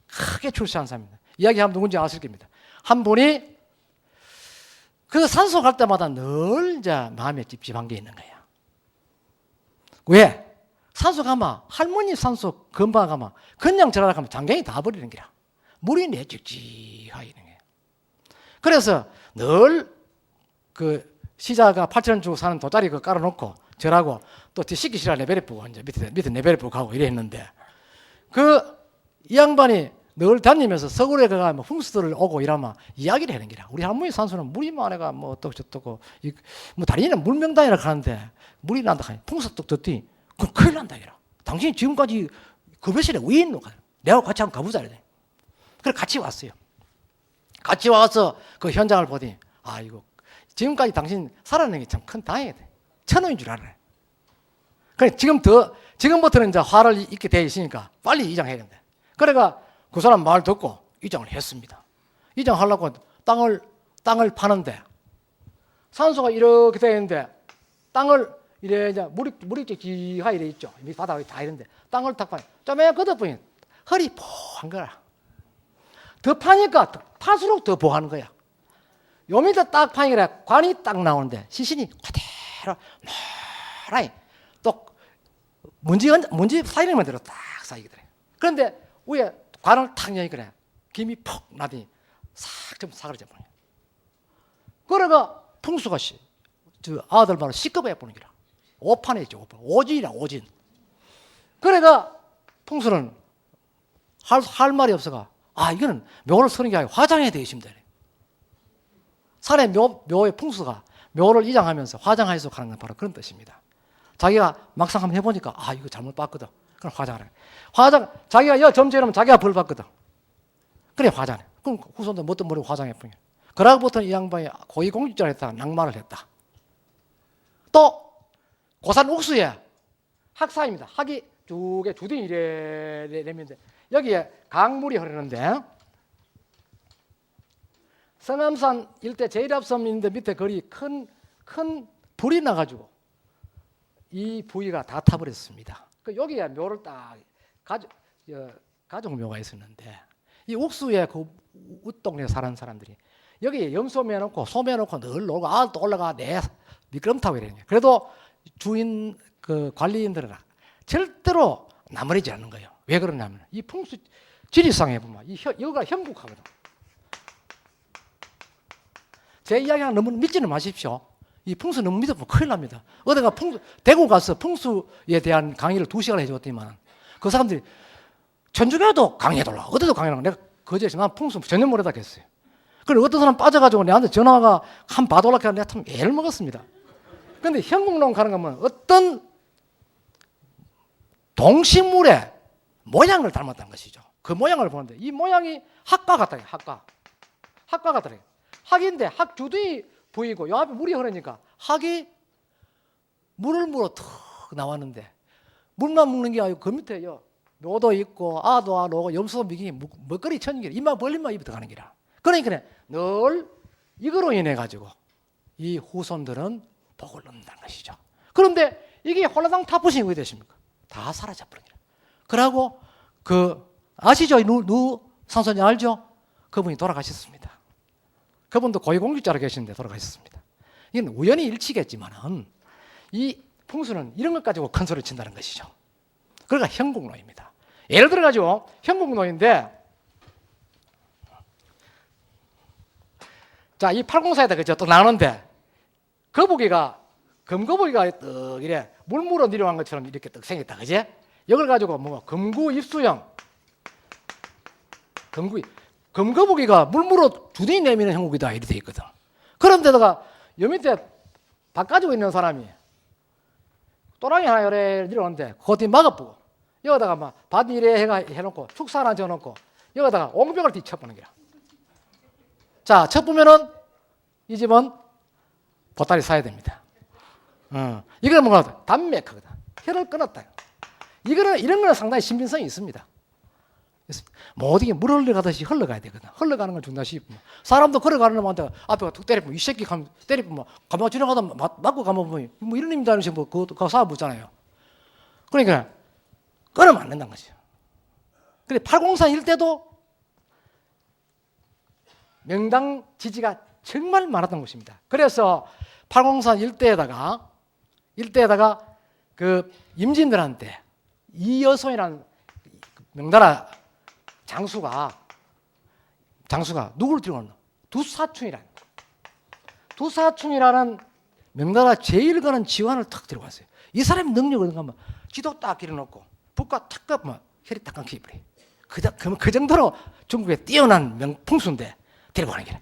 크게 출세한 사람입니다. 이야기하면 누군지 아실 겁니다. 한 분이 그 산소 갈 때마다 늘 이제 마음에 찝찝한 게 있는 거야. 왜? 산소 가면 할머니 산소 금방 가면 그냥 들어가다 가면 장경이 다 버리는 거라. 물이 내 찍찍하게 있는 거예요. 그래서 늘 그 시자가 8,000원 주고 사는 돗자리 그 깔아놓고 저라고 또 씻기 싫어 레벨에 보고 이제 밑에 레벨에 보고 가고 이래 했는데 이 양반이 늘 다니면서 서울에 가면 풍수들을 오고 이러면 이야기를 하는 거라. 우리 할머니 산소는 물이 많아가 뭐 어떻고 저떻고 뭐 다리는 물명단이라 하는데 물이 난다 하니 풍수 뚝 듣더니 그럼 큰일 난다 이라. 당신이 지금까지 그 배실에 왜 있노? 내가 같이 한번 가보자 이래. 그래 같이 왔어요. 같이 와서 그 현장을 보더니 이거 지금까지 당신 살아내는 게 참 큰 다행이다. 천원인 줄 알아요. 그래 지금부터는 이제 화를 잊게 돼 있으니까 빨리 이장해야 된다. 그래가 그 사람 말 듣고 이장을 했습니다. 이장하려고 땅을 파는데 산소가 이렇게 되어 있는데 땅을 이래 이제 물이 기하 이래 있죠. 바닥이 다 이런데 땅을 탁 파니 좀에 걷어보니 허리 포한 거라. 더 파니까 팔수록 더 보하는 거야. 요 밑에 딱 파니까 관이 딱 나오는데 시신이 그대로 노라이 또 문지 사이링만 들어 딱 쌓이거든. 그런데 위에 관을 탁 여니 그래. 김이 퍽 나더니 싹 좀 사그러져 버려. 그래가 풍수가 저 아들 말로 시급해 보는 기라. 오판에 있죠. 오진이라 오진. 그래가 풍수는 할 말이 없어가 이거는 묘를 쓰는 게 아니고 화장해야 되겠습니다. 산에 묘의 풍수가 묘를 이장하면서 화장해서 가는 건 바로 그런 뜻입니다. 자기가 막상 한번 해보니까 이거 잘못 봤거든. 그럼 화장하래. 자기가 점쟁이라면 자기가 벌 받거든. 그래 화장해. 그럼 후손도 뭣도 모르고 화장해보니. 그러고부터 이 양반이 고위공직자를 했다가 낭만을 했다. 또 고산 옥수에 학사입니다. 학이 쭉에 주둥이 이래 내밀는데 여기에 강물이 흐르는데 성암산 일대 제일압섬인데 밑에 거리 큰 불이 나가지고 이 부위가 다 타버렸습니다. 여기에 묘를 딱 가족 묘가 있었는데 이 옥수에 그 웃동네 사는 사람들이 여기에 염소 매놓고 소 매놓고 늘 놀고 또 올라가 미끄럼 타고 이러냐. 그래도 주인 그 관리인들은 절대로 나무리지 않는 거예요. 왜 그러냐면 이 풍수 지리상에 보면 여기가 현북하거든. 제 이야기는 너무 믿지는 마십시오. 이 풍수 너무 믿으면 큰일 납니다. 어디가 대구 가서 풍수에 대한 강의를 2시간 해줬더니만 그 사람들이 천주교도 강의해달라. 어디도 강의하라고. 내가 거제에서 난 풍수 전혀 모르다 했어요. 그리고 어떤 사람 빠져가지고 내한테 전화가 한 봐달라고 해서 내가 참 애를 먹었습니다. 그런데 현국농 가는 거면 어떤 동식물의 모양을 닮았다는 것이죠. 그 모양을 보는데 이 모양이 학과 같아요. 학과 같아요. 학인데 학 주둥이 보이고 요 앞에 물이 흐르니까 학이 물을 물어 툭 나왔는데 물만 먹는 게 아니고 그 밑에 묘도 있고 아도 오고 염소 미기 먹거리 천기 입만 벌리면 입에 들어가는 기라. 그러니까 늘 이거로 인해 가지고 이 후손들은 복을 얻는다는 것이죠. 그런데 이게 홀라당 타부신이 어디 되십니까? 다 사라져 버린 기라. 그러고 아시죠? 누 상선이 알죠? 그분이 돌아가셨습니다. 그분도 고위공직자로 계시는데 돌아가셨습니다. 이건 우연히 일치겠지만은 이 풍수는 이런 것 가지고 큰 소리를 친다는 것이죠. 그러니까 현국노입니다. 예를 들어 가지고 현국노인데 자, 이 804에다 그죠? 또 나오는데 금거북이가 떡 이래 물물어 내려간 것처럼 이렇게 떡 생겼다. 그지? 이걸 가지고 금구 입수형 금거북이가 물물어 주둥이 내미는 형국이다 이렇게 돼 있거든. 그런데다가 여 밑에 밥 가지고 있는 사람이 또랑이 하나 요래 내려오는데 그것도 막아보고 여기다가 막 밭 이래 해놓고 축사 하나 지어놓고 여기다가 옹벽을 뒤쳐보는 거야. 자, 쳐보면은 이 집은 보따리 사야 됩니다. 이거는 뭔가 담맥하거든. 혀를 끊었다. 이런 거는 상당히 신빙성이 있습니다. 뭐 어디에 물 흘러가듯이 흘러가야 되거든. 흘러가는 걸 준다 싶으면 사람도 걸어가는 놈한테 앞에 툭 때리면 이 새끼 때리면 가만 지나가다 맞고 가면 뭐 이런 의미도 아니지 그거 사업 없잖아요. 그러니까 끊으면 안 된다는 거죠. 근데 803 일대도 명당 지지가 정말 많았던 곳입니다. 그래서 803 일대에다가 그 임진들한테 이여손이라는 명나라 장수가 누구를 들고 왔나? 두사충이라는 명나라 제일 가는 지환을 탁 들고 왔어요. 이 사람의 능력을 하면 지도 딱 길어놓고 북과 탁 가면 혈이 딱 감기 버려. 그 정도로 중국에 뛰어난 풍수인데 데리고 가는 게.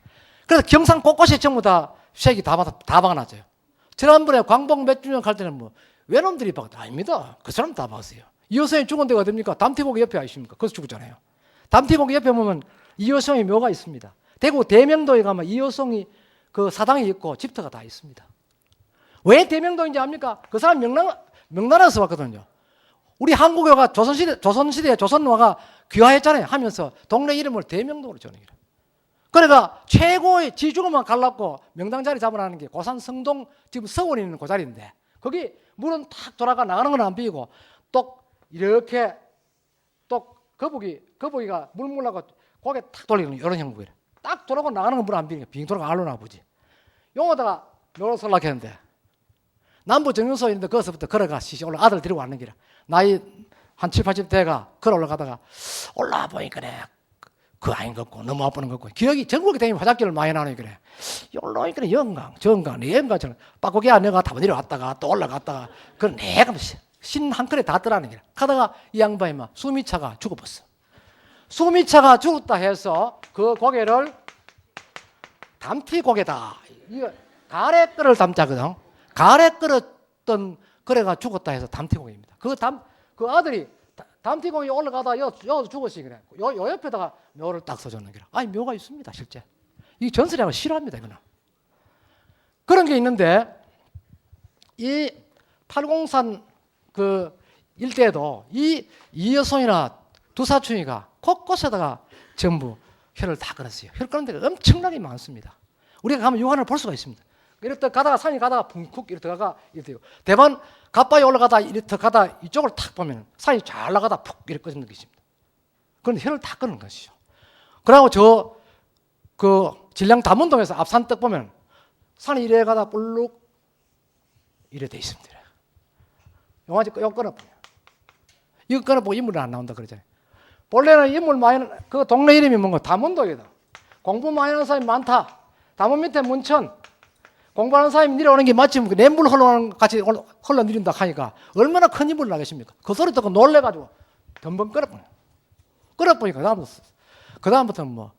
그래서 경상 곳곳에 전부 다 색이 다 박아놨어요. 지난번에 광복 몇 주년 갈 때는 외놈들이 박았다. 아닙니다. 그 사람 다 박았어요. 이효성이 죽은 데가 어딥니까? 담티고기 옆에 아십니까? 거기서 죽었잖아요. 담티고기 옆에 보면 이효성의 묘가 있습니다. 대구 대명도에 가면 이효성이 그 사당이 있고 집터가 다 있습니다. 왜 대명도인지 압니까? 그 사람 명나라에서 왔거든요. 우리 한국어가 조선시대에 조선화가 귀화했잖아요. 하면서 동네 이름을 대명도로 지어낸 거예요. 그러니까 최고의 지중어만 갈랐고 명당 자리 잡으라는 게 고산 성동 지금 서원에 있는 그 자리인데 거기 물은 탁 돌아가 나가는 건 안 비고 또 이렇게 또 거북이가 물 물라고 고개 탁 돌리는 이런 형국이래. 딱 돌아가고 나가는 건 물 안 비니까 빙 돌아가 알로나 보지. 용어다가 묘를 설라고 했는데 남부 정윤소 있는데 거기서부터 걸어가 시시 올라 아들 데리고 왔는 길이라 나이 한 7, 80대가 걸어 올라가다가 올라와 보니까 그 아닌 것 같고 너무 아프는 것 같고 기억이 전국에 다니면 화장기를 많이 나는 그래. 요로 그래 영강 정강 내영강처럼 빠꾸기야 내가 다 내려왔다가 또 올라갔다가 그 내가 신 한 컬에 다 떠라는 거야. 가다가 이 양반이 막 숨이 차가 죽어버렸어. 숨이 차가 죽었다 해서 그 고개를 담티 고개다. 이거 가래 끓을 담자거든. 가래 끓었던 그래가 죽었다 해서 담티 고개입니다. 그 아들이 담티 고개 올라가다 여도 죽었지 그래. 요 옆에다가 묘를 딱 써줬는 거라. 아니 묘가 있습니다 실제. 이 전설이라고 싫어합니다 이거는. 그런 게 있는데 이 팔공산 그 일대에도 이 여성이나 두 사촌이가 곳곳에다가 전부 혈을 다 끊었어요. 혈 끊는 데가 엄청나게 많습니다. 우리가 가면 유한을 볼 수가 있습니다. 이렇게 가다가 산이 가다가 붕쿡 이렇게 가다가 이렇게 되고 대만 갓바위 올라가다 이렇게 가다 이쪽을 탁 보면 산이 잘 나가다 푹 이렇게 꺼지는 게 있습니다. 그런데 혈을 다 끊는 것이죠. 그리고 그 진량 담원동에서 앞산 떡 보면 산이 이래 가다 볼록 이래 돼 있습니다. 영화지 이거 끊어보면 이거 끊어보고 인물이 안 나온다 그러잖아요. 본래는 인물 많이 그 동네 이름이 뭔가 담원동이다. 공부 많이 하는 사람이 많다. 담원 밑에 문천 공부하는 사람이 내려오는 게 마침 그 냇물 흘러오는 같이 흘러내린다 하니까 얼마나 큰 인물이 나겠습니까? 그 소리 듣고 놀래가지고 덤벙 끌어보니까 그다음부터는 뭐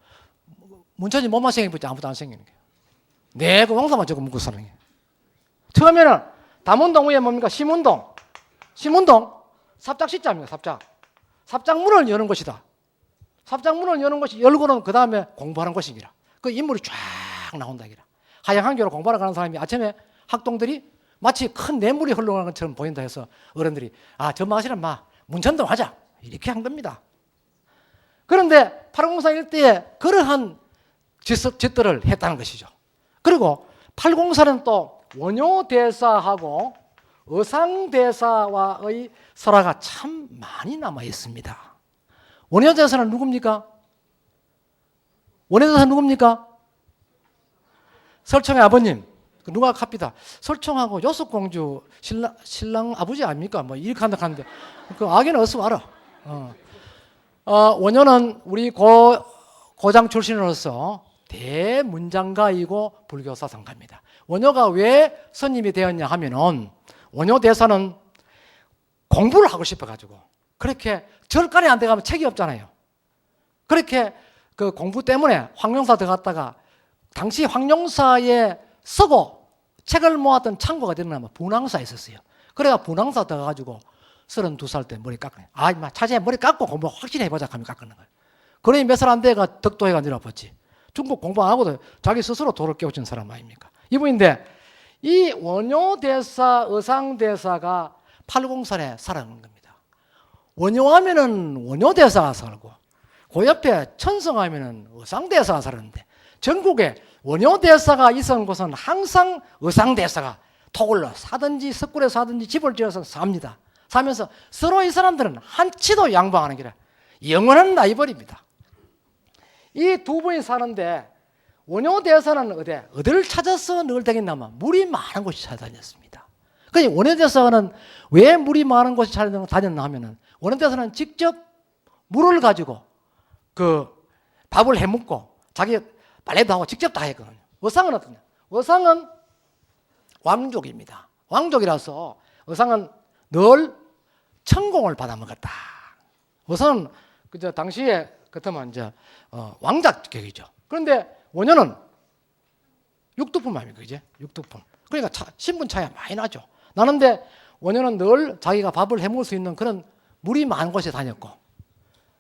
문천이 몸만 생기지 아무도 안 생기는 거예요. 네, 그 왕사만 저거 묻고 사는 거예요. 처음에는 담원동 위에 뭡니까? 심운동 삽작시자입니다. 삽작문을 여는 것이다. 삽작문을 여는 것이 열고는 그 다음에 공부하는 것이기라. 그 인물이 쫙 나온다 기라. 하양 한교로 공부하러 가는 사람이 아침에 학동들이 마치 큰 냇물이 흘러가는 것처럼 보인다 해서 어른들이 저 마시는 문천동 하자 이렇게 한 겁니다. 그런데 팔공산 일대에 그러한 짓들을 했다는 것이죠. 그리고 팔공산은 또 원효대사하고 의상대사와의 설화가 참 많이 남아 있습니다. 원효대사는 누굽니까? 설청의 아버님. 누가 갑니다. 설청하고 요속공주 신랑 아버지 아닙니까? 뭐 이렇게 한다 하는데 그 아기는 어서 와라. 원효는 우리 고장 출신으로서 대문장가이고 불교 사상가입니다. 원효가 왜 스님이 되었냐 하면은 원효 대사는 공부를 하고 싶어가지고 그렇게 절간에 안 돼가면 책이 없잖아요. 그렇게 그 공부 때문에 황룡사 들어갔다가 당시 황룡사에 쓰고 책을 모았던 창고가 되면 분황사에 있었어요. 그래가 분황사 들어가가지고 32살 때 머리 깎아요. 임마 차제에 머리 깎고 공부 확실히 해보자 하면 깎는 거예요. 그러니 몇 살 안 돼가 덕도해가 내려봤지. 중국 공부 안 하고도 자기 스스로 도를 깨우친 사람 아닙니까? 이분인데 이 원효대사, 의상대사가 팔공산에 살아가는 겁니다. 원효하면은 원효대사가 살고 그 옆에 천성하면은 의상대사가 살았는데 전국에 원효대사가 있었던 곳은 항상 의상대사가 토굴로 사든지 석굴에 사든지 집을 지어서 삽니다. 사면서 서로 이 사람들은 한치도 양보하는 게 아니라 영원한 라이벌입니다. 이 두 분이 사는데 원효대사는 어디를 찾아서 늘 다녔냐면 물이 많은 곳이 찾아다녔습니다. 그러니까 원효대사는 왜 물이 많은 곳이 찾아다녔나 하면은 원효대사는 직접 물을 가지고 그 밥을 해 먹고 자기 빨래도 하고 직접 다 했거든요. 의상은 어떠냐? 의상은 왕족입니다. 왕족이라서 의상은 늘 천공을 받아 먹었다. 의상은 그저 당시에 그때만 이제 왕자격이죠. 그런데 원효는 육두품 아닙니까, 그제? 육두품. 그러니까 신분 차이가 많이 나죠. 나는데 원효는 늘 자기가 밥을 해 먹을 수 있는 그런 물이 많은 곳에 다녔고,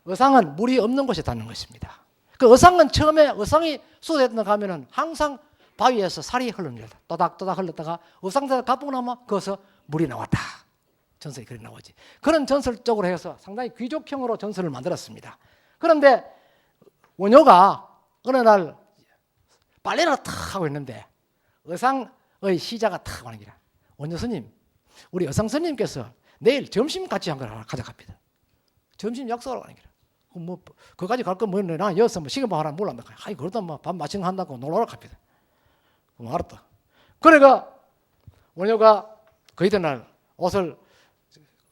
의상은 물이 없는 곳에 다니는 것입니다. 그 의상은 처음에 의상이 쏟아져 가면은 항상 바위에서 살이 흘러내렸다. 또닥또닥 흘렀다가 의상대가 가보고 나면 거기서 물이 나왔다. 전설이 그렇게 나오지. 그런 전설적으로 해서 상당히 귀족형으로 전설을 만들었습니다. 그런데 원효가 어느 날 빨래를 탁 하고 있는데 의상의 시자가 탁 오는 기라. 원효 스님, 우리 의상 스님께서 내일 점심 같이 한 걸 가져갑니다. 점심 약속하러 가는 기라. 뭐 거기까지 갈 거 뭐냐? 나 여기서 뭐 시간 하나 몰란다. 아이 그러다 뭐 밥 마시는 한다고 놀러 갑니다. 그럼 알았다. 그러니까 원효가 그 이튿날 옷을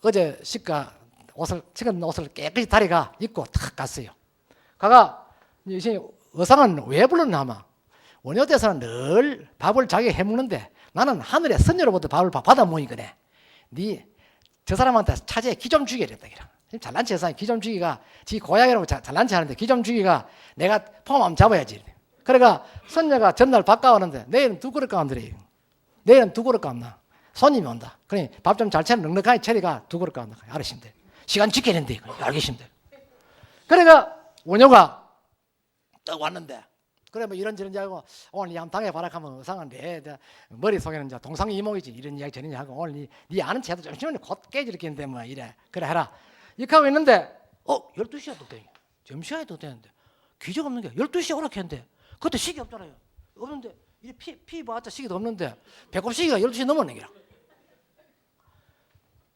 어제 식가 옷을 식은 옷을 깨끗이 다리가 입고 탁 갔어요. 가가 이제 의상은 왜 불렀나 하면 원효대사는 늘 밥을 자기가 해먹는데 나는 하늘의 선녀로부터 밥을 받아 먹이거든. 저 사람한테 차제에 기 좀 주게 이랬다. 잘난 체 회사에 기 좀 주기가 지 고향이라고 잘난 체 하는데 기 좀 주기가 내가 폼 한번 잡아야지. 그러니까 선녀가 전날 밥 가오는데 내일은 두 그릇 가온더래. 내일은 두 그릇 가온나. 손님이 온다. 그러니 밥 좀 잘 차려 넉넉하게 차리가 두 그릇 가온다. 알으신대. 시간 지켜야 된대. 알겠습니다. 그러니까 원효가 딱 왔는데 그래 뭐 이런저런 하고 오늘 양당에 바락하면 의상한데 머릿속에는 이제 동상 이목이지 이런 이야기 저런 이야기 하고 오늘 네 아는 채도 점심은 곧 깨지겠는데 뭐 이래 그래 해라 이렇게 하고 있는데 12시야 또 돼. 점심시간이 또 되는데 기적 없는 게 12시에 오락해 했는데 그때 시계 없잖아요. 없는데 이 피 봐왔자 시계도 없는데 배꼽 시계가 12시 넘었네 기라.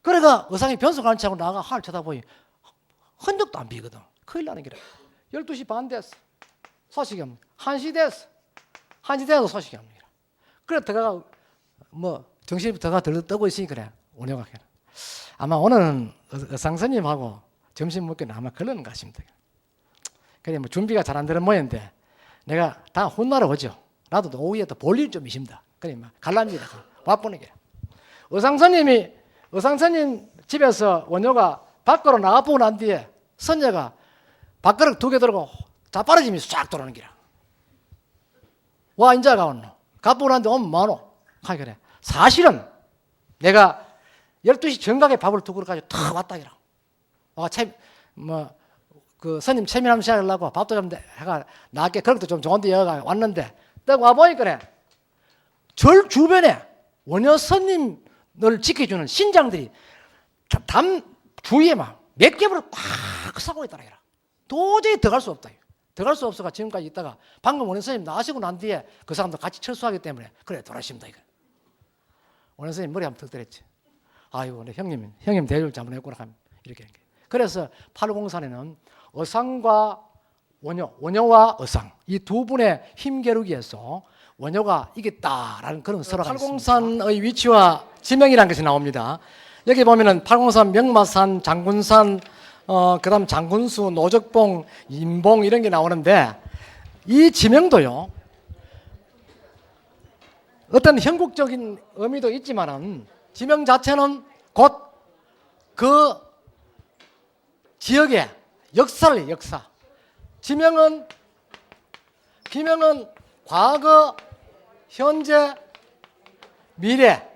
그래가 의상이 변속하는 척하고 나가 하늘 쳐다보니 흔적도 안 비거든. 큰일 나는 기라. 12시 반 됐어. 소식이 없는 1시 됐어. 1시 돼도 소식이 없는 기라. 그래 들어가 뭐 정신이 들어가 뜨고 있으니 그래 원효가 그래. 아마 오늘은 의상선님하고 점심 먹기는 아마 그러는 것 같습니다. 그래 뭐 준비가 잘 안 되는 모양인데 내가 다 혼나러 오죠. 나도 오후에 또 볼 일 좀 있습니다. 그래 막 갈랍니다. 바쁘는 게. 의상선님 집에서 원효가 밖으로 나가보고 난 뒤에 선녀가 밥그릇 2개 들고 자빠르짐이 쫙 돌아오는 기라. 와 인자가 왔노. 가보고 난 뒤에 오면 뭐하노. 하 그래. 사실은 내가 12시 정각에 밥을 2그릇 가지고 탁 왔다 기라. 와 그 스님 체면함 시작하려고 밥도 좀 해가 나게 그릇도 좀 좋은데 여가 왔는데 딱 와보니 그래. 절 주변에 원효 스님을 지켜주는 신장들이 담 주위에 막 몇 개부로 꽉 싸고 있더라. 도저히 들어갈 수 없다. 들어갈 수 없어가 지금까지 있다가 방금 원효 스님 나가시고 난 뒤에 그 사람도 같이 철수하기 때문에 그래 돌아십니다. 이거. 원효 스님 머리 한번 턱 때렸지. 아이고 형님 대줄 잘못했구나 하면 이렇게. 그래서 803에는 의상과 원효와 의상 이 두 분의 힘겨루기에서 원효가 이겼다라는 그런 설화가 있습니다. 803의 위치와 지명이라는 것이 나옵니다. 여기 보면은 803 명마산, 장군산, 그다음 장군수, 노적봉, 인봉 이런 게 나오는데 이 지명도요. 어떤 형국적인 의미도 있지만은 지명 자체는 곧 그 지역의 역사를 역사. 기명은 과거, 현재, 미래.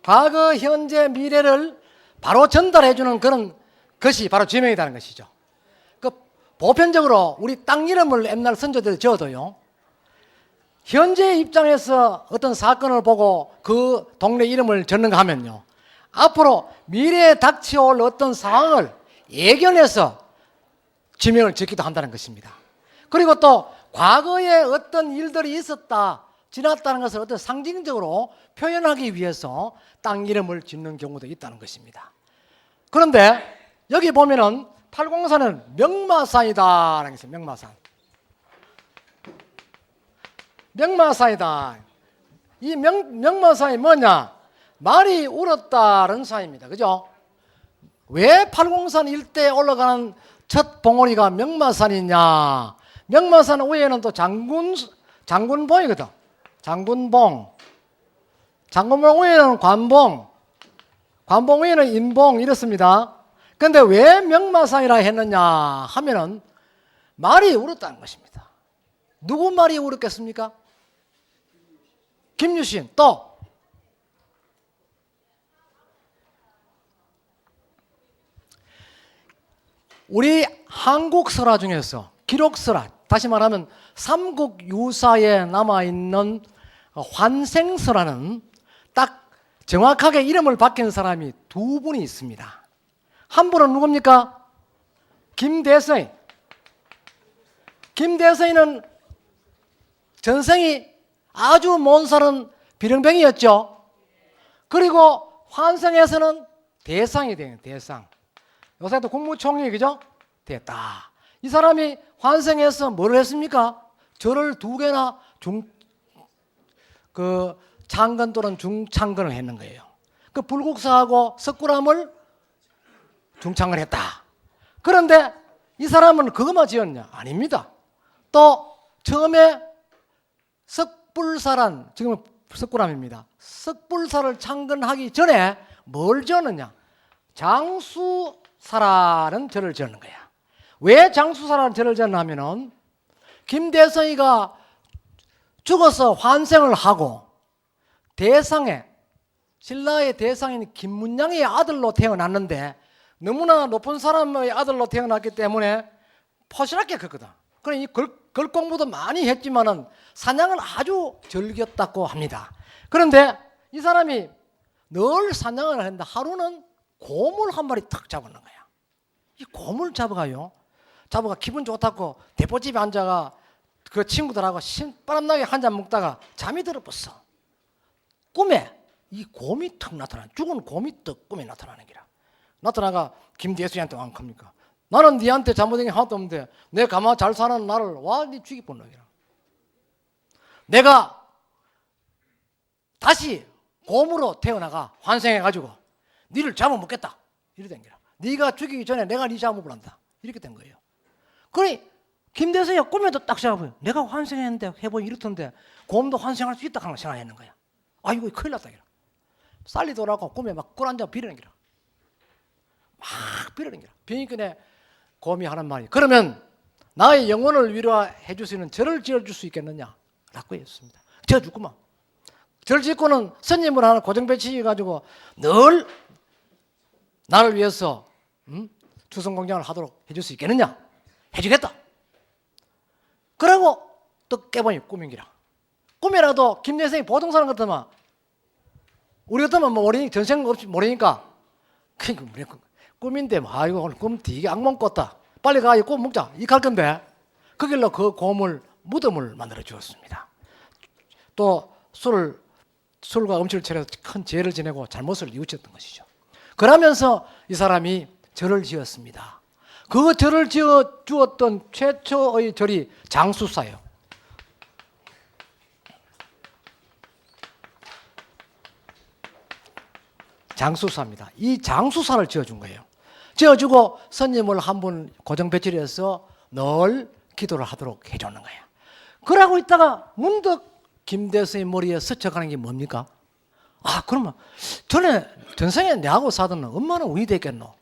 과거, 현재, 미래를 바로 전달해주는 그런 것이 바로 지명이라는 것이죠. 그 보편적으로 우리 땅 이름을 옛날 선조들이 지어도요. 현재 입장에서 어떤 사건을 보고 그 동네 이름을 짓는가 하면요. 앞으로 미래에 닥쳐올 어떤 상황을 예견해서 지명을 짓기도 한다는 것입니다. 그리고 또 과거에 어떤 일들이 있었다, 지났다는 것을 어떤 상징적으로 표현하기 위해서 땅 이름을 짓는 경우도 있다는 것입니다. 그런데 여기 보면은 804는 명마산이다라는 것이에요. 명마산. 명마산이다. 이 명마산이 뭐냐? 말이 울었다는 사입니다. 그죠? 왜 803 일대에 올라가는 첫 봉우리가 명마산이냐? 명마산 위에는 또 장군봉이거든. 장군봉. 장군봉 위에는 관봉. 관봉 위에는 인봉 이렇습니다. 그런데 왜 명마산이라 했느냐 하면은 말이 울었다는 것입니다. 누구 말이 울었겠습니까? 김유신. 또 우리 한국 설화 중에서 기록설화, 다시 말하면 삼국유사에 남아있는 환생설화는 딱 정확하게 이름을 바뀐 사람이 두 분이 있습니다. 한 분은 누굽니까? 김대서인. 김대서인은 전생이 아주 먼 살은 비령병이었죠. 그리고 환생에서는 대상이 돼요. 대상. 요새도 국무총리 그죠? 됐다. 이 사람이 환생해서 뭘 했습니까? 절을 2개나 창건 또는 중창건을 했는 거예요. 그 불국사하고 석굴암을 중창을 했다. 그런데 이 사람은 그것만 지었냐? 아닙니다. 또 처음에 석불사란, 지금은 석굴암입니다. 석불사를 창건하기 전에 뭘 지었느냐? 장수사라는 절을 지었는 거야. 왜 장수사라는 절을 지었냐 하면은 김대성이가 죽어서 환생을 하고 대상에, 신라의 대상인 김문양의 아들로 태어났는데 너무나 높은 사람의 아들로 태어났기 때문에 포신하게 컸거든. 그러니 걸공부도 많이 했지만은 사냥을 아주 즐겼다고 합니다. 그런데 이 사람이 늘 사냥을 했는데 하루는 곰을 한 마리 탁 잡았는 거야. 이 곰을 잡아가 기분 좋다고 대포집에 앉아가 그 친구들하고 신바람나게 한잔 먹다가 잠이 들어버렸어. 꿈에 이 곰이 탁 나타나, 죽은 곰이 딱 꿈에 나타나는 기라. 나타나가 김대수한테 왕 겁니까? 나는 니한테 잘못된 게 하나도 없는데 내 가만 잘 사는 나를 와 니 죽이뻔 놈이라. 내가 다시 곰으로 태어나가 환생해가지고 니를 잡아먹겠다 이렇게 된 거야. 네가 죽이기 전에 내가 니 잡아먹을 한다 이렇게 된 거예요. 그래 김대성이 꿈에도 딱 생각해보요. 내가 환생했는데 해보니 이렇던데 곰도 환생할 수 있다 하는 생각했는 거야. 아이고 큰일 났다 기라. 쌀리 돌아가고 꿈에 막 꿀 앉아 비르는 기라. 막 비르는 기라. 비니까 곰이 하는 말이 그러면 나의 영혼을 위로해 줄 수 있는 절을 지어줄 수 있겠느냐 라고 했습니다. 지어주구만. 절 짓고는 스님을 하나 고정배치해가지고 늘 나를 위해서 추성공양을 하도록 해줄 수 있겠느냐? 해주겠다. 그러고 또 깨보니 꿈인기라. 꿈이라도 김대성이 보통 사람 같으면 우리 같으면 뭐 모르니 전생 없이 모르니까 그러니까 꿈인데 뭐 아이고 오늘 꿈 되게 악몽 꿨다. 빨리 가 꿈 먹자 이렇게 할 건데 그 길로 그 곰을 무덤을 만들어 주었습니다. 또 술과 음식을 차려서 큰 죄를 지내고 잘못을 뉘우쳤던 것이죠. 그러면서 이 사람이 절을 지었습니다. 그 절을 지어 주었던 최초의 절이 장수사예요. 장수사입니다. 이 장수사를 지어준 거예요. 지어주고 스님을 한 분 고정 배치해서 늘 기도를 하도록 해주는 거예요. 그러고 있다가 문득 김대성의 머리에 스쳐가는 게 뭡니까? 아 그러면 전생에 내하고 사던 엄마는 어디 됐겠노?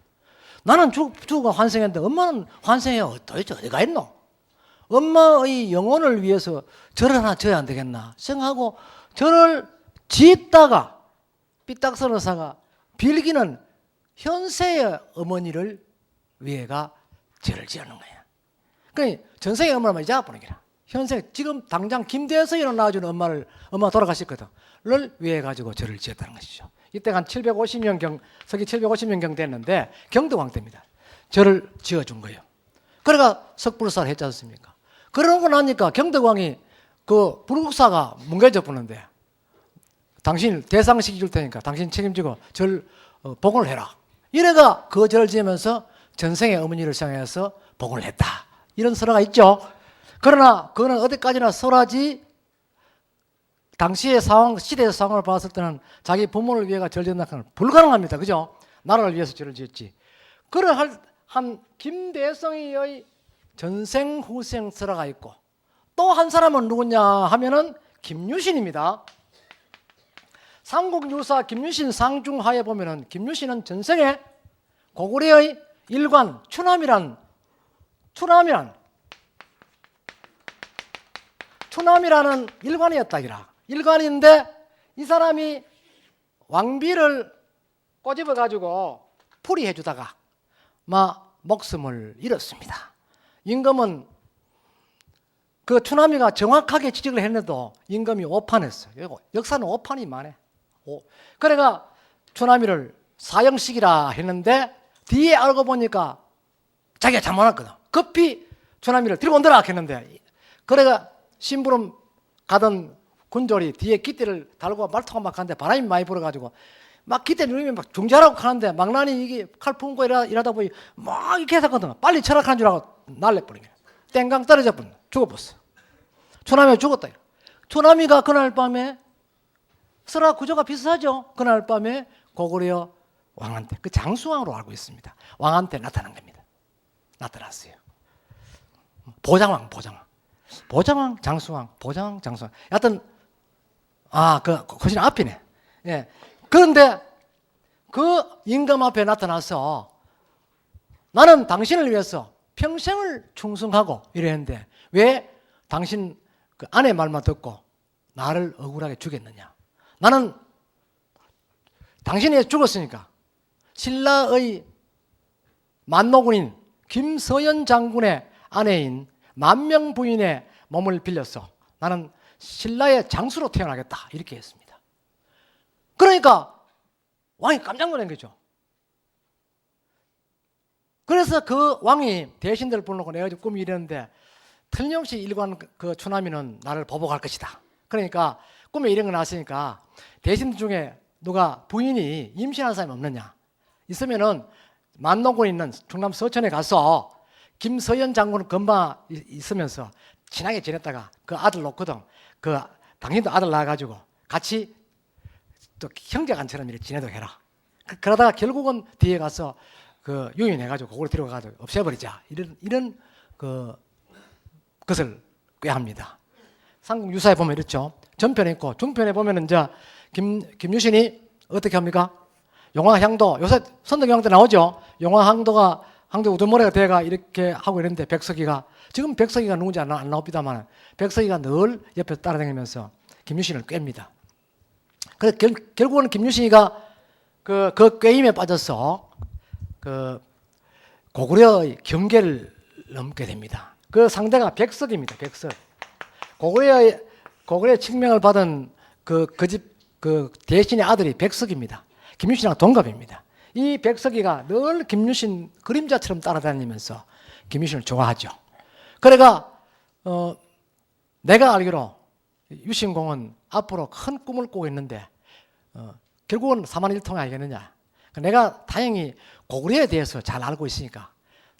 나는 죽어 환생했는데 엄마는 환생에 도대체 어디가 있노? 엄마의 영혼을 위해서 절을 하나 지어야 안 되겠나 생각하고 절을 짓다가 삐딱서러사가 빌기는 현세의 어머니를 위해가 절을 지어놓은 거야. 그러니까 전생의 엄마를 잡아보는 거야. 현생 지금 당장 김대성이로 낳아주는 엄마 돌아가셨거든. 를 위해 가지고 절을 지었다는 것이죠. 이때가 한 750년경 서기 750년경 됐는데 경덕왕 때입니다. 절을 지어준 거예요. 그러니까 석불사를 했지 않습니까? 그러고 나니까 경덕왕이 그 불국사가 뭉개져 보는데 당신 대상시키 줄 테니까 당신 책임지고 절 복원을 해라. 이래가 그 절을 지으면서 전생의 어머니를 생각해서 복원을 했다. 이런 설화가 있죠. 그러나 그거는 어디까지나 설화지 당시의 상황, 시대의 상황을 봤을 때는 자기 부모를 위해가 절 지은다는 건 불가능합니다. 그죠? 나라를 위해서 절을 지었지. 그런 한 김대성의 전생 후생 설화가 있고 또 한 사람은 누구냐 하면은 김유신입니다. 삼국유사 김유신 상중하에 보면은 김유신은 전생에 고구려의 일관 추남이란 일관이었다기라. 일관인데 이 사람이 왕비를 꼬집어 가지고 풀이해 주다가 목숨을 잃었습니다. 임금은 그 추남이가 정확하게 지적을 했는데도 임금이 오판했어요. 역사는 오판이 많아. 그래가 추남이를 사형식이라 했는데 뒤에 알고 보니까 자기가 잘못했거든. 급히 추남이를 들고 온다라 했는데 그래가 심부름 가던 군졸이 뒤에 깃대를 달고 말통을 막 하는데 바람이 많이 불어가지고 막 깃대 누르면 막 중지하라고 하는데 망나니 이게 칼 품고 이러다 보니 막 이렇게 했었거든. 빨리 철학하는 줄 알고 날려버린 거야. 땡강 떨어져 버린 거야. 죽어버렸어. 추남이가 죽었다. 추남이가 그날 밤에 설화 구조가 비슷하죠. 그날 밤에 고구려 왕한테 그 장수왕으로 알고 있습니다. 왕한테 나타난 겁니다. 나타났어요. 보장왕. 보장왕, 장수왕, 보장왕, 장수왕. 여하튼 그 훨씬 앞이네. 예. 그런데 그 임금 앞에 나타나서 나는 당신을 위해서 평생을 충성하고 이랬는데 왜 당신 그 아내 말만 듣고 나를 억울하게 죽였느냐? 나는 당신이 위해서 죽었으니까 신라의 만노군인 김서연 장군의 아내인 만명 부인의 몸을 빌려서 나는 신라의 장수로 태어나겠다 이렇게 했습니다. 그러니까 왕이 깜짝 놀란 거죠. 그래서 그 왕이 대신들을 불러놓고 내가 지금 꿈이 이랬는데 틀림없이 일관 그 추남이는 나를 보복할 것이다. 그러니까 꿈에 이런 거 나왔으니까 대신들 중에 누가 부인이 임신한 사람이 없느냐 있으면은 만노군에 있는 충남 서천에 가서 김서연 장군 건방 있으면서 친하게 지냈다가 그 아들 놓거든. 그 당신도 아들 낳아가지고 같이 또 형제간처럼 이렇게 지내도록 해라. 그러다가 결국은 뒤에 가서 그 유인해가지고 그걸 데려가서 없애버리자. 이런 것을 꾀합니다. 삼국 유사에 보면 이렇죠. 전편에 있고 중편에 보면은 이제 김유신이 어떻게 합니까? 용화향도 요새 선덕여왕 때 나오죠. 용화향도가 항도 우두머리가 돼가 이렇게 하고 이랬는데 백석이가 지금 백석이가 누군지 안 나옵니다만 백석이가 늘 옆에 따라다니면서 김유신을 꿰입니다. 그래서 결국은 김유신이가 그 꿰임에 빠져서 그 고구려의 경계를 넘게 됩니다. 그 상대가 백석입니다. 백석. 고구려의 칙명을 받은 그 집 그 대신의 아들이 백석입니다. 김유신이랑 동갑입니다. 이 백석이가 늘 김유신 그림자처럼 따라다니면서 김유신을 좋아하죠. 그래가 내가 알기로 유신공은 앞으로 큰 꿈을 꾸고 있는데 결국은 사만일통이 아니겠느냐. 내가 다행히 고구려에 대해서 잘 알고 있으니까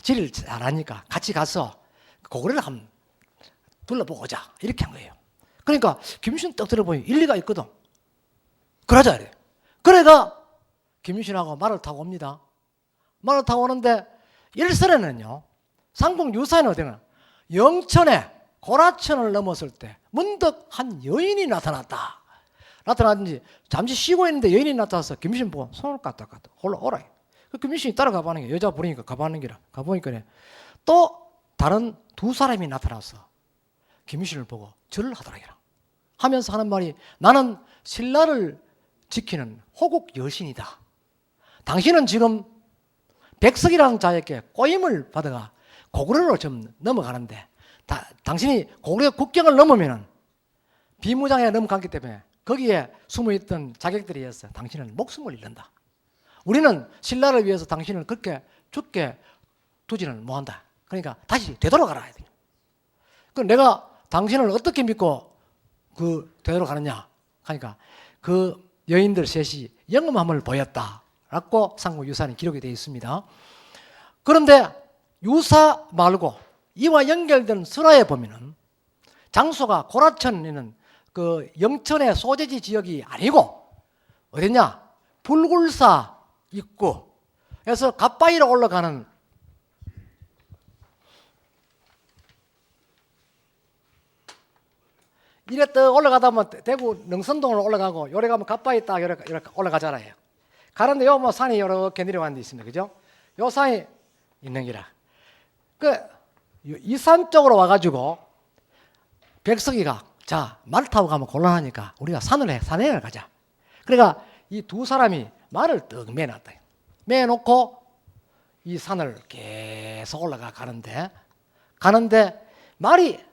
지리를 잘 아니까 같이 가서 고구려를 한번 둘러보고 오자 이렇게 한 거예요. 그러니까 김유신 딱 들어보니 일리가 있거든. 그러자 이래. 그래가 김유신하고 말을 타고 옵니다. 말을 타고 오는데 일설에는요. 삼국 유사에는 어디나 영천에 고라천을 넘었을 때 문득 한 여인이 나타났다. 나타났는지 잠시 쉬고 있는데 여인이 나타나서 김유신 보고 손을 까딱까딱 올라오라. 김유신이 따라가 보는 게 여자 부르니까 가보는 기라. 가보니까 또 다른 두 사람이 나타나서 김유신을 보고 절을 하더라. 하면서 하는 말이 나는 신라를 지키는 호국 여신이다. 당신은 지금 백석이라는 자에게 꼬임을 받아가 고구려로 좀 넘어가는데 당신이 고구려 국경을 넘으면 비무장에 넘어갔기 때문에 거기에 숨어있던 자객들에 의해서 당신은 목숨을 잃는다. 우리는 신라를 위해서 당신을 그렇게 죽게 두지는 못한다. 그러니까 다시 되돌아가라. 그 내가 당신을 어떻게 믿고 되돌아가느냐 하니까 그 여인들 셋이 영험함을 보였다라고 삼국 유사는 기록이 되어 있습니다. 그런데 유사 말고 이와 연결된 설화에 보면은 장소가 고라천에 있는 그 영천의 소재지 지역이 아니고 어디냐? 불굴사 입구. 그래서 갓바위로 올라가는 이래 떠 올라가다 보면 대구 능선동으로 올라가고 요래 가면 갓바위 딱 이렇게 올라가잖아요. 가는데 요 뭐 산이 이렇게 내려가는 데 있습니다. 그죠? 요 산이 있는 기라. 이 산 쪽으로 와가지고 백석이가 자, 말 타고 가면 곤란하니까 우리가 산에 가자. 그러니까 이 두 사람이 말을 떡 매놨다. 매놓고 이 산을 계속 가는데 말이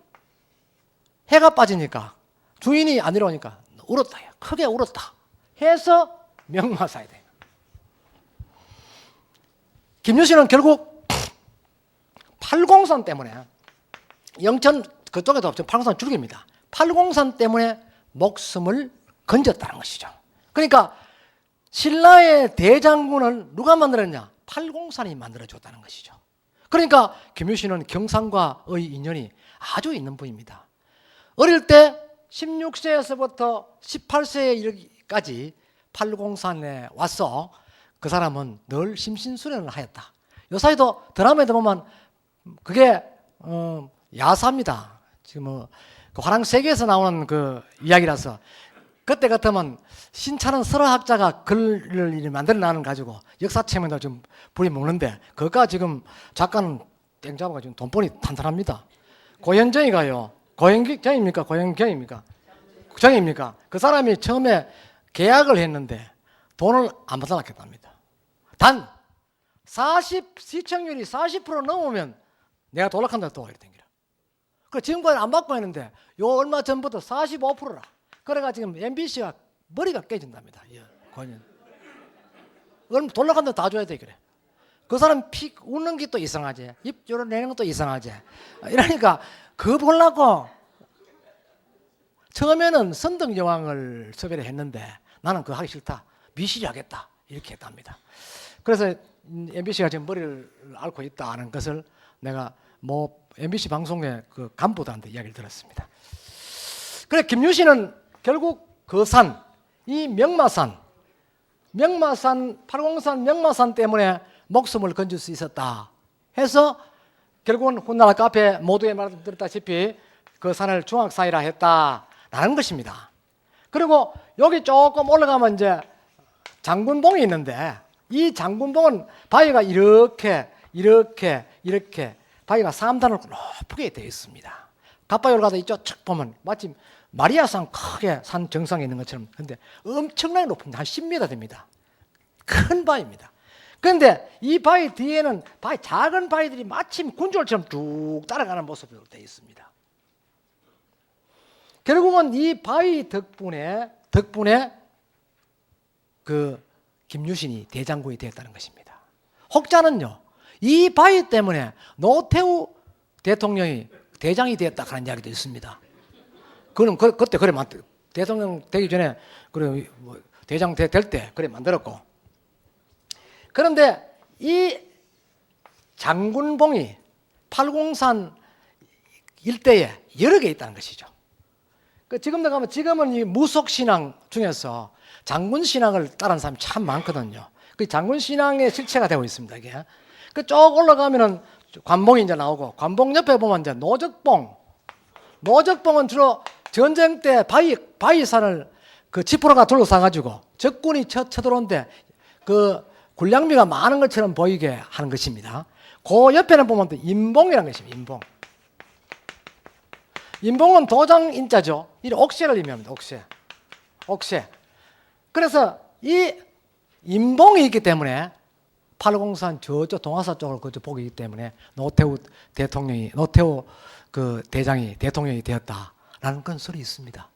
해가 빠지니까 주인이 안 내려오니까 울었다. 크게 울었다. 해서 명마사야 돼. 김유신은 결국 팔공산 때문에 영천 그쪽에도 팔공산 죽입니다. 팔공산 때문에 목숨을 건졌다는 것이죠. 그러니까 신라의 대장군을 누가 만들었냐? 팔공산이 만들어줬다는 것이죠. 그러니까 김유신은 경상과의 인연이 아주 있는 분입니다. 어릴 때 16세에서부터 18세에 이르기까지 팔공산에 와서 그 사람은 늘 심신수련을 하였다. 요 사이도 드라마에도 보면 그게 야사입니다. 지금 그 화랑세계에서 나오는 그 이야기라서 그때 같으면 신차는 설화학자가 글을 만들어내는 가지고 역사책에다 좀 부려먹는데 그가 지금 작가는 땡 잡아가 지금 돈벌이 탄탄합니다. 고현정이가요. 고현정입니까? 고현경입니까? 정입니까? 그 사람이 처음에 계약을 했는데 돈을 안 받아놨겠답니다. 단 시청률이 40% 넘으면 내가 돌락한다 또 이렇게 땡기라. 그 지금까지 안 받고 했는데 요 얼마 전부터 45%라. 그래가 지금 MBC가 머리가 깨진답니다. 그럼 돌락한다 다 줘야 돼 그래. 그 사람 피 웃는 게 또 이상하지. 입 열어내는 것도 이상하지. 이러니까 그거 보려고 처음에는 선덕여왕을 섭외를 했는데 나는 그거 하기 싫다. 미실이 하겠다. 이렇게 했답니다. 그래서 MBC가 지금 머리를 앓고 있다는 것을 내가 MBC 방송의 그 간부들한테 이야기를 들었습니다. 그래 김유신은 결국 그 산, 이 명마산 803 명마산 때문에 목숨을 건질 수 있었다 해서 결국은 훗날 카페 모두의 말을 들었다시피 그 산을 중학사이라 했다라는 것입니다. 그리고 여기 조금 올라가면 이제 장군봉이 있는데 이 장군봉은 바위가 이렇게 바위가 3단으로 높게 되어 있습니다. 갓바위 올라가다 이쪽 쭉 보면 마치 마리아산 크게 산 정상에 있는 것처럼 근데 엄청나게 높습니다. 한 10m 됩니다. 큰 바위입니다. 그런데 이 바위 뒤에는 작은 바위들이 마침 군졸처럼 쭉 따라가는 모습으로 되어 있습니다. 결국은 이 바위 덕분에 그 김유신이 대장군이 되었다는 것입니다. 혹자는요, 이 바위 때문에 노태우 대통령이 대장이 되었다 하는 이야기도 있습니다. 그는 그때 그래 대통령 되기 전에 그래 대장 될 때 그래 만들었고. 그런데 이 장군봉이 팔공산 일대에 여러 개 있다는 것이죠. 지금은 이 무속 신앙 중에서 장군 신앙을 따르는 사람이 참 많거든요. 그 장군 신앙의 실체가 되고 있습니다. 이게 쭉 올라가면은 관봉이 이제 나오고 관봉 옆에 보면 이제 노적봉은 주로 전쟁 때 바위산을 그 지푸라가 둘러싸가지고 적군이 쳐들어오는데 그 군량미가 많은 것처럼 보이게 하는 것입니다. 그 옆에는 보면 또 인봉이라는 것입니다. 인봉은 도장 인자죠. 이 옥새를 의미합니다. 옥새. 그래서 이 인봉이 있기 때문에 803 저쪽 동화사 쪽을 그저 보기 때문에 노태우 그 대장이 대통령이 되었다라는 건설이 있습니다.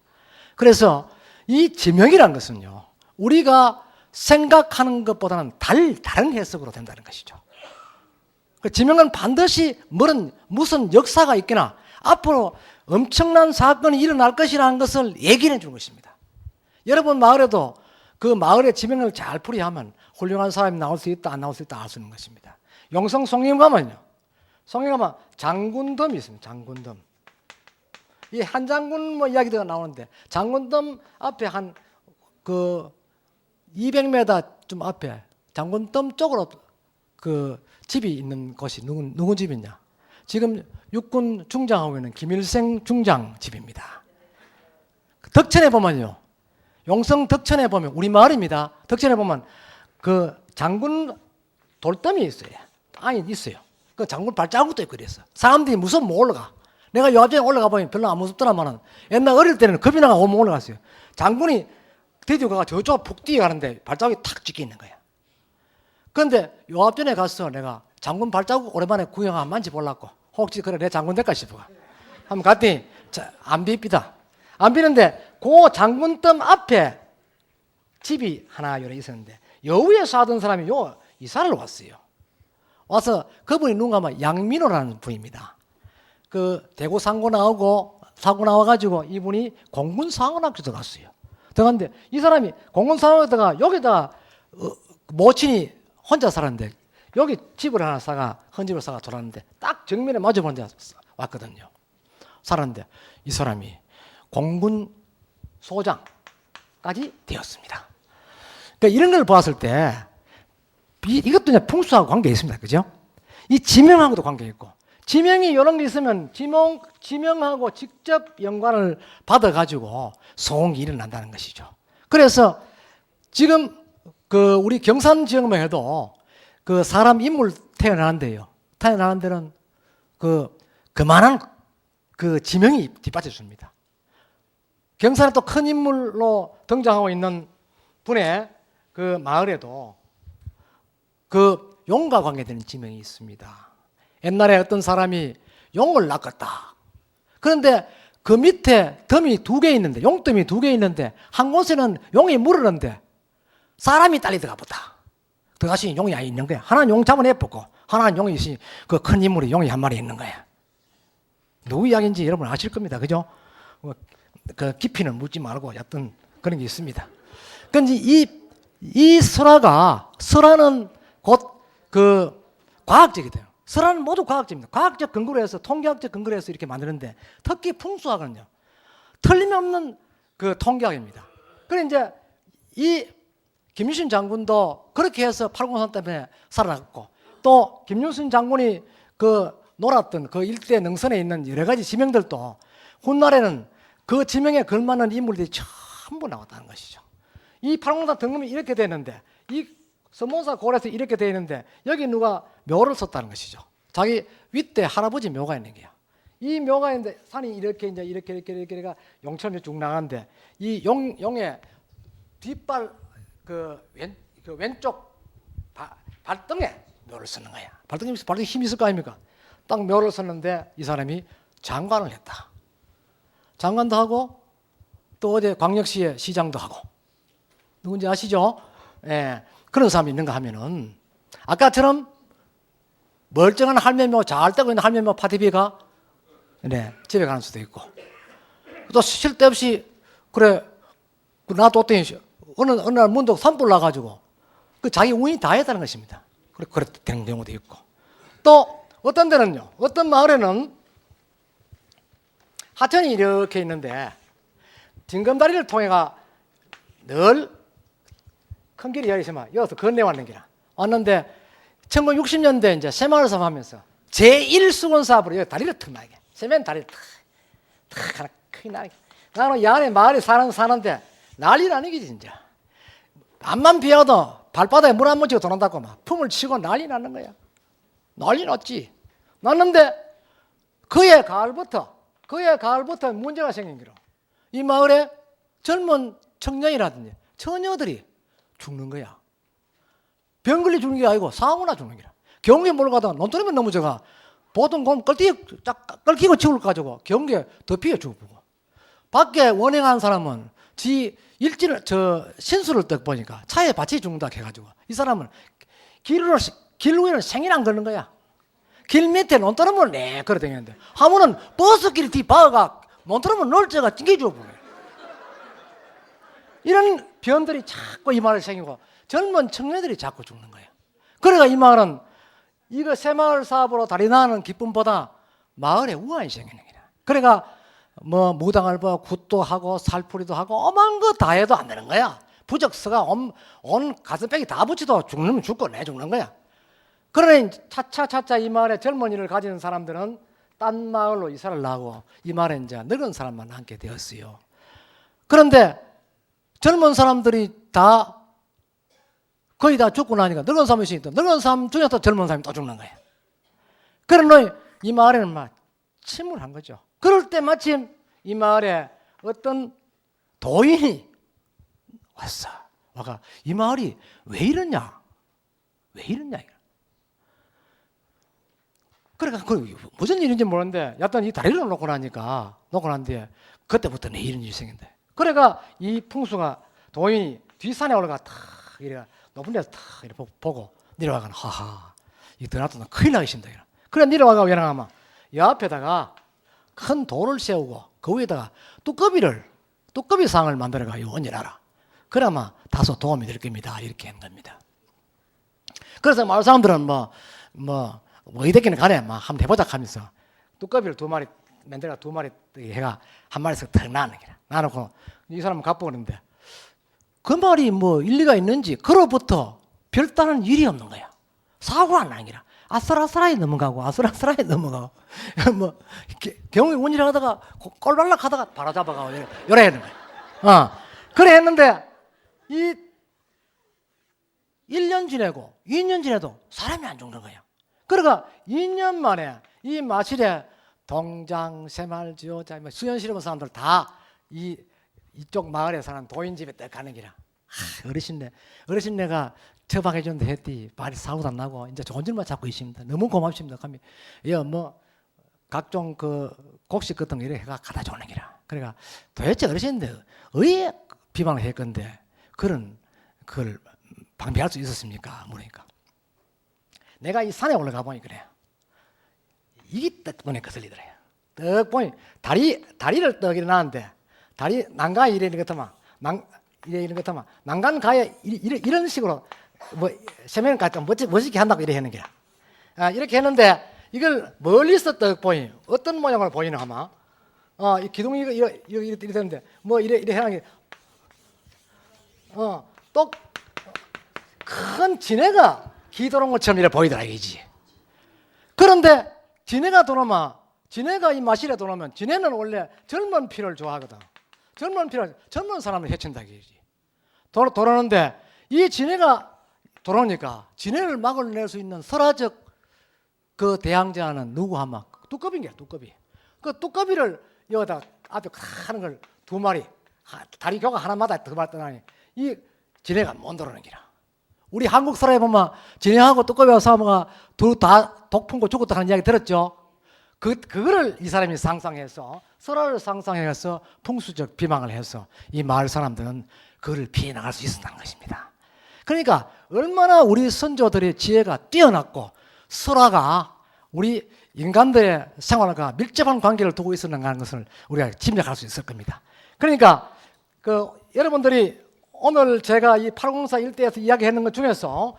그래서 이 지명이라는 것은요, 우리가 생각하는 것보다는 다른 해석으로 된다는 것이죠. 그 지명은 반드시 무슨 역사가 있거나 앞으로 엄청난 사건이 일어날 것이라는 것을 얘기해 주는 것입니다. 여러분 마을에도 그 마을의 지명을 잘 풀이하면 훌륭한 사람이 나올 수 있다, 안 나올 수 있다 알 수 있는 것입니다. 영성 송림 가면요, 장군덤이 있습니다. 장군덤. 이 한장군 이야기가 나오는데 장군덤 앞에 한 그 200m 좀 앞에 장군덤 쪽으로 그 집이 있는 곳이 누군 집이냐? 지금 육군 중장하고 있는 김일생 중장 집입니다. 덕천에 보면요, 용성 덕천에 보면 우리 마을입니다. 덕천에 보면 그 장군 돌담이 있어요. 있어요. 그 장군 발자국도 있고 그랬어. 사람들이 무서우면 못 올라가. 내가 요 앞에 올라가 보면 별로 안 무섭더라마는 옛날 어릴 때는 겁이 나가 오면 올라갔어요. 장군이 드디어 가가 저쪽 푹 뛰어가는데 발자국이 탁 찍혀 있는 거야. 그런데 요 앞전에 가서 내가 장군 발자국 오랜만에 구경 한 만져보려고 혹시 그래 내 장군 될까 싶어. 한번 갔더니 안 비비다. 안 비는데 그 장군덤 앞에 집이 하나 요래 있었는데 여우에 사던 사람이 이사를 왔어요. 와서 그분이 누군가 하면 양민호라는 분입니다. 그 대구 사고 나와가지고 이분이 공군상원학교 들어갔어요. 들어갔는데 이 사람이 공군상원학교다가 여기다가 모친이 혼자 살았는데 여기 집을 하나 헌집을 사가 돌았는데 딱 정면에 마주보는 데 왔거든요. 살았는데 이 사람이 공군 소장까지 되었습니다. 그러니까 이런 걸 보았을 때 이것도 이제 풍수하고 관계 있습니다. 그죠? 이 지명하고도 관계 있고 지명이 이런 게 있으면 지명하고 직접 연관을 받아가지고 소음이 일어난다는 것이죠. 그래서 지금 그 우리 경산 지역만 해도 그 사람 인물 태어나는데요. 태어나는 데는 그만한 그 지명이 뒷받쳐 줍니다. 경산에 또 큰 인물로 등장하고 있는 분의 그 마을에도 그 용과 관계되는 지명이 있습니다. 옛날에 어떤 사람이 용을 낚았다. 그런데 그 밑에 덤이 2개 있는데, 용덤이 2개 있는데, 한 곳에는 용이 물었는데, 사람이 딸리 들어가 보다. 들어가시니 용이 안 있는 거야. 하나는 용 잡아내보고, 하나는 용이 있으니, 그 큰 인물이 용이 한 마리 있는 거야. 누구 이야기인지 여러분 아실 겁니다. 그죠? 그 깊이는 묻지 말고, 여튼 그런 게 있습니다. 그런데 이 설화는 곧 그 과학적이 돼요. 설화는 모두 과학적입니다. 과학적 근거로 해서 통계학적 근거로 해서 이렇게 만드는데 특히 풍수학은요. 틀림없는 그 통계학입니다. 그래 이제 이 김유신 장군도 그렇게 해서 803 때문에 살아났고 또 김유신 장군이 그 놀았던 그 일대 능선에 있는 여러 가지 지명들도 훗날에는 그 지명에 걸맞는 인물들이 전부 나왔다는 것이죠. 이 803 등급이 이렇게 되는데 이 서문사 고을에서 이렇게 되어 있는데 여기 누가 묘를 썼다는 것이죠. 자기 윗대 할아버지 묘가 있는 거야. 이 묘가 있는데 산이 이렇게 이제 이렇게 용처럼 쭉 나가는데 이 용의 뒷발 왼쪽 발등에 묘를 쓰는 거야. 발등에 힘이 있을 거 아닙니까? 딱 묘를 썼는데 이 사람이 장관을 했다. 장관도 하고 또 어제 광역시의 시장도 하고 누군지 아시죠? 예. 그런 사람이 있는가 하면은 아까처럼 멀쩡한 할매묘 잘 되고 있는 할매묘 파티비가 네, 집에 가는 수도 있고 또 쓸데없이 그래 놔뒀더니 어느 날 문득 산불 나가지고 그 자기 운이 다 했다는 것입니다. 그래 되는 경우도 있고 또 어떤 데는요, 어떤 마을에는 하천이 이렇게 있는데 징검다리를 통해가 늘 큰 길이 여기 있으면 여기서 건네왔는 길이야. 왔는데 1960년대 이제 새마을 사업 하면서 제1수건 사업으로 여기 다리를 턱 나게 세면 다리를 탁 하나 크게 나게 나는 이 안에 마을에 사는데 난리 나는 게 진짜 앞만 비워도 발바닥에 물 한 번 치고 도난다고 막 품을 치고 난리 나는 거야. 난리 났지. 났는데 그해 가을부터 문제가 생긴 기로 이 마을에 젊은 청년이라든지 처녀들이 죽는 거야. 병 걸려 죽는 게 아니고 사고나 죽는 거야. 경기에 몰러 가다가 논두렁면 넘어져가 보통 곰 끓기고 치울 가지고 경기에 덮이게 죽고 밖에 원행하는 사람은 지 일진을 신수를 딱 보니까 차에 받치 죽는다 해가지고 이 사람은 길 위에는 생일 안 걷는 거야. 길 밑에 논두렁을 내 걸어 다니는데 하면은 버스길 뒤 박아가 논두렁을 널쩍가 찡겨주고 이런 변들이 자꾸 이 마을에 생기고 젊은 청년들이 자꾸 죽는 거예요. 그러니까 이 마을은 이거 새마을 사업으로 다리 나는 기쁨보다 마을에 우환이 생기는 거야. 그러니까 뭐 무당알바 굿도 하고 살풀이도 하고 엄한 거 다 해도 안 되는 거야. 부적서가 온 가슴팩이 다 붙여도 죽는 죽고 내 죽는 거야. 그러니 차차 이 마을에 젊은이를 가진 사람들은 딴 마을로 이사를 나고 이 마을에 이제 늙은 사람만 남게 되었어요. 그런데 젊은 사람들이 다 거의 다 죽고 나니까 늙은 사람이 있으니까 늙은 사람 중에서 젊은 사람이 또 죽는 거예요. 그러니 이 마을에는 막 침울한 거죠. 그럴 때 마침 이 마을에 어떤 도인이 왔어. 와가 이 마을이 왜 이러냐? 그러니까 무슨 일인지 모르는데 여튼 이 다리를 놓고 나니까 그때부터 내 이런 일이 생긴대. 그러니까 이 풍수가 도인이 뒷산에 올라가 탁 이래 높은 데서 탁 이렇게 보고 내려와가는 하하 이 드나도 큰일 나기 싫다. 그래 내려와가 왜 나가면 옆에다가 큰 돌을 세우고 그 위에다가 뚜꺼비 상을 만들어가요 얹어놔라. 그러면 다소 도움이 될 겁니다. 이렇게 한 겁니다. 그래서 마을 사람들은 어디든 간에 한번 해보자 하면서 뚜꺼비를 2마리 만들어 2마리 해가 한 마리씩 탁 나는 거야. 나놓고 이 사람은 갚아오는데 그 말이 일리가 있는지 그로부터 별다른 일이 없는 거야. 사고가 안 나는 거야. 아슬아슬하게 넘어가고 아슬아슬하게 넘어가고 뭐 경우에 운이라 하다가 꼴발락 하다가 바로 잡아가고 요래 하는 거야. 그래 했는데 이 1년 지내고 2년 지내도 사람이 안 죽는 거야. 그러니까 2년 만에 이 마실에 동장, 새말지어자, 수현 씨름 사람들 다 이쪽 마을에 사는 도인집에 딱 가는 기라. 어르신네가 처방해 준다 했더니 말이 사고도 안 나고 이제 좋은 일만 찾고 있습니다. 너무 고맙습니다. 그러면 뭐 각종 그 곡식 같은 거 이렇게 해가 갖다 주는 기라. 그러니까 도대체 어르신들 왜 비방을 했건데 그걸 방비할 수 있었습니까? 물으니까 내가 이 산에 올라가 보니 그래. 이게 떡 보니 거슬리더래요. 떡 보니 다리를 떡 일어나는데 다리 난가 이래 이런 것만 이런 것만 난간 가에 이런 식으로 뭐 세면 같은 멋지게 한다고 이래 하는 게야. 이렇게 했는데 이걸 멀리서 떡 보니 어떤 모양을 보이나 하마. 이 기둥이 이렇게 되는데 뭐 이래 하는 게 또 큰 지네가 기도는 것처럼 이래 보이더라 이지. 그런데 지네가 이 마실에 들어오면 지네는 원래 젊은 피를 좋아하거든. 젊은 사람을 해친다 이지. 돌아오는데 이 지네가 돌아오니까 지네를 막아낼 수 있는 설화적 그 대항자는 누구 하면 뚜꺼비인 거야. 뚜꺼비. 그 뚜꺼비를 여기다 앞에 하는 걸 2마리 다리 교가 하나마다 더 봤더니 이 지네가 못 들어오는 기라. 우리 한국 사람에 보면 지네하고 뚜꺼비하고 싸우면 둘 다 독품고 죽었다 하는 이야기 들었죠. 그거를 이 사람이 상상해서 설화를 상상해서 풍수적 비방을 해서 이 마을 사람들은 그를 피해 나갈 수 있었다는 것입니다. 그러니까 얼마나 우리 선조들의 지혜가 뛰어났고 설화가 우리 인간들의 생활과 밀접한 관계를 두고 있었는가 하는 것을 우리가 짐작할 수 있을 겁니다. 그러니까 여러분들이 오늘 제가 이 804 일대에서 이야기하는 것 중에서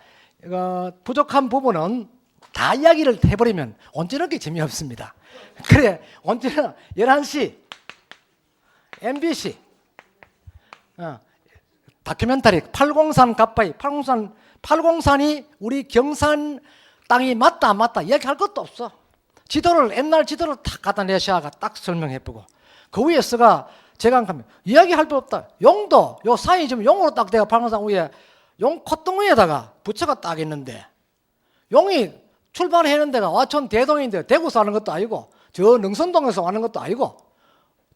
부족한 부분은 다 이야기를 해버리면 언제나 재미없습니다. 그래 언제나 11시 MBC 다큐멘터리 803 갓바위 803이 우리 경산 땅이 맞다 안 맞다 이야기할 것도 없어. 옛날 지도를 딱 갖다 내셔가 딱 설명해보고 그 위에서가 제가 가면 이야기할 거 없다. 용도 요 산이 지금 용으로 딱 내가 803 위에 용 콧등위에다가 부처가 딱 있는데 용이 출발하는 데가 와천 대동인데 대구에서 하는 것도 아니고 저 능선동에서 하는 것도 아니고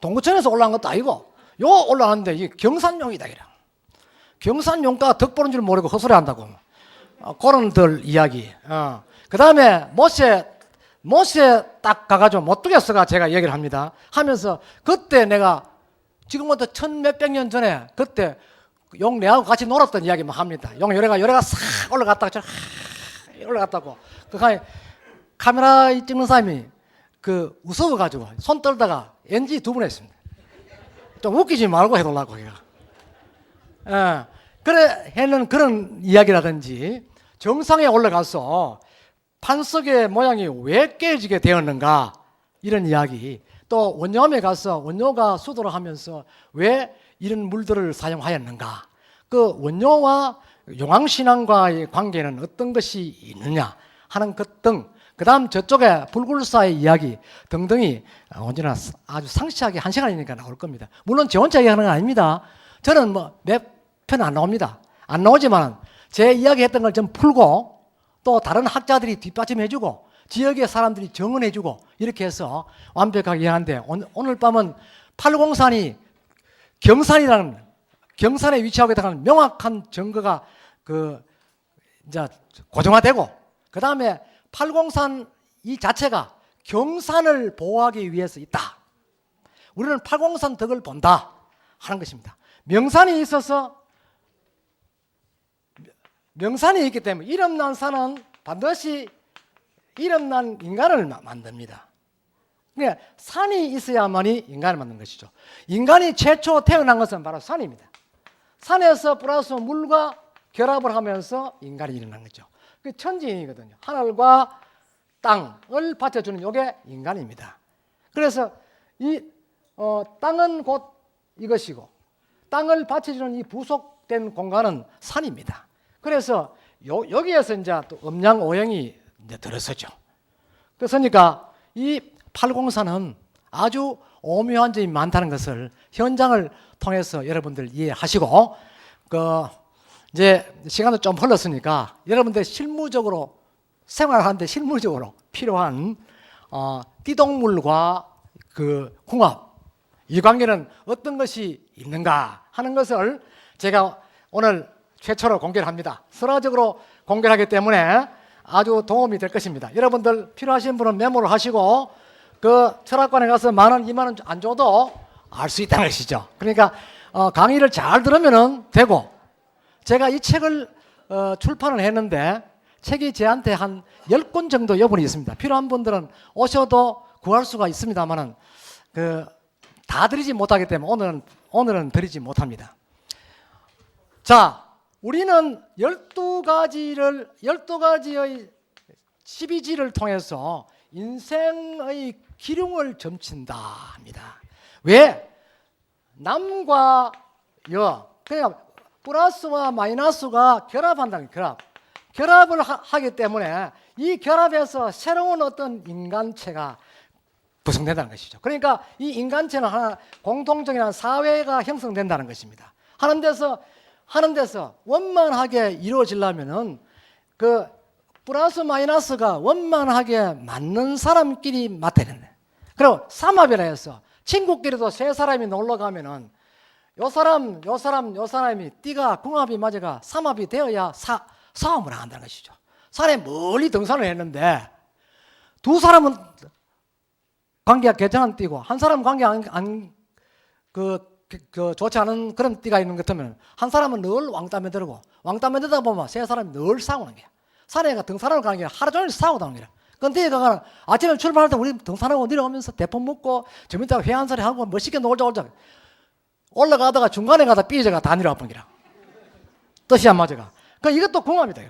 동구천에서 올라간 것도 아니고 요 올라가는데 이 경산용이다 이래. 경산용가 덕 보는 줄 모르고 헛소리 한다고. 그런들 이야기. 그 다음에 모세 딱 가가지고 못 두겠어가 제가 얘기를 합니다. 하면서 그때 내가 지금부터 1000몇백 년 전에 그때 용 내하고 같이 놀았던 이야기만 합니다. 용 요래가 싹 올라갔다가 올라갔다고. 그 카메라 찍는 사람이 무서워가지고 손 떨다가 NG 2번 했습니다. 좀 웃기지 말고 해달라고 얘가. 그래 해는 그런 이야기라든지 정상에 올라가서 판석의 모양이 왜 깨지게 되었는가 이런 이야기. 또 원념에 가서 원료가 수도를 하면서 왜 이런 물들을 사용하였는가. 그 원료와 용왕신앙과의 관계는 어떤 것이 있느냐 하는 것 등, 그 다음 저쪽에 불굴사의 이야기 등등이 언제나 아주 상세하게 1시간이니까 나올 겁니다. 물론 제 혼자 얘기하는 건 아닙니다. 저는 몇 편 안 나옵니다. 안 나오지만 제 이야기했던 걸 좀 풀고 또 다른 학자들이 뒷받침해주고 지역의 사람들이 정언해주고 이렇게 해서 완벽하게 하는데 오늘 밤은 803이 경산에 위치하고 있다는 명확한 증거가 이제 고정화되고 그 다음에 803 이 자체가 경산을 보호하기 위해서 있다. 우리는 803 덕을 본다 하는 것입니다. 명산이 있기 때문에 이름난 산은 반드시 이름난 인간을 만듭니다. 그러니까 산이 있어야만이 인간을 만든 것이죠. 인간이 최초 태어난 것은 바로 산입니다. 산에서 플러스 물과 결합을 하면서 인간이 일어난 거죠. 그 천지인이거든요. 하늘과 땅을 받쳐주는 이게 인간입니다. 그래서 이 땅은 곧 이것이고 땅을 받쳐주는 이 부속된 공간은 산입니다. 그래서 여기에서 이제 또 음양 오행이 이제 들어서죠. 그러니까 이 팔공사는 아주 오묘한 점이 많다는 것을 현장을 통해서 여러분들 이해하시고, 이제 시간도 좀 흘렀으니까 여러분들 실무적으로 생활하는데 실무적으로 필요한 띠동물과 그 궁합, 이 관계는 어떤 것이 있는가 하는 것을 제가 오늘 최초로 공개를 합니다. 선화적으로 공개를 하기 때문에 아주 도움이 될 것입니다. 여러분들 필요하신 분은 메모를 하시고 그 철학관에 가서 10,000원, 20,000원 안 줘도 알 수 있다는 것이죠. 그러니까 강의를 잘 들으면 되고, 제가 이 책을 출판을 했는데 책이 저한테 한 10권 정도 여분이 있습니다. 필요한 분들은 오셔도 구할 수가 있습니다만은 다 드리지 못하기 때문에 오늘은 드리지 못합니다. 자, 우리는 12가지의 12지를 통해서 인생의 기륭을 점친다 합니다. 왜? 남과 여, 그냥 플러스와 마이너스가 결합한다는 결합을 하기 때문에 이 결합에서 새로운 어떤 인간체가 구성된다는 것이죠. 그러니까 이 인간체는 하나 공통적인 사회가 형성된다는 것입니다. 하는 데서 원만하게 이루어지려면은 그 플러스 마이너스가 원만하게 맞는 사람끼리 맞아야 된다. 그리고 삼합이라 해서 친구끼리도 세 사람이 놀러 가면은 요 사람이 띠가 궁합이 맞아가 삼합이 되어야 싸움을 한다는 것이죠. 산에 멀리 등산을 했는데 두 사람은 관계가 괜찮은 띠고 한 사람은 관계가 좋지 않은 그런 띠가 있는 것 같으면 한 사람은 늘 왕따매 들고 왕따매 들다 보면 세 사람이 늘 싸우는 거야. 산에 등산을 가는 게 하루 종일 싸우다 오는 거야. 근데 가는 아침에 출발할 때 우리 등산하고 내려오면서 대포 먹고 좀 이따가 회 한 소리 하고 멋있게 놀자 올라가다가 중간에 가다 삐져가 다 내려와 본 거라. 뜻이 안 맞아가. 이것도 궁합이다.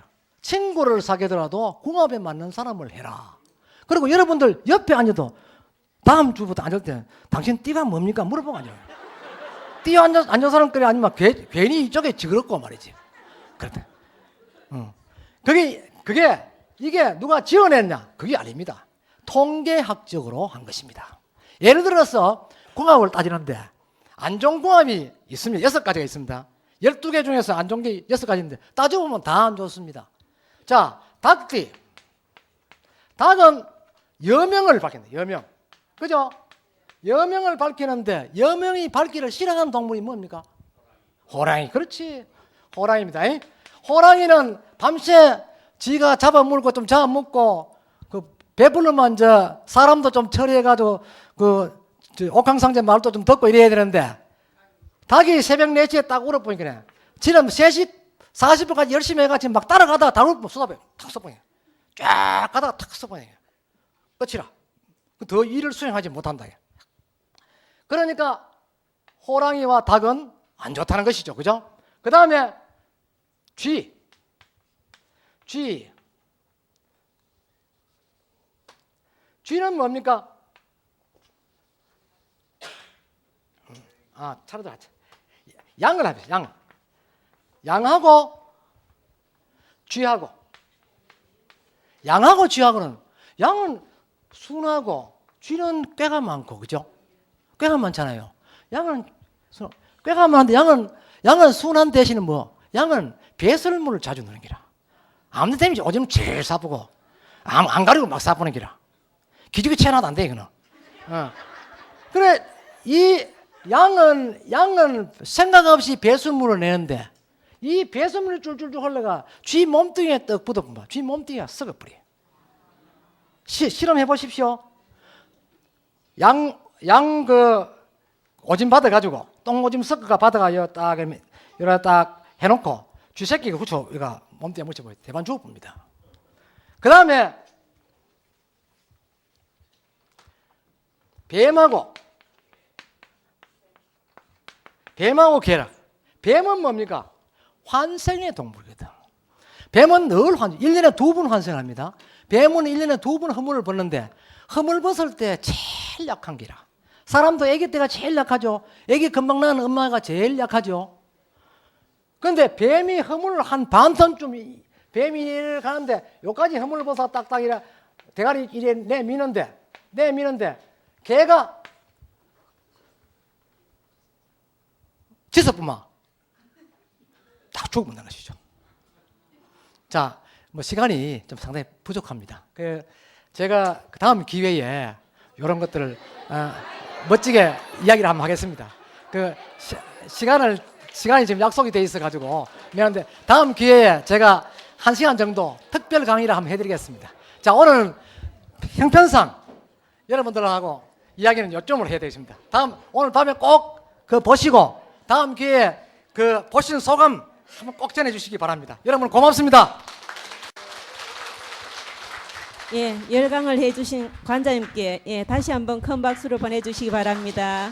친구를 사귀더라도 궁합에 맞는 사람을 해라. 그리고 여러분들 옆에 앉아도 다음 주부터 앉을 때 당신 띠가 뭡니까? 물어보고 앉아요. 띠 앉은 사람끼리 아니면 괜히 이쪽에 지그럽고 말이지. 그렇대. 이게 누가 지어냈냐? 그게 아닙니다. 통계학적으로 한 것입니다. 예를 들어서 궁합을 따지는데 안 좋은 궁합이 있습니다. 6가지가 있습니다. 12개 중에서 안 좋은 게 6가지인데 따져보면 다 안 좋습니다. 자, 닭띠. 닭은 여명을 밝힌다. 여명. 그죠? 여명을 밝히는데 여명이 밝기를 싫어하는 동물이 뭡니까? 호랑이. 그렇지. 호랑이입니다. 호랑이는 밤새 지가 잡아먹고 좀 잡아먹고 배부르면 사람도 좀 처리해가지고 옥황상제 말도 좀 듣고 이래야 되는데 닭이 새벽 4시에 딱 울어보니까 지금 3시 40분까지 열심히 해가지고 막 따라가다가 닭 울면 수다배 탁 써보니 쫙 가다가 탁 써보니 끝이라. 더 일을 수행하지 못한다. 그러니까 호랑이와 닭은 안 좋다는 것이죠. 그죠? 그 다음에 쥐는 뭡니까? 차례도 하자. 양을 합시다. 양하고 쥐하고. 양하고 쥐하고는 양은 순하고 쥐는 꾀가 많고, 그죠? 꾀가 많잖아요. 꾀가 많은데 양은 순한 대신에 양은 배설물을 자주 넣는 기라. 아무 데나 오줌 제일 싸보고 안 가리고 막 싸보는 기라. 기죽이 채나도 안 돼, 이거는. 그래, 이 양은 생각 없이 배설물을 내는데 이 배설물이 줄줄줄 흘러가 쥐 몸뚱이에 떡 붙어본다. 쥐 몸뚱이가 썩어버려. 실험해 보십시오. 오줌 받아가지고 똥오줌 섞어가 받아가 여기다 딱 해놓고 쥐 새끼가 후쳐 이거 몸뚱이에 묻혀보여 대반 죽어봅니다. 그 다음에 뱀하고 개라. 뱀은 뭡니까? 환생의 동물이거든. 뱀은 늘 1년에 2번 환생합니다. 뱀은 1년에 2번 허물을 벗는데 허물 벗을 때 제일 약한 기라. 사람도 아기 때가 제일 약하죠. 아기 금방 나는 엄마가 제일 약하죠. 그런데 뱀이 허물을 한 반턴쯤 뱀이 이래 가는데 요까지 허물벗어 딱딱 이래 대가리 이래 내미는데 개가 지서뿐만 다 죽어본다는 것이죠. 자, 뭐 시간이 좀 상당히 부족합니다. 제가 그 다음 기회에 이런 것들을 멋지게 이야기를 한번 하겠습니다. 시간이 지금 약속이 돼 있어 가지고 미안한데 다음 기회에 제가 1시간 정도 특별 강의를 한번 해드리겠습니다. 자, 오늘은 형편상 여러분들하고 이야기는 요점으로 해야 되겠습니다. 오늘 밤에 꼭 보시고 다음 기회에 보신 소감 한번 꼭 전해주시기 바랍니다. 여러분 고맙습니다. 예, 열강을 해주신 관장님께 다시 한번 큰 박수를 보내주시기 바랍니다.